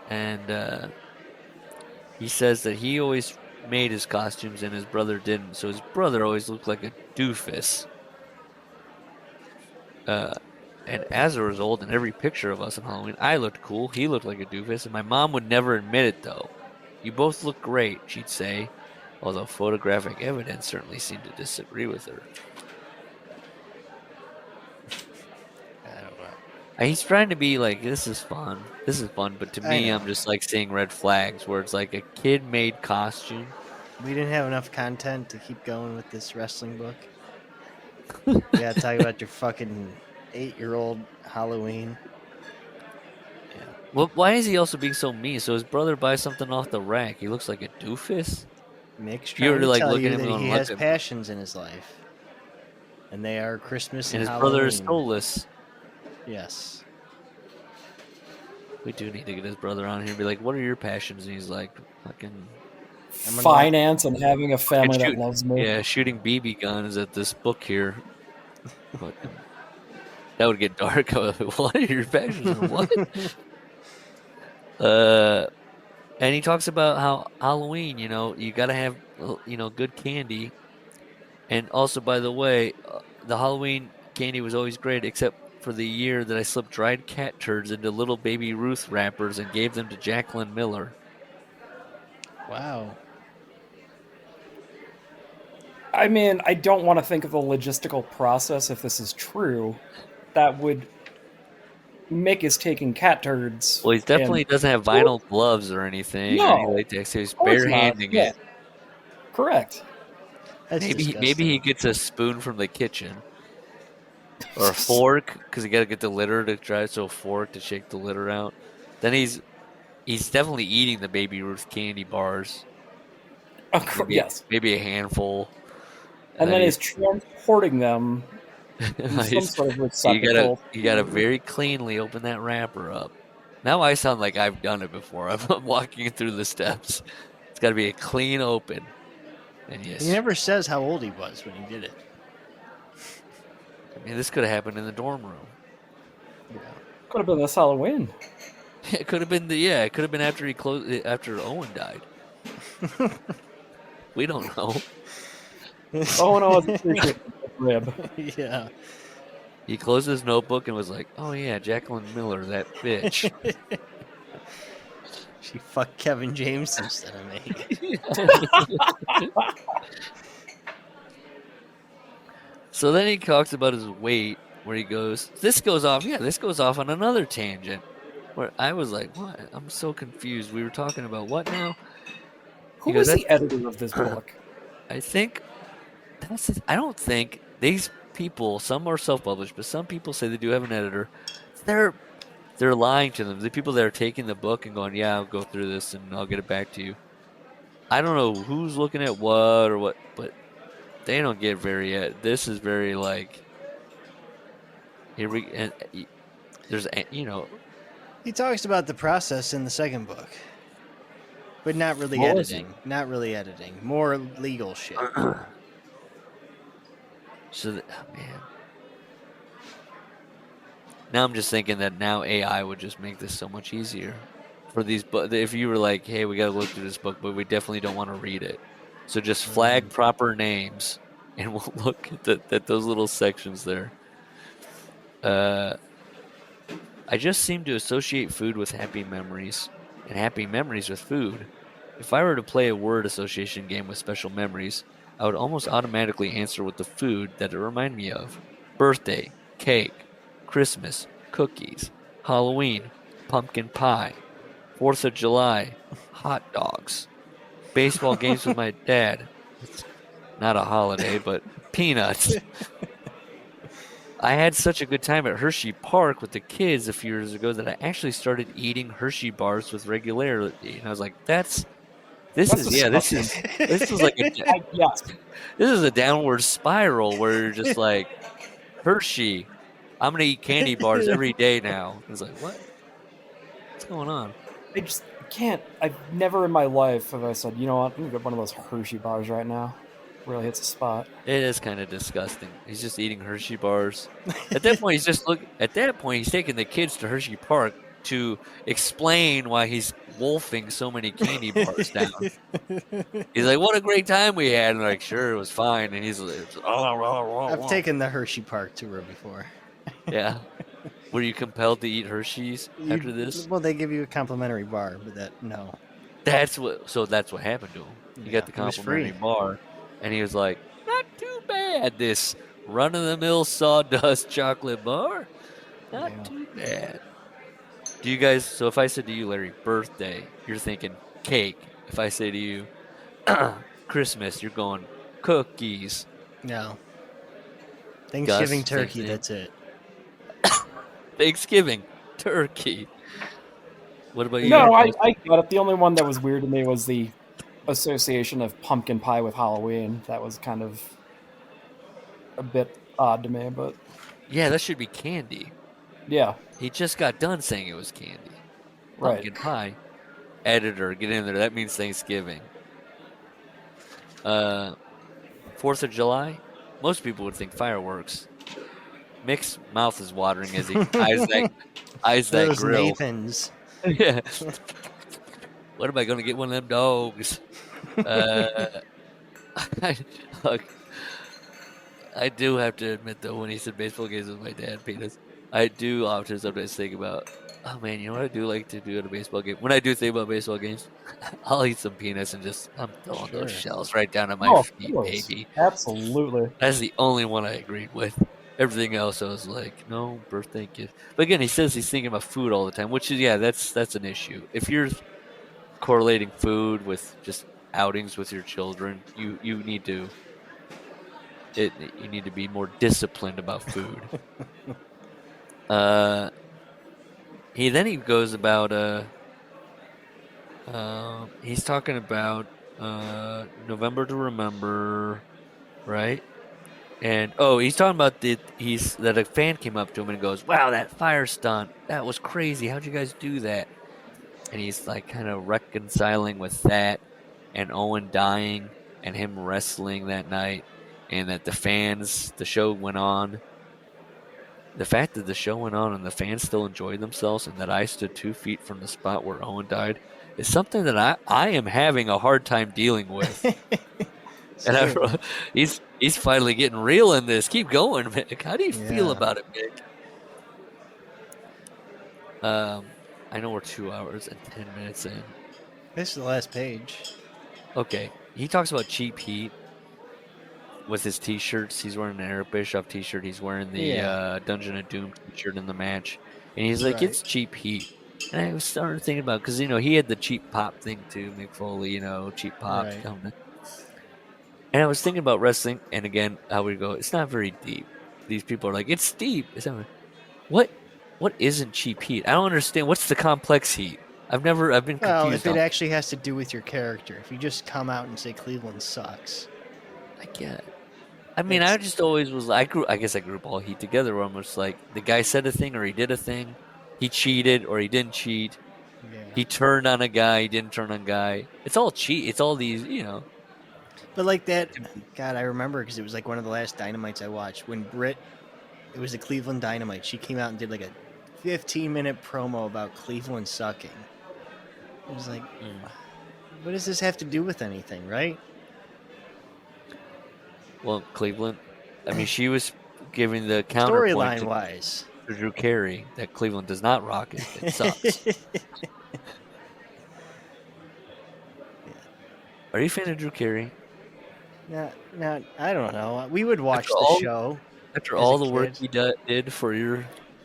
And he says that he always made his costumes and his brother didn't. So his brother always looked like a doofus. And as a result, in every picture of us on Halloween, I looked cool. He looked like a doofus. And my mom would never admit it, though. You both look great, she'd say. Although photographic evidence certainly seemed to disagree with her. I don't know. He's trying to be like, this is fun, but to me, I'm just seeing red flags where it's like a kid-made costume. We didn't have enough content to keep going with this wrestling book. You gotta talk about your fucking 8-year-old Halloween. Yeah. Well, why is he also being so mean? So his brother buys something off the rack. He looks like a doofus. Mick's You trying were to like tell looking you at him that going, he "Look has at-" passions in his life, and they are Christmas and and his brother is Halloween. soulless. Yes. We do need to get his brother on here and be like, "What are your passions?" And he's like, "Fucking I'm gonna Finance and having a family that shoot, loves me. yeah, shooting BB guns at this book here." Fucking, that would get dark. What are your passions? And what? And he talks about how Halloween, you got to have, good candy. And also, by the way, the Halloween candy was always great, except for the year that I slipped dried cat turds into little baby Ruth wrappers and gave them to Jacqueline Miller. Wow. I mean, I don't want to think of the logistical process if this is true. That would Mick is taking cat turds. Well, he definitely and doesn't have vinyl gloves or anything, or any No. latex. He's Of course not. barehanding Yeah. it. Correct. That's Maybe disgusting. he gets a spoon from the kitchen. Or a fork, because you got to get the litter to dry, so a fork to shake the litter out. Then he's definitely eating the Baby Ruth candy bars. Yes. Maybe a handful. And then he's transporting them in some sort of receptacle. you gotta very cleanly open that wrapper up. Now I sound like I've done it before. I'm walking through the steps. It's got to be a clean open. And yes, He never says how old he was when he did it. I mean, this could have happened in the dorm room. Could have been this Halloween. It could have been it could have been after Owen died. We don't know. Oh no, it's a rib. Yeah. He closed his notebook and was like, "Oh yeah, Jacqueline Miller, that bitch." She fucked Kevin James instead of me. So then he talks about his weight, where he goes, this goes off on another tangent, where I was like, what? I'm so confused. We were talking about what now? Who goes, was the editor of this book? I think I don't think these people, some are self-published, but some people say they do have an editor. They're lying to them. The people that are taking the book and going, yeah, I'll go through this and I'll get it back to you. I don't know who's looking at what or what, but they don't get very. This is very like. Here we and there's He talks about the process in the second book, but not really What was editing. Not really editing. More legal shit. So man. Now I'm just thinking that now AI would just make this so much easier for these. But if you were like, hey, we got to look through this book, but we definitely don't want to read it, so just flag proper names, and we'll look at those little sections there. I just seem to associate food with happy memories, and happy memories with food. If I were to play a word association game with special memories, I would almost automatically answer with the food that it reminded me of: birthday, cake, Christmas, cookies, Halloween, pumpkin pie, 4th of July, hot dogs, baseball games with my dad. It's not a holiday, but peanuts. I had such a good time at Hershey Park with the kids a few years ago that I actually started eating Hershey bars with regularity. And I was like, this is like Yes. this is a downward spiral where you're just like, Hershey, I'm gonna eat candy bars every day now. It's like, what? What's going on? I just can't. I've never in my life have I said, you know what, I'm gonna get one of those Hershey bars right now. Really hits a spot. It is kind of disgusting. He's just eating Hershey bars. At that point, he's taking the kids to Hershey Park to explain why he's wolfing so many candy bars down. He's like, "What a great time we had!" And they're like, "Sure, it was fine." And he's like, I've taken the Hershey Park tour before. Yeah. Were you compelled to eat Hershey's after this? Well, they give you a complimentary bar, but no. That's what happened to him. He got the it was complimentary free. bar, and he was like, "Not too bad. This run-of-the-mill sawdust chocolate bar, not too bad." Do you guys? So if I said to you, Larry, birthday, you're thinking cake. If I say to you, Christmas, you're going cookies. No. Thanksgiving turkey, same thing. that's it. Thanksgiving turkey. What about you? No, Chris? I got it. The only one that was weird to me was the association of pumpkin pie with Halloween. That was kind of a bit odd to me, but Yeah, that should be candy. yeah, He just got done saying it was candy. right. Pumpkin pie. Editor, get in there. That means Thanksgiving. 4th of July? Most people would think fireworks. Mick's mouth is watering as he eyes that Those grill. Nathans. Yeah. What am I going to get one of them dogs? Look, I do have to admit, though, when he said baseball games with my dad, penis, I do often sometimes think about, oh man, you know what I do like to do at a baseball game? When I do think about baseball games, I'll eat some penis and I'm throwing those shells right down at my Oh, of feet, course. baby. Absolutely. That's the only one I agreed with. Everything else, I was like, no, birthday gift. But again, he says he's thinking about food all the time, which is, yeah, that's an issue. If you're correlating food with just outings with your children, you need to be more disciplined about food. He goes about he's talking about November to Remember, right? And he's talking about that a fan came up to him and goes, "Wow, that fire stunt, that was crazy. How'd you guys do that?" And he's like kind of reconciling with that and Owen dying and him wrestling that night, and that the show went on. The fact that the show went on and the fans still enjoyed themselves, and that I stood 2 feet from the spot where Owen died, is something that I am having a hard time dealing with. And he's finally getting real in this. Keep going, Mick. How do you feel about it, Mick? I know we're 2 hours and 10 minutes in. This is the last page. Okay. He talks about cheap heat with his t-shirts. He's wearing an Eric Bischoff t-shirt. He's wearing the Dungeon of Doom t-shirt in the match. And he's like, it's cheap heat. And I was starting thinking about, because, he had the cheap pop thing too, Mick Foley, cheap pop. Right. And I was thinking about wrestling, and again, how we go, it's not very deep. These people are like, it's deep. What isn't cheap heat? I don't understand. What's the complex heat? I've been confused. Well, if it actually has to do with your character, if you just come out and say Cleveland sucks. I get it. I mean, I just always was, I guess I group all heat together, where I'm just like, the guy said a thing or he did a thing, he cheated or he didn't cheat, he turned on a guy, he didn't turn on a guy. It's all cheat. It's all these, But like that, God, I remember because it was like one of the last Dynamites I watched. When Britt, it was the Cleveland Dynamite, she came out and did like a 15-minute promo about Cleveland sucking. It was like, what does this have to do with anything, right? Well, Cleveland, I mean, she was giving the counterpoint Storyline-wise. to Drew Carey that Cleveland does not rock it. It sucks. Are you a fan of Drew Carey? No, I don't know. We would watch show. After all the work he did for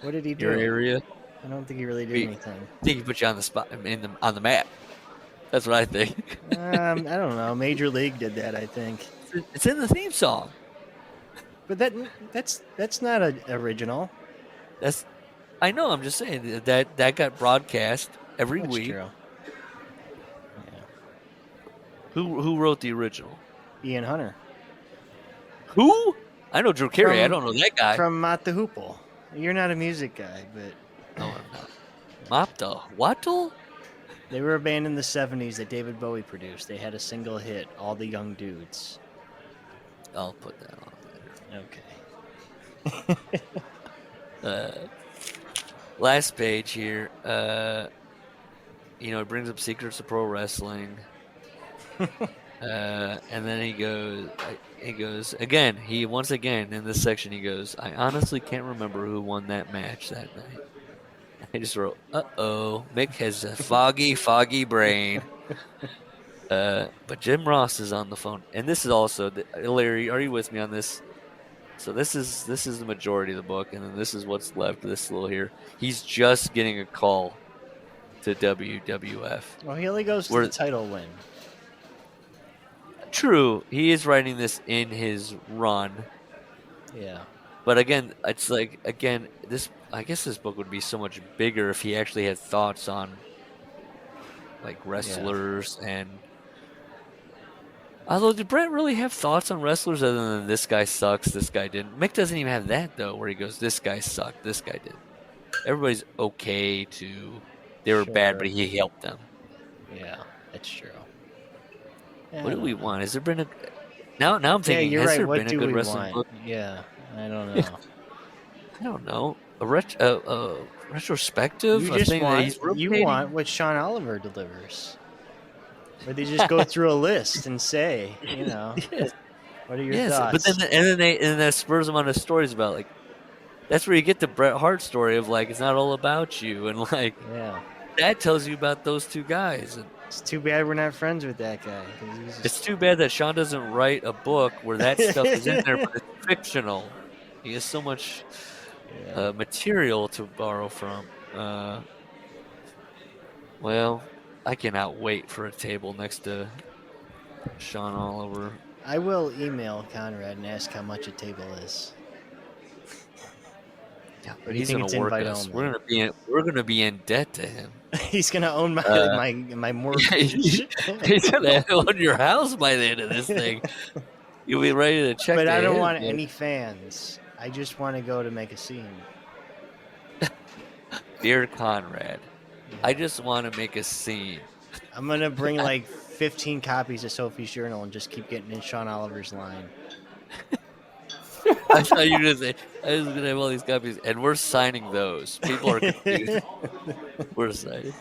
what did he do? Your area? I don't think he really did anything. I think he put you on the spot, on the map. That's what I think. I don't know. Major League did that, I think. It's in the theme song. But that's not original. I know. I'm just saying that got broadcast every That's week. true. Who wrote the original? Ian Hunter. Who? I know Drew Carey. I don't know that guy. From Mott the Hoople. You're not a music guy, but... No, I'm not. Mop the Wattle? They were a band in the 70s that David Bowie produced. They had a single hit, All the Young Dudes. I'll put that on later. Okay. Last page here. It brings up secrets of pro wrestling. And then he goes again. Once again in this section he goes, I honestly can't remember who won that match that night. I just wrote, Mick has a foggy brain. But Jim Ross is on the phone, and this is also Larry. Are you with me on this? So this is the majority of the book, and then this is what's left. This little here. He's just getting a call to WWF. Well, he only goes to the title win. True, he is writing this in his run. Yeah. But again, it's like this. I guess this book would be so much bigger if he actually had thoughts on like wrestlers and. Although, did Brett really have thoughts on wrestlers other than this guy sucks, this guy didn't? Mick doesn't even have that though, where he goes, "This guy sucked, this guy did." Everybody's okay to. They were bad, but he helped them. Yeah, that's true. What do we want? Has there been a? Now I'm thinking. Yeah, you're has right. there What been a do good we wrestling want? book? Yeah, I don't know. I don't know. A retrospective. You a just thing that want he's you rotating? want what Sean Oliver delivers, where they just go through a list and say, Yes. what are your Yes, thoughts? but then that spurs them on to stories about like. That's where you get the Bret Hart story of like it's not all about you and like yeah, that tells you about those two guys. And it's too bad we're not friends with that guy. 'cause he's just- it's too bad that Sean doesn't write a book where that stuff is in there, but it's fictional. He has so much material to borrow from. Well, I cannot wait for a table next to Sean Oliver. I will email Conrad and ask how much a table is. Yeah, Or do you he's think gonna it's work invite us. only? We're gonna be in debt to him. He's gonna own my my mortgage. He's gonna own your house by the end of this thing. You'll be ready to check. But I don't him, want dude. any fans. I just want to go to make a scene. Dear Conrad, I just want to make a scene. I'm gonna bring like 15 copies of Sophie's Journal and just keep getting in Sean Oliver's line. I thought you were gonna say I was gonna have all these copies, and we're signing those. People are confused. We're signing.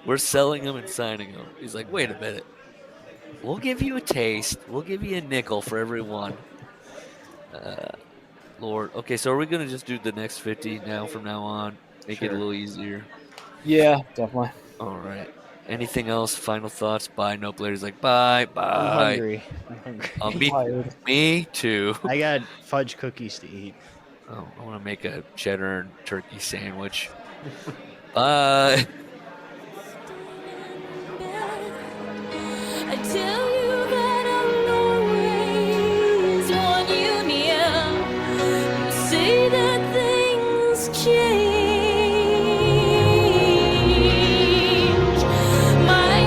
We're selling them and signing them. He's like, wait a minute. We'll give you a taste. We'll give you a nickel for every one. Lord. Okay, so are we gonna just do the next 50 now from now on? Make it a little easier. Yeah, definitely. All right. Anything else? Final thoughts? Bye. Nope. Lady's like, bye. I'm Bye. hungry. Me too. I got fudge cookies to eat. Oh, I want to make a cheddar and turkey sandwich. Bye. I tell you that I'll always want you near. You say that things change, my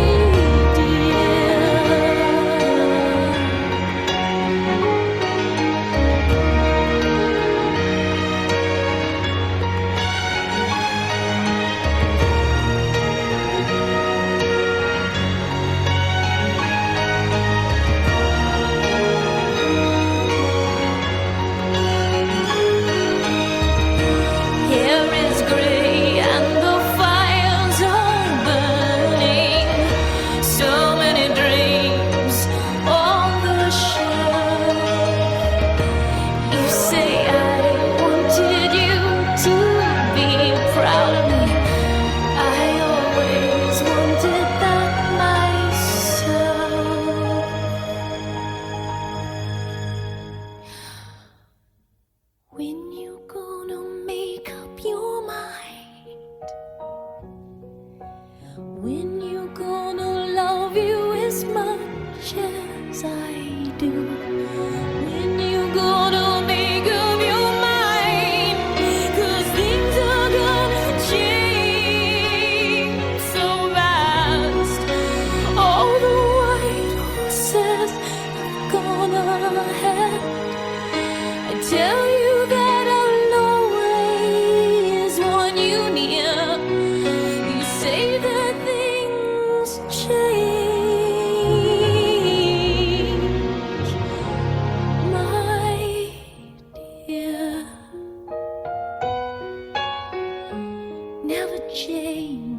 hair is gray and the fires are burning. So many dreams on the shelf. You say I wanted you to be proud of me. I always wanted that myself. When you gonna make up your mind? When you gonna love you as much as I do? When you gonna make up your mind? 'Cause things are gonna change so fast. All the white horses have gone ahead. I tell you that I'll always want you near. You say that things change, my dear. Never change.